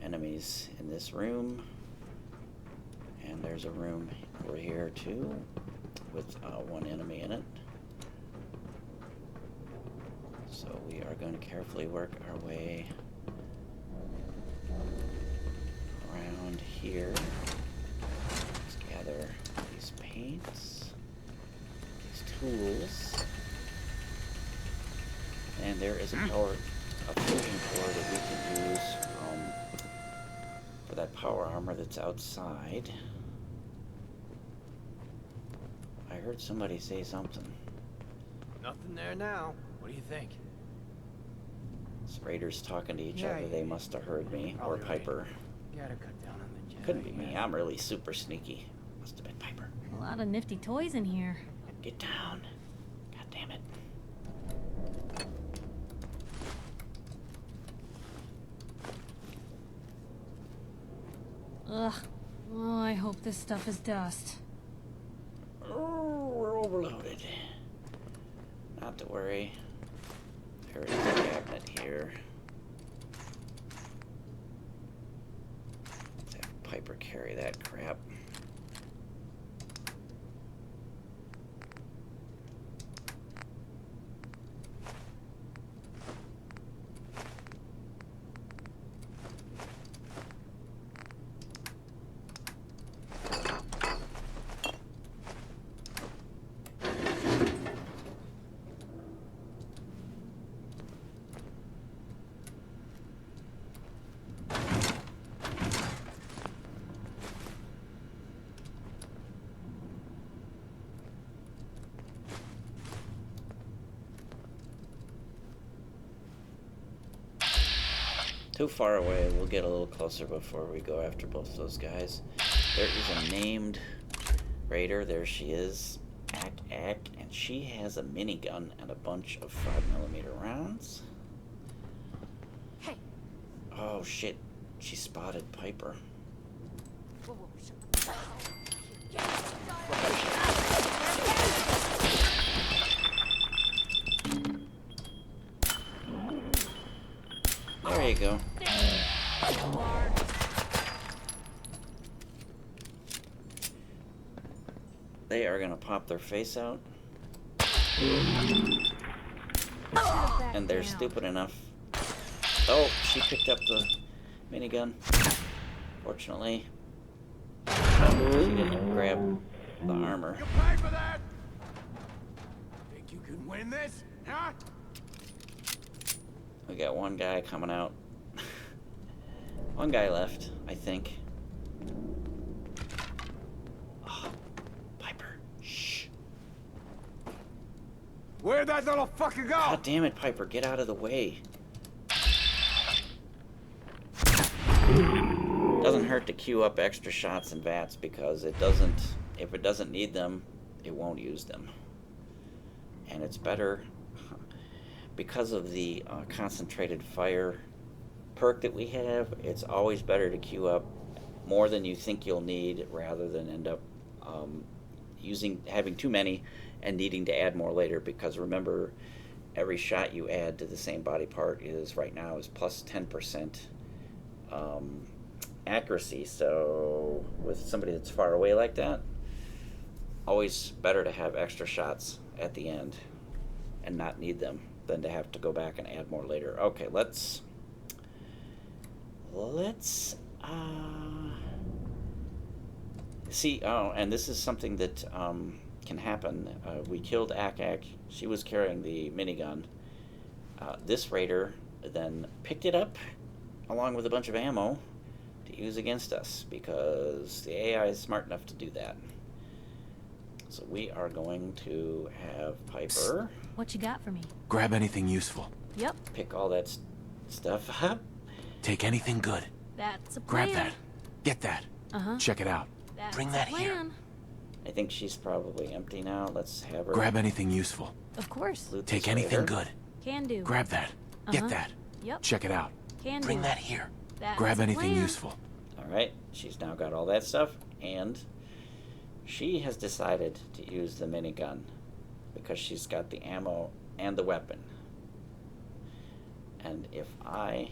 enemies in this room. And there's a room over here too, with one enemy in it. So we are going to carefully work our way around here. Let's gather these paints, these tools, and there is a fusion core that we can use for that power armor that's outside. I heard somebody say something. Nothing there now. What do you think? These raiders talking to each Yeah, other. They must have heard me. Or probably right. Piper. Gotta cut down on the jet. Couldn't be me. I'm really super sneaky. Must have been Piper. A lot of nifty toys in here. Get down. God damn it. Ugh. Oh, I hope this stuff is dust. Oh, we're overloaded. Not to worry. There is a cabinet here. Let's have Piper carry that crap. Too far away. We'll get a little closer before we go after both those guys. There is a named raider. There she is. Ack, and she has a minigun and a bunch of 5mm rounds. Hey. Oh shit. She spotted Piper. There you go. They are gonna pop their face out. And they're stupid enough. Oh, she picked up the minigun. Fortunately. She didn't grab the armor. You pay for that? Think you can win this? Huh? We got one guy coming out. One guy left, I think. Oh, Piper. Shh. Where'd that little fucker go? God damn it, Piper. Get out of the way. Doesn't hurt to queue up extra shots and VATS because it doesn't, if it doesn't need them, it won't use them. And it's better because of the concentrated fire perk that we have. It's always better to queue up more than you think you'll need rather than end up having too many and needing to add more later, because remember, every shot you add to the same body part is right now is plus 10% accuracy. So with somebody that's far away like that, always better to have extra shots at the end and not need them than to have to go back and add more later. Okay, let's see. Oh, and this is something that can happen. We killed Ack. She was carrying the minigun. This raider then picked it up along with a bunch of ammo to use against us because the AI is smart enough to do that. So we are going to have Piper. What you got for me? Grab anything useful. Yep. Pick all that stuff up. Take anything good. That's a plan. Grab that. Get that. Uh-huh. Check it out. That's Bring a that here. plan. I think she's probably empty now. Let's have her Grab anything useful. Of course. loot Take this anything raider. good. Can do. Grab that. Get that. Yep. Check it out. Can Bring do. that here. That's Grab a anything plan. useful. Alright, she's now got all that stuff, and she has decided to use the minigun because she's got the ammo and the weapon. And if I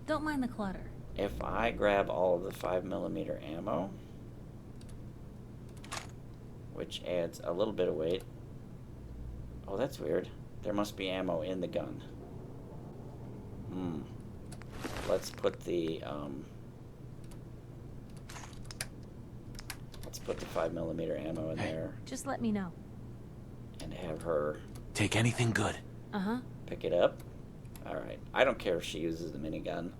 Don't mind the clutter. grab all of the 5mm ammo, which adds a little bit of weight. Oh, that's weird. There must be ammo in the gun. Let's put the 5mm ammo in there Just let me know. and have her Take anything good. Uh-huh. pick it up. Alright, I don't care if she uses the minigun.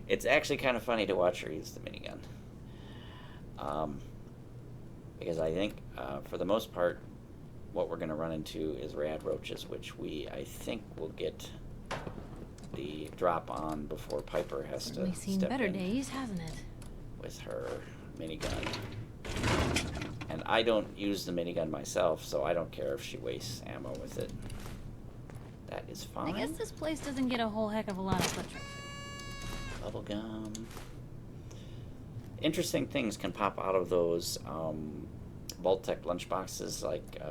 It's actually kind of funny to watch her use the minigun. Because I think, for the most part, what we're going to run into is rad roaches, which I think will get the drop on before Piper has Certainly to seen step better in days, hasn't it? with her minigun. And I don't use the minigun myself, so I don't care if she wastes ammo with it. That is fine. I guess this place doesn't get a whole heck of a lot of foot traffic. Bubblegum. Interesting things can pop out of those Vault-Tec lunchboxes, like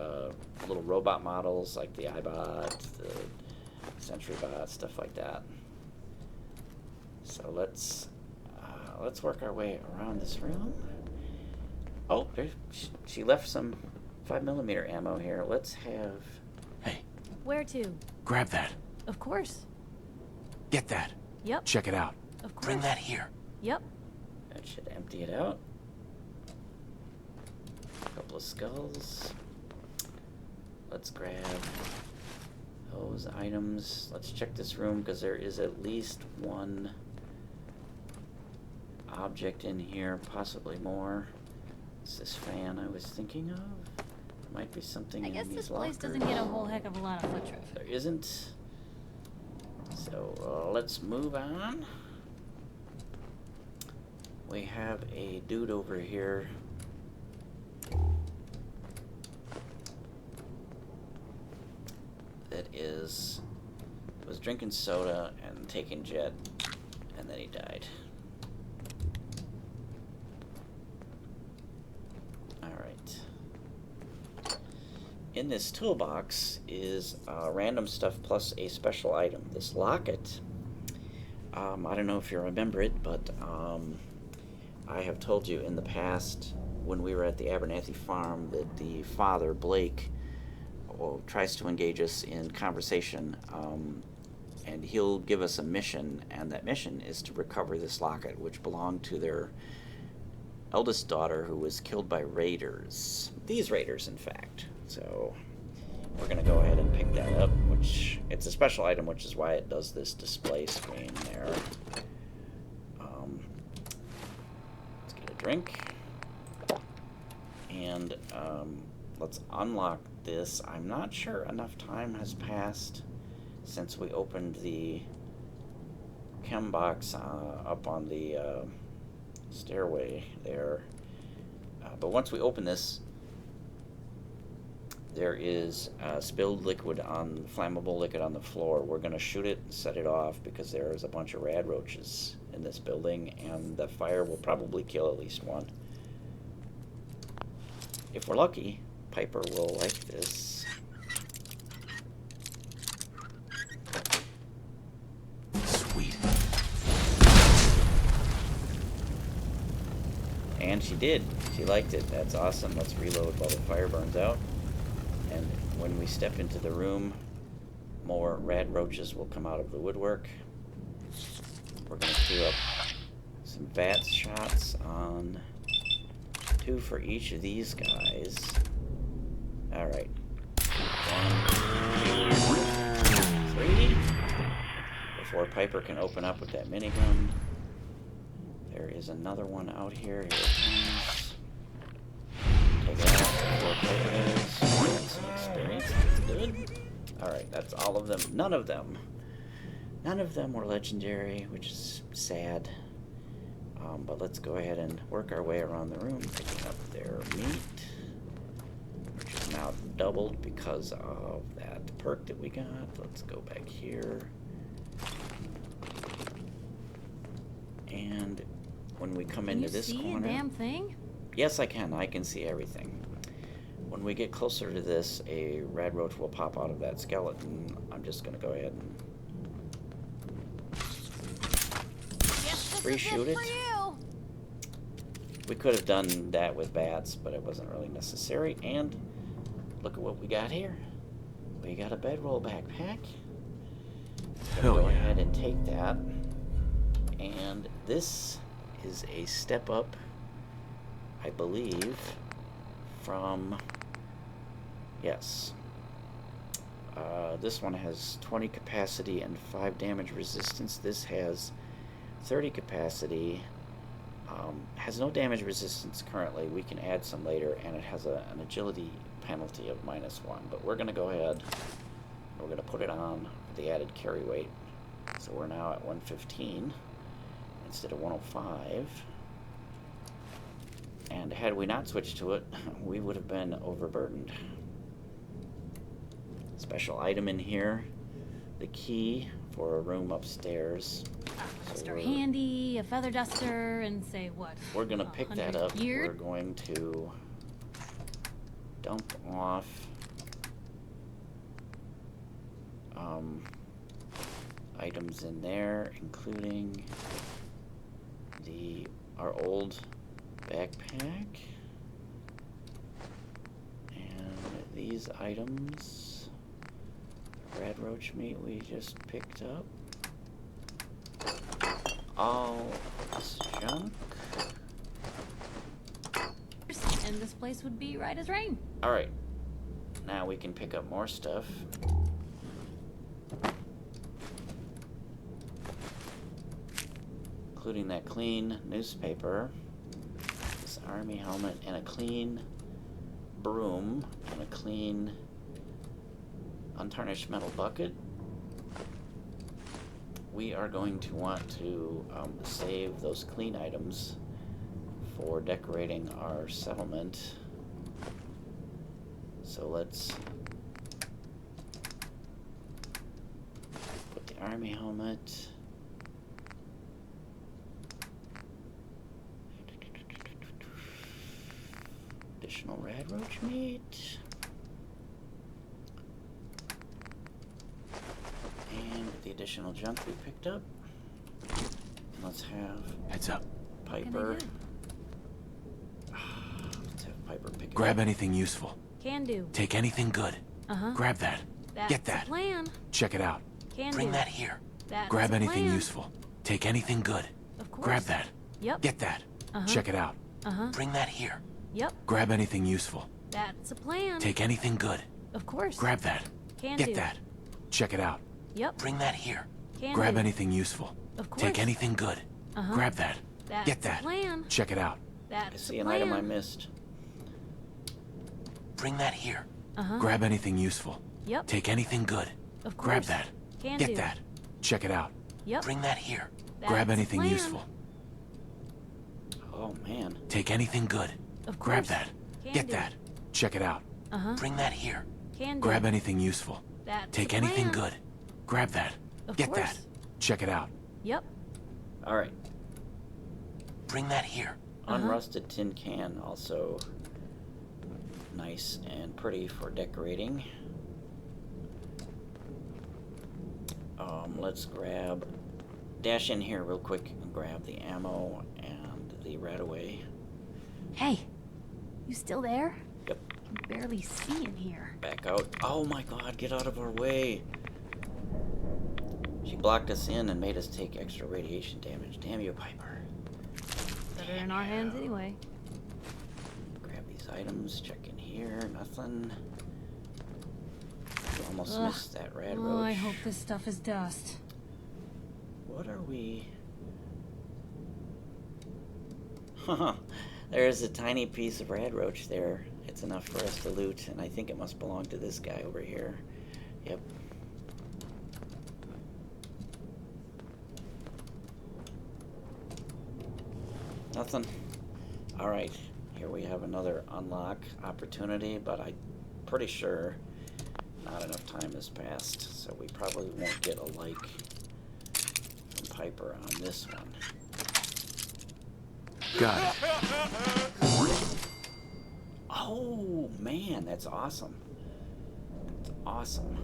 little robot models, like the eyebot, the sentry bot, stuff like that. So let's work our way around this room. Oh, she left some 5mm ammo here. Let's have... Hey, Where to? grab that. Of course. Get that. Yep. Check it out. Of course. Bring that here. Yep. That should empty it out. A couple of skulls. Let's grab those items. Let's check this room because there is at least one object in here, possibly more. It's this fan I was thinking of. There might be something I in guess these this place lockers. doesn't get a whole heck of a lot of foot traffic. There isn't. So let's move on. We have a dude over here. That was drinking soda and taking jet, and then he died. Alright. In this toolbox is random stuff plus a special item. This locket, I don't know if you remember it, but I have told you in the past when we were at the Abernathy farm that the father, Blake, tries to engage us in conversation, and he'll give us a mission, and that mission is to recover this locket, which belonged to their eldest daughter, who was killed by raiders. These raiders, in fact. So we're going to go ahead and pick that up, which it's a special item, which is why it does this display screen there. Let's get a drink. And let's unlock this. I'm not sure enough time has passed since we opened the chem box up on the stairway there. But once we open this, there is spilled liquid flammable liquid on the floor. We're going to shoot it and set it off because there is a bunch of rad roaches in this building, and the fire will probably kill at least one. If we're lucky, Piper will like this. Sweet. And she did. She liked it. That's awesome. Let's reload while the fire burns out. And when we step into the room, more rad roaches will come out of the woodwork. We're going to queue up some VATS shots on 2 for each of these guys. Alright. 1, 2, 3. Before Piper can open up with that minigun. There is another one out here. Here it comes. Take it out before Piper does. That's some experience. That's good. Alright, that's all of them. None of them were legendary, which is sad. But let's go ahead and work our way around the room, picking up their meat, which is now doubled because of that perk that we got. Let's go back here. And when we come into this corner... Can you see a damn thing? Yes, I can. I can see everything. When we get closer to this, a rad roach will pop out of that skeleton. I'm just going to go ahead and reshoot it. We could have done that with VATS, but it wasn't really necessary. And look at what we got here. We got a Bedroll backpack. Go ahead and take that. And this is a step up, I believe, from... Yes. This one has 20 capacity and 5 damage resistance. This has 30 capacity, Has no damage resistance currently. We can add some later, and it has an agility penalty of -1. But we're going to go ahead. We're going to put it on the added carry weight. So we're now at 115 instead of 105. And had we not switched to it, we would have been overburdened. Special item in here, the key for a room upstairs. Duster handy, a feather duster, and say what? We're going to pick that up. Geared? We're going to dump off items in there, including our old backpack and these items. Red roach meat we just picked up. All this junk. And this place would be right as rain. Alright. Now we can pick up more stuff. Including that clean newspaper, this army helmet, and a clean broom, and a clean untarnished metal bucket. We are going to want to save those clean items for decorating our settlement. So let's put the army helmet. Additional red roach meat. And the additional junk we picked up. And let's have Heads up. Piper. Let's have Piper pick it Grab up. anything useful. Can do. Take anything good. Grab that. That's Get that. the plan. Check it out. Can Bring do. that here. That's Grab the anything plan. useful. Take anything good. Of course. Grab that. Yep. Get that. Check it out. Bring that here. Yep. Grab anything useful. That's a plan. Take anything good. Of course. Grab that. Can Get do. that. Check it out. Yep. Bring that here. Can Grab do. anything useful. Of course. Take anything good. Grab that. That's Get the that. plan. Check it out. That's I the see an plan. item I missed. Bring that here. Uh-huh. Grab anything useful. Yep. Take anything good. Of course. Grab that. Can Get do. that. Check it out. Yep. Bring that here. That's Grab the anything plan. useful. Oh man. Take anything good. Of Grab course. that. Can Get do. that. Check it out. Bring that here. Can do. Grab anything useful. That's Take the anything plan. good. Grab that. Of Get course. that. Check it out. Yep. Alright. Bring that here. Unrusted tin can, also nice and pretty for decorating. Let's dash in here real quick and grab the ammo and the Radaway. Hey, you still there? Yep. I can barely see in here. Back out. Oh my god, get out of our way. She blocked us in and made us take extra radiation damage. Damn you, Piper. Better in our hands anyway. Grab these items, check in here, nothing. We almost Ugh. missed that rad Oh, roach. I hope this stuff is dust. What are we? There's a tiny piece of rad roach there. It's enough for us to loot, and I think it must belong to this guy over here. Yep. Nothing. Alright, here we have another unlock opportunity, but I'm pretty sure not enough time has passed, so we probably won't get a like from Piper on this one. Got it. Oh, man, that's awesome. That's awesome.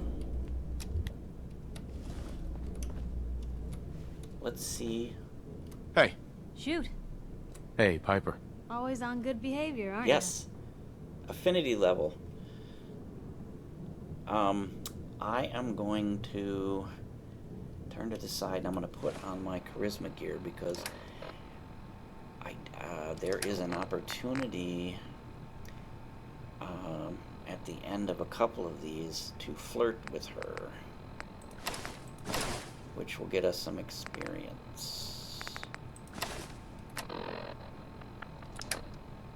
Let's see. Hey. Shoot. Hey, Piper. Always on good behavior, aren't Yes. Affinity level. I am going to turn to the side and I'm going to put on my charisma gear because there is an opportunity at the end of a couple of these to flirt with her, which will get us some experience.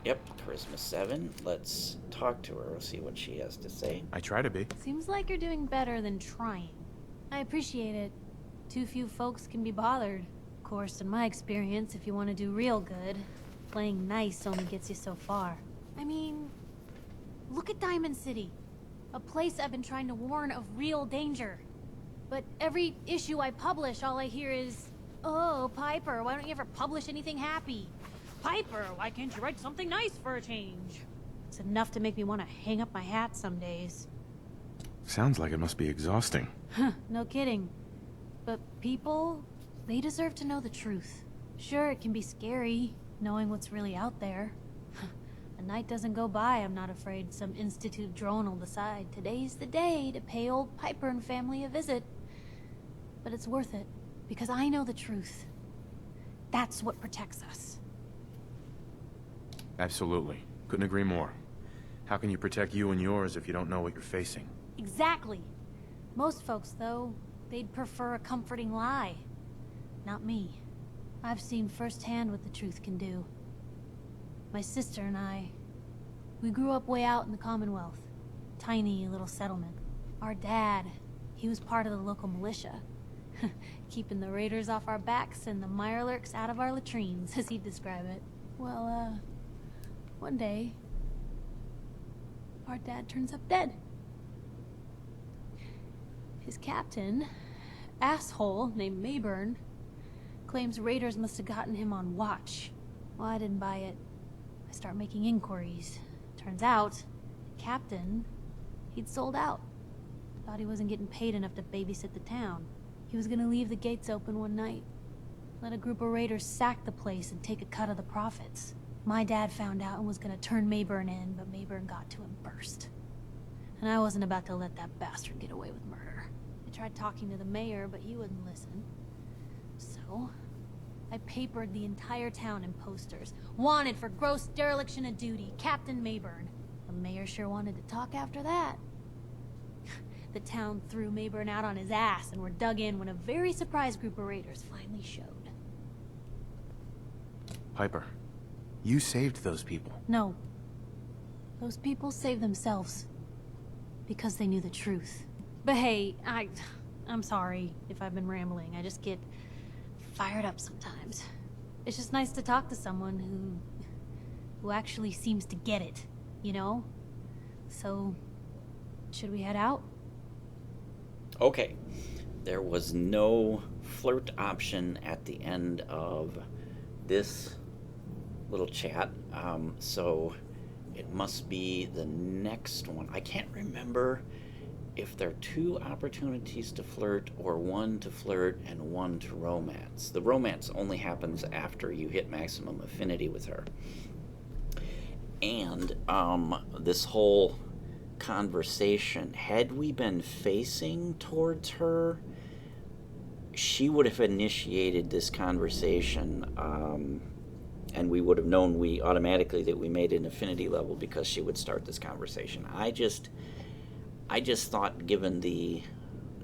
Yep, charisma 7. Let's talk to her, see what she has to say. I try to be. Seems like you're doing better than trying. I appreciate it. Too few folks can be bothered. Of course, in my experience, if you want to do real good, playing nice only gets you so far. I mean, look at Diamond City. A place I've been trying to warn of real danger. But every issue I publish, all I hear is, "Oh, Piper, why don't you ever publish anything happy? Piper, why can't you write something nice for a change?" It's enough to make me want to hang up my hat some days. Sounds like it must be exhausting. Huh, no kidding. But people, they deserve to know the truth. Sure, it can be scary, knowing what's really out there. A night doesn't go by, I'm not afraid some Institute drone will decide today's the day to pay old Piper and family a visit. But it's worth it, because I know the truth. That's what protects us. Absolutely. Couldn't agree more. How can you protect you and yours if you don't know what you're facing? Exactly. Most folks, though, they'd prefer a comforting lie. Not me. I've seen firsthand what the truth can do. My sister and I, we grew up way out in the Commonwealth. Tiny little settlement. Our dad, he was part of the local militia. Keeping the raiders off our backs and the mirelurks out of our latrines, as he'd describe it. Well, one day, our dad turns up dead. His captain, asshole named Mayburn, claims raiders must have gotten him on watch. Well, I didn't buy it. I start making inquiries. Turns out, captain, he'd sold out. Thought he wasn't getting paid enough to babysit the town. He was gonna leave the gates open one night. Let a group of raiders sack the place and take a cut of the profits. My dad found out and was gonna turn Mayburn in, but Mayburn got to him first. And I wasn't about to let that bastard get away with murder. I tried talking to the mayor, but he wouldn't listen. So, I papered the entire town in posters. Wanted for gross dereliction of duty, Captain Mayburn. The mayor sure wanted to talk after that. The town threw Mayburn out on his ass and were dug in when a very surprised group of raiders finally showed. Piper, you saved those people. No. Those people saved themselves. Because they knew the truth. But hey, I'm sorry if I've been rambling. I just get fired up sometimes. It's just nice to talk to someone who actually seems to get it, you know? So, should we head out? Okay. There was no flirt option at the end of this little chat, so it must be the next one. I can't remember if there are 2 opportunities to flirt or 1 to flirt and 1 to romance. The romance only happens after you hit maximum affinity with her. And this whole conversation, had we been facing towards her, she would have initiated this conversation, and we would have known automatically that we made an affinity level because she would start this conversation. I just thought, given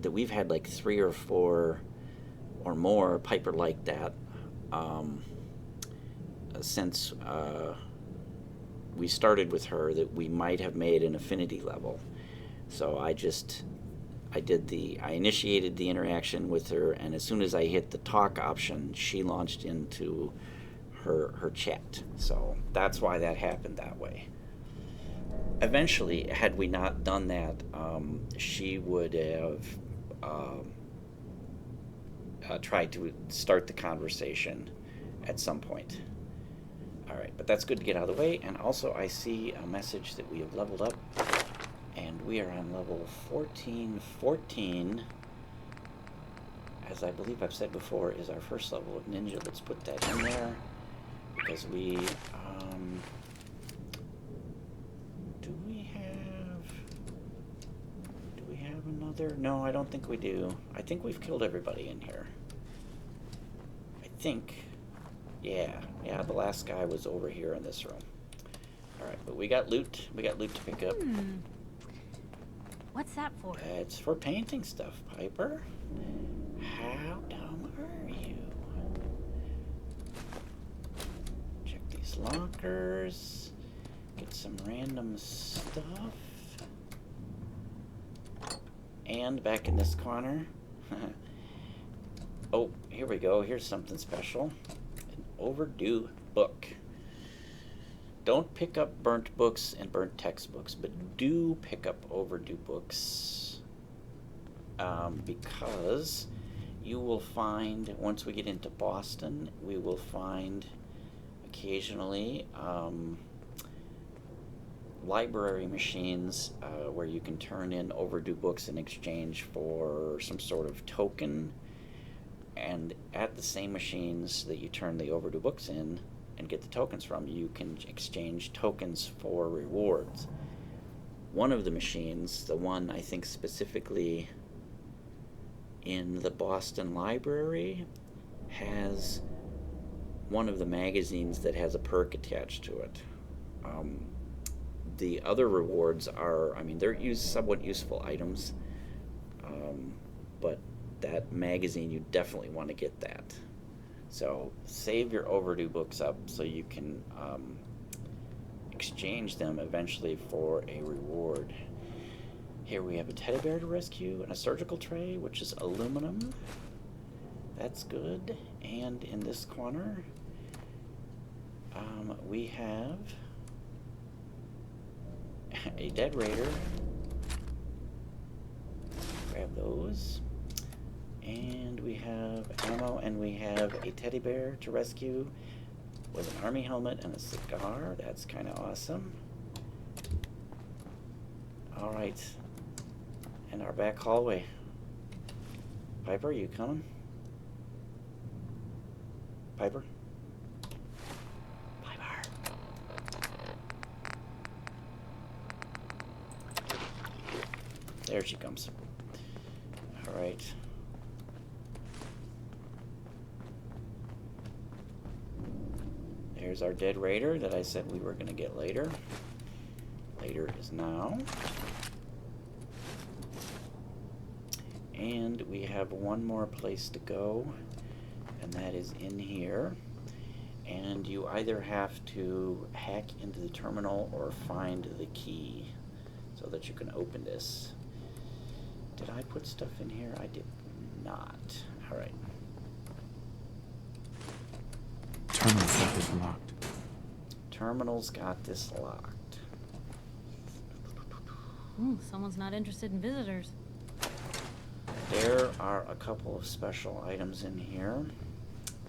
that we've had like 3 or 4 or more Piper like that since we started with her, that we might have made an affinity level. So I initiated the interaction with her, and as soon as I hit the talk option, she launched into her chat. So that's why that happened that way. Eventually, had we not done that, she would have tried to start the conversation at some point. All right, but that's good to get out of the way. And also, I see a message that we have leveled up, and we are on level 1414. As I believe I've said before, is our first level of ninja. Let's put that in there because we. Do we have another? No, I don't think we do. I think we've killed everybody in here. I think. Yeah, the last guy was over here in this room. Alright, but we got loot. We got loot to pick up. What's that for? It's for painting stuff, Piper. How dumb are you? Check these lockers. some random stuff. And back in this corner. Oh, here we go. Here's something special. An overdue book. Don't pick up burnt books and burnt textbooks, but do pick up overdue books. Because you will find, once we get into Boston, we will find occasionally library machines where you can turn in overdue books in exchange for some sort of token. And at the same machines that you turn the overdue books in and get the tokens from, you can exchange tokens for rewards. One of the machines, the one I think specifically in the Boston Library, has one of the magazines that has a perk attached to it. The other rewards are, I mean, they're somewhat useful items, but that magazine, you definitely want to get that. So save your overdue books up so you can exchange them eventually for a reward. Here we have a teddy bear to rescue and a surgical tray, which is aluminum. That's good. And in this corner, we have a dead raider. Grab those. And we have ammo, and we have a teddy bear to rescue with an army helmet and a cigar. That's kind of awesome. Alright. And our back hallway. Piper, you coming? Piper? Piper. There she comes. Alright. There's our dead raider that I said we were going to get later. Later is now. And we have one more place to go, and that is in here. And you either have to hack into the terminal or find the key so that you can open this. Did I put stuff in here? I did not. All right. Terminal is locked. Terminal's got this locked. Ooh, someone's not interested in visitors. There are a couple of special items in here,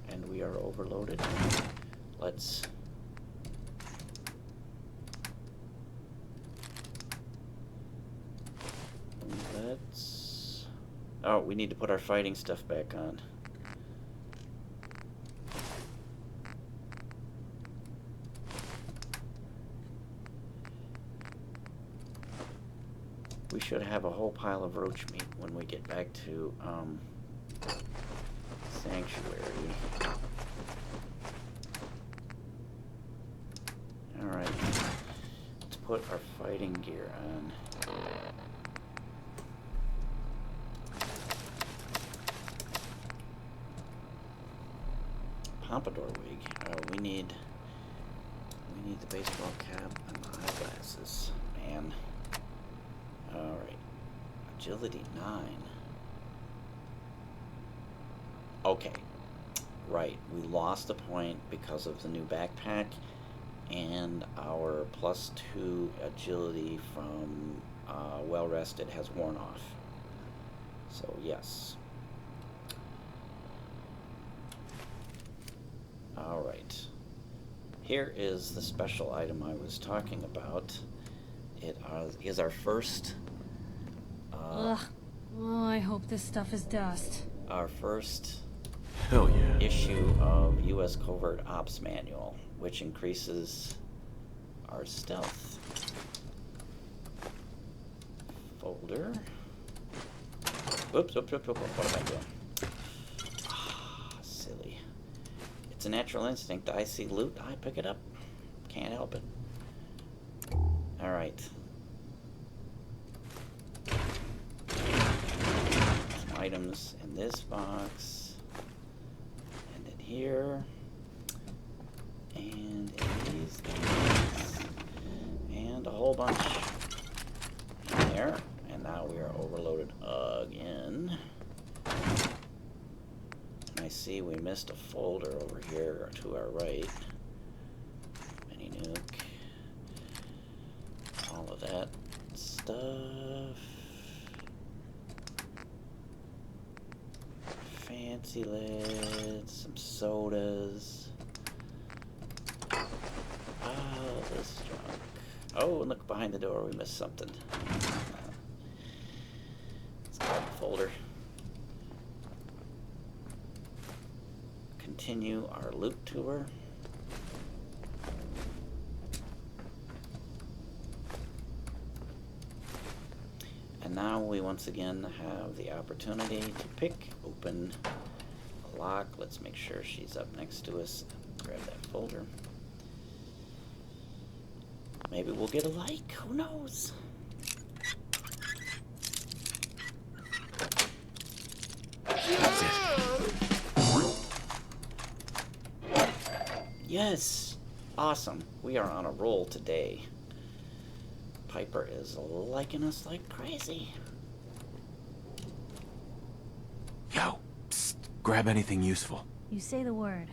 and we are overloaded. Let's... Oh, we need to put our fighting stuff back on. We should have a whole pile of roach meat when we get back to Sanctuary. Alright, let's put our fighting gear on. Pompadour wig. We need the baseball cap and the eyeglasses, man. Alright. Agility 9. Okay. Right. We lost a point because of the new backpack, and our +2 agility from well rested has worn off. So, yes. Alright. Here is the special item I was talking about. It is our first... Ugh. Oh, I hope this stuff is dust. Our first Hell yeah. issue of US Covert Ops Manual, which increases our stealth. Folder. Oops, what am I doing? Silly. It's a natural instinct. I see loot, I pick it up. Can't help it. Alright. Some items in this box. And in here. And in these guys. whole bunch in there. And now we are overloaded again. And I see we missed a folder over here to our right. Mini nuke. All of that stuff. Fancy lids, some sodas. Oh, this junk. Oh, and look behind the door, we missed something. Let's grab the folder. Continue our loot tour. And now we once again have the opportunity to pick open a lock. Let's make sure she's up next to us. Grab that folder. Maybe we'll get a like. Who knows? That's it. Yes! Awesome. We are on a roll today. Piper is liking us like crazy. Yo, psst. Grab anything useful. You say the word.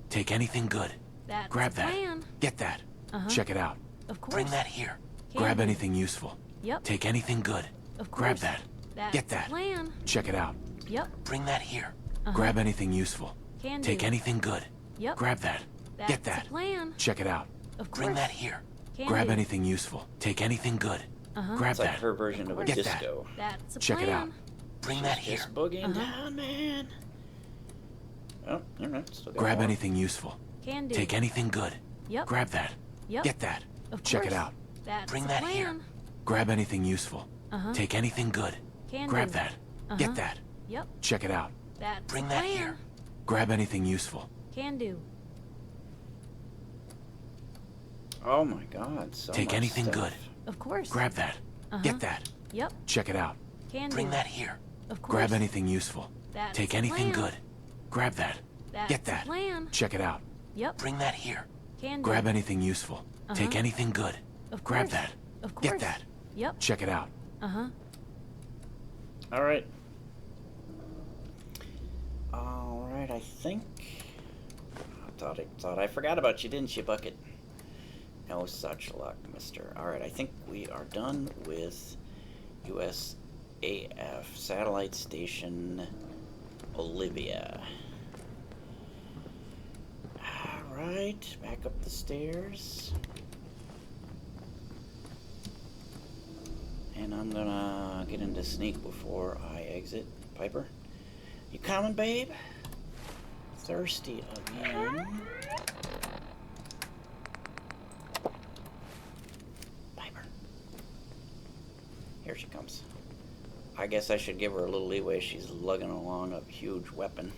Take anything good. That's Grab the that. plan. Get that. Uh-huh. Check it out. Of course. Bring that here. Can Grab do. anything useful. Yep. Take anything good. Of course. Grab that. That's Get the that. plan. Check it out. Yep. Bring that here. Uh-huh. Grab anything useful. Can Take do. anything good. Yep. Grab that. That's Get that. the plan. Check it out. Of course. Bring that here. Can Grab do. anything useful. Take anything good. Uh-huh. Grab It's like that. her version of a Get that. disco. That's the Check plan. it out. Bring that here. Just boogieing Uh-huh. down, man. Oh, alright. Still got Grab more. anything useful. Can do. Take anything good. Yep. Grab that. Yep. Get that. Of Check it course. out. That's Bring the that plan. here. Grab anything useful. Uh-huh. Take anything good. Can Grab do. that. Uh-huh. Get that. Yep. Check it out. That's Bring the that plan. here. Grab anything useful. Can do. Oh my god, so Take much anything stuff. good. Of course. Grab that. Uh-huh. Get that. Yep. Check it out. Can Bring do. that here. Of course. Grab anything useful. That's Take the anything plan. good. Grab that. That's Get the that. plan. Check it out. Yep. Bring that here. Can do. Grab anything useful. Take Uh-huh. anything good. Of Grab course. that. Of course. Get that. Yep. Check it out. Uh-huh. Alright. Alright, I think... I thought I forgot about you, didn't you, Bucket? No such luck, mister. Alright, I think we are done with USAF Satellite Station Olivia. Alright, back up the stairs. And I'm gonna get into sneak before I exit. Piper? You coming, babe? Thirsty again. Piper. Here she comes. I guess I should give her a little leeway. She's lugging along a huge weapon.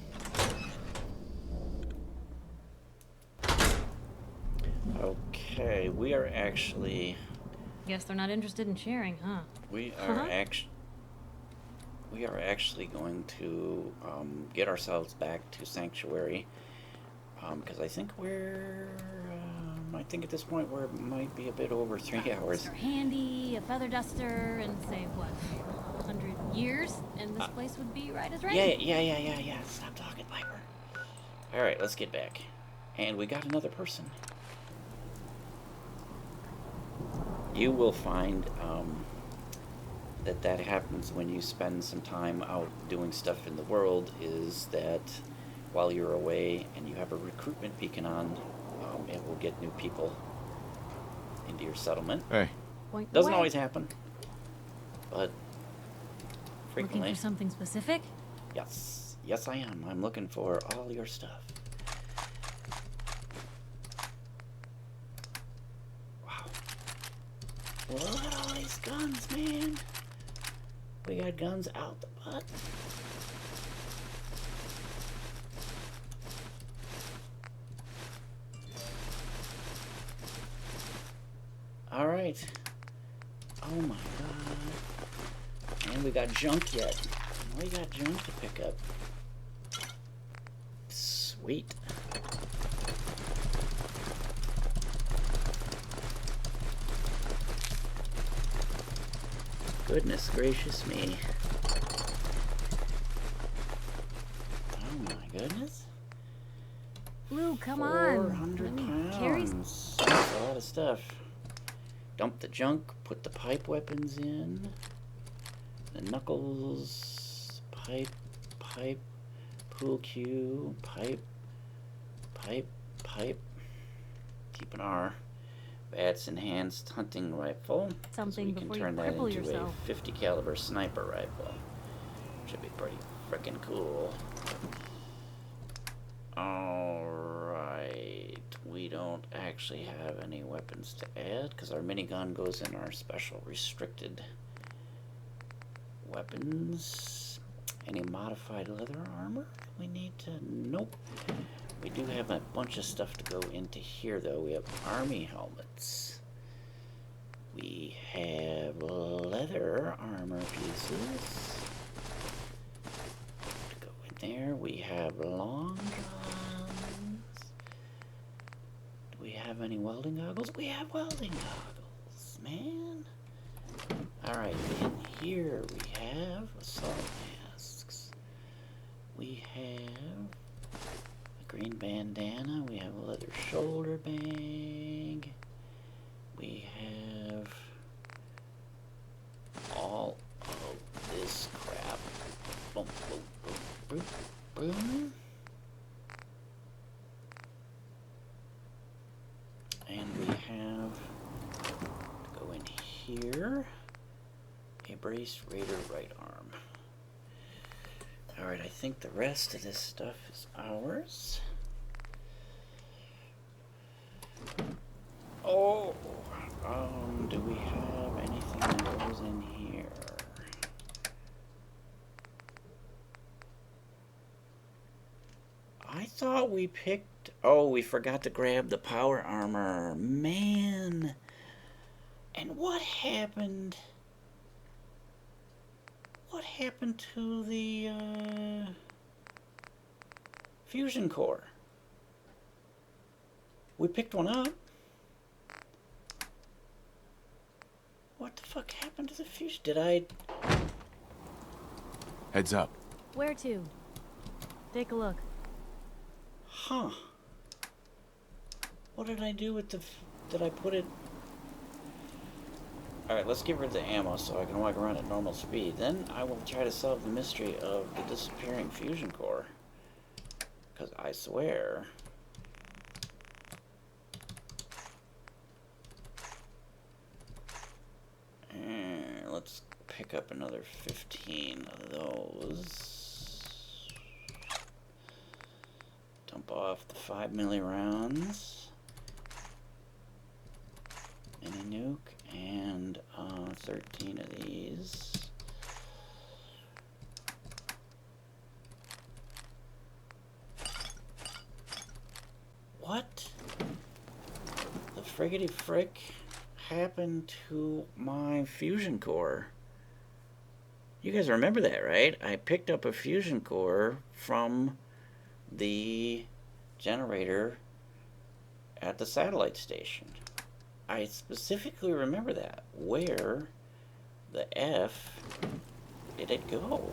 Okay, we are actually... Guess they're not interested in sharing, huh? We are actually going to get ourselves back to Sanctuary, because I think I think at this point we might be a bit over 3 hours. Mr. Handy, a feather duster, and say what, 100 years, and this place would be right as rain. Yeah. Stop talking, Piper. All right, let's get back, and we got another person. You will find that happens when you spend some time out doing stuff in the world, is that while you're away and you have a recruitment beacon on, it will get new people into your settlement. Hey. Point Doesn't away. always happen, but frequently. Looking for something specific? Yes, I am. I'm looking for all your stuff. Wow. Look at all these guns, man. We got guns out the butt. All right. Oh my god. And we got junk yet. We got junk to pick up. Sweet. Goodness gracious me. Oh my goodness. Lou, come on. 400 Let me carry pounds. That's a lot of stuff. Dump the junk, put the pipe weapons in. The knuckles, pipe, pool cue, pipe. Keep an R. VATS enhanced hunting rifle. something we can before you turn that cripple into yourself. a 50 caliber sniper rifle. Should be pretty freaking cool. Alright. We don't actually have any weapons to add because our minigun goes in our special restricted weapons. Any modified leather armor we need to? Nope. We do have a bunch of stuff to go into here though. We have army helmets. We have leather armor pieces to go in there. We have long guns. Do we have any welding goggles? We have welding goggles, man. Alright, in here we have assault masks. We have a green bandana. We have a leather shoulder bag. We have all of this crap. Boom, boom, boom, boom, boom. And we have, to go in here, a brace raider right arm. Alright, I think the rest of this stuff is ours. Oh, do we have anything that goes in here? I thought we picked... Oh, we forgot to grab the power armor. Man. And what happened... What happened to the fusion core? We picked one up. What the fuck happened to the fusion? Did I... Heads up. Where to? Take a look. Huh. What did I do with the... Did I put it... Alright, let's get rid of the ammo so I can walk around at normal speed. Then I will try to solve the mystery of the disappearing fusion core. Because I swear... let's pick up another 15 of those. Dump off the 5 milli rounds. Mini nuke and 13 of these. What the friggity frick happened to my fusion core? You guys remember that, right? I picked up a fusion core from the generator at the satellite station. I specifically remember that. Where the F did it go?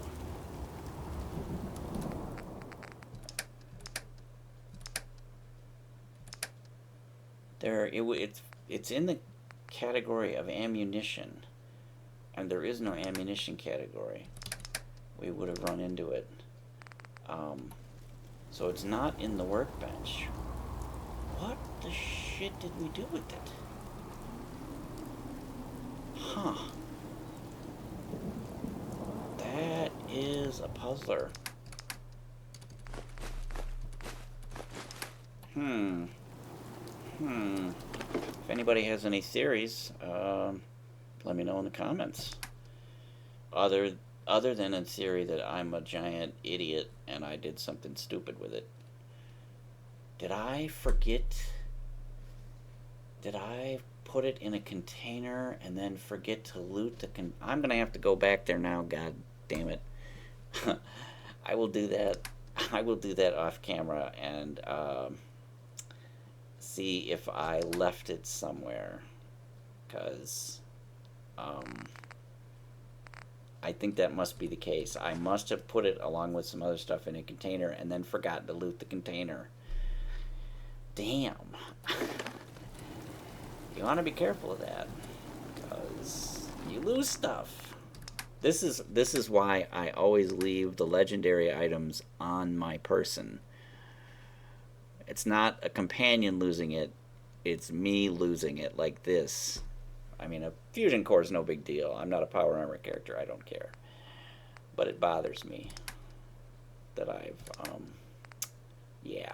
It's in the category of ammunition, and there is no ammunition category. We would have run into it. So it's not in the workbench. What the shit did we do with it? Huh. That is a puzzler. If anybody has any theories, let me know in the comments. Other than a theory that I'm a giant idiot and I did something stupid with it. Did I forget? Did I put it in a container and then forget to loot the I'm gonna have to go back there now, god damn it. I will do that. I will do that off camera and see if I left it somewhere, because I think that must be the case. I must have put it along with some other stuff in a container and then forgotten to loot the container. Damn. You want to be careful of that, because you lose stuff. This is why I always leave the legendary items on my person. It's not a companion losing it, it's me losing it, like this. I mean, a fusion core is no big deal. I'm not a power armor character, I don't care. But it bothers me that I've, yeah.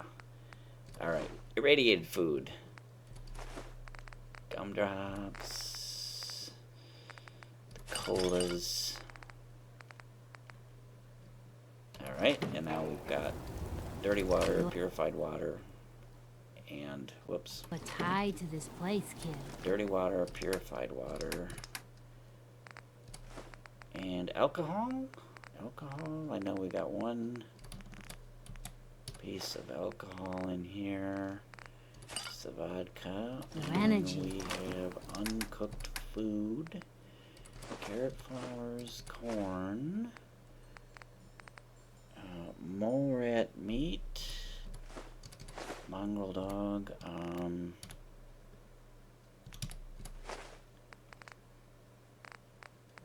Alright, irradiated food. Gumdrops. The colas. Alright, and now we've got dirty water, purified water, and, whoops. We're tied to this place, kid. Dirty water, purified water, and alcohol? Alcohol, I know we got one piece of alcohol in here. It's the vodka. Energy. And we have uncooked food, carrot flowers, corn, mole rat meat, mongrel dog,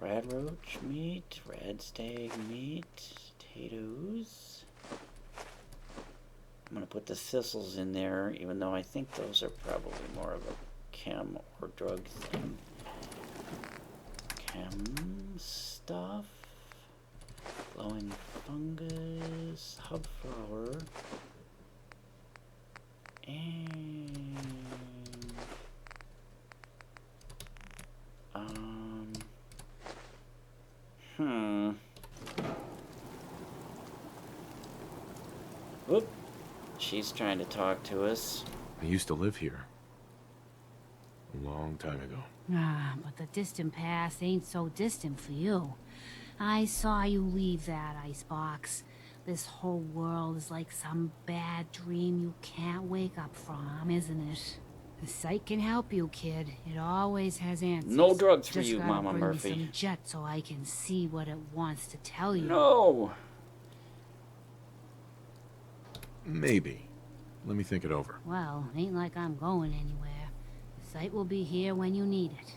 rad roach meat, rad stag meat, potatoes. I'm going to put the thistles in there, even though I think those are probably more of a chem or drug thing. Chem stuff. Glowing fungus, hub flower, and Whoop. She's trying to talk to us. I used to live here. A long time ago. Ah, but the distant past ain't so distant for you. I saw you leave that icebox. This whole world is like some bad dream you can't wake up from, isn't it? The site can help you, kid. It always has answers. No drugs for Just you, gotta Mama bring Murphy. Me some jet so I can see what it wants to tell you. No! Maybe. Let me think it over. Well, ain't like I'm going anywhere. The site will be here when you need it.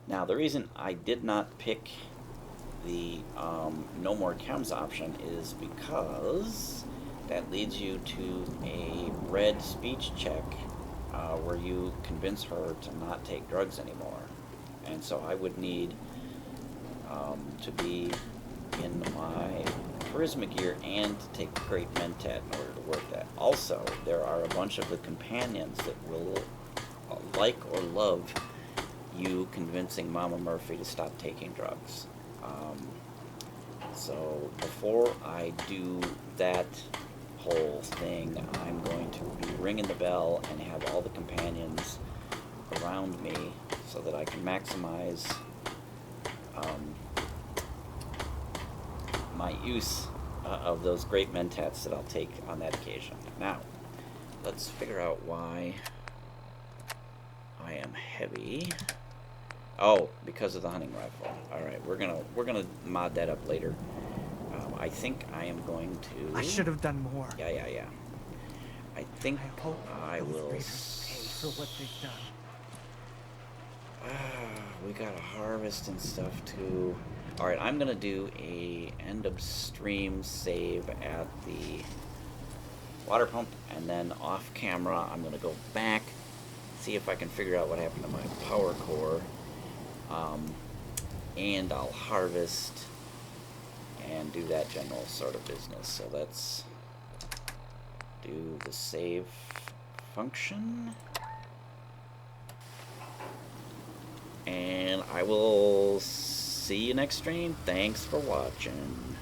Now, the reason I did not pick the no more chems option is because that leads you to a red speech check where you convince her to not take drugs anymore. And so I would need to be in my charisma gear and to take great mentat in order to work that. Also, there are a bunch of the companions that will like or love you convincing Mama Murphy to stop taking drugs. So before I do that whole thing, I'm going to be ringing the bell and have all the companions around me so that I can maximize my use of those great mentats that I'll take on that occasion. Now, let's figure out why I am heavy. Oh, because of the hunting rifle. All right, we're gonna mod that up later. I think I am going to. I should have done more. Yeah. I think I will. Pay for what they've done. We gotta harvest and stuff too. All right, I'm gonna do a end of stream save at the water pump, and then off camera, I'm gonna go back, see if I can figure out what happened to my power core. And I'll harvest and do that general sort of business. So let's do the save function. And I will see you next stream. Thanks for watching.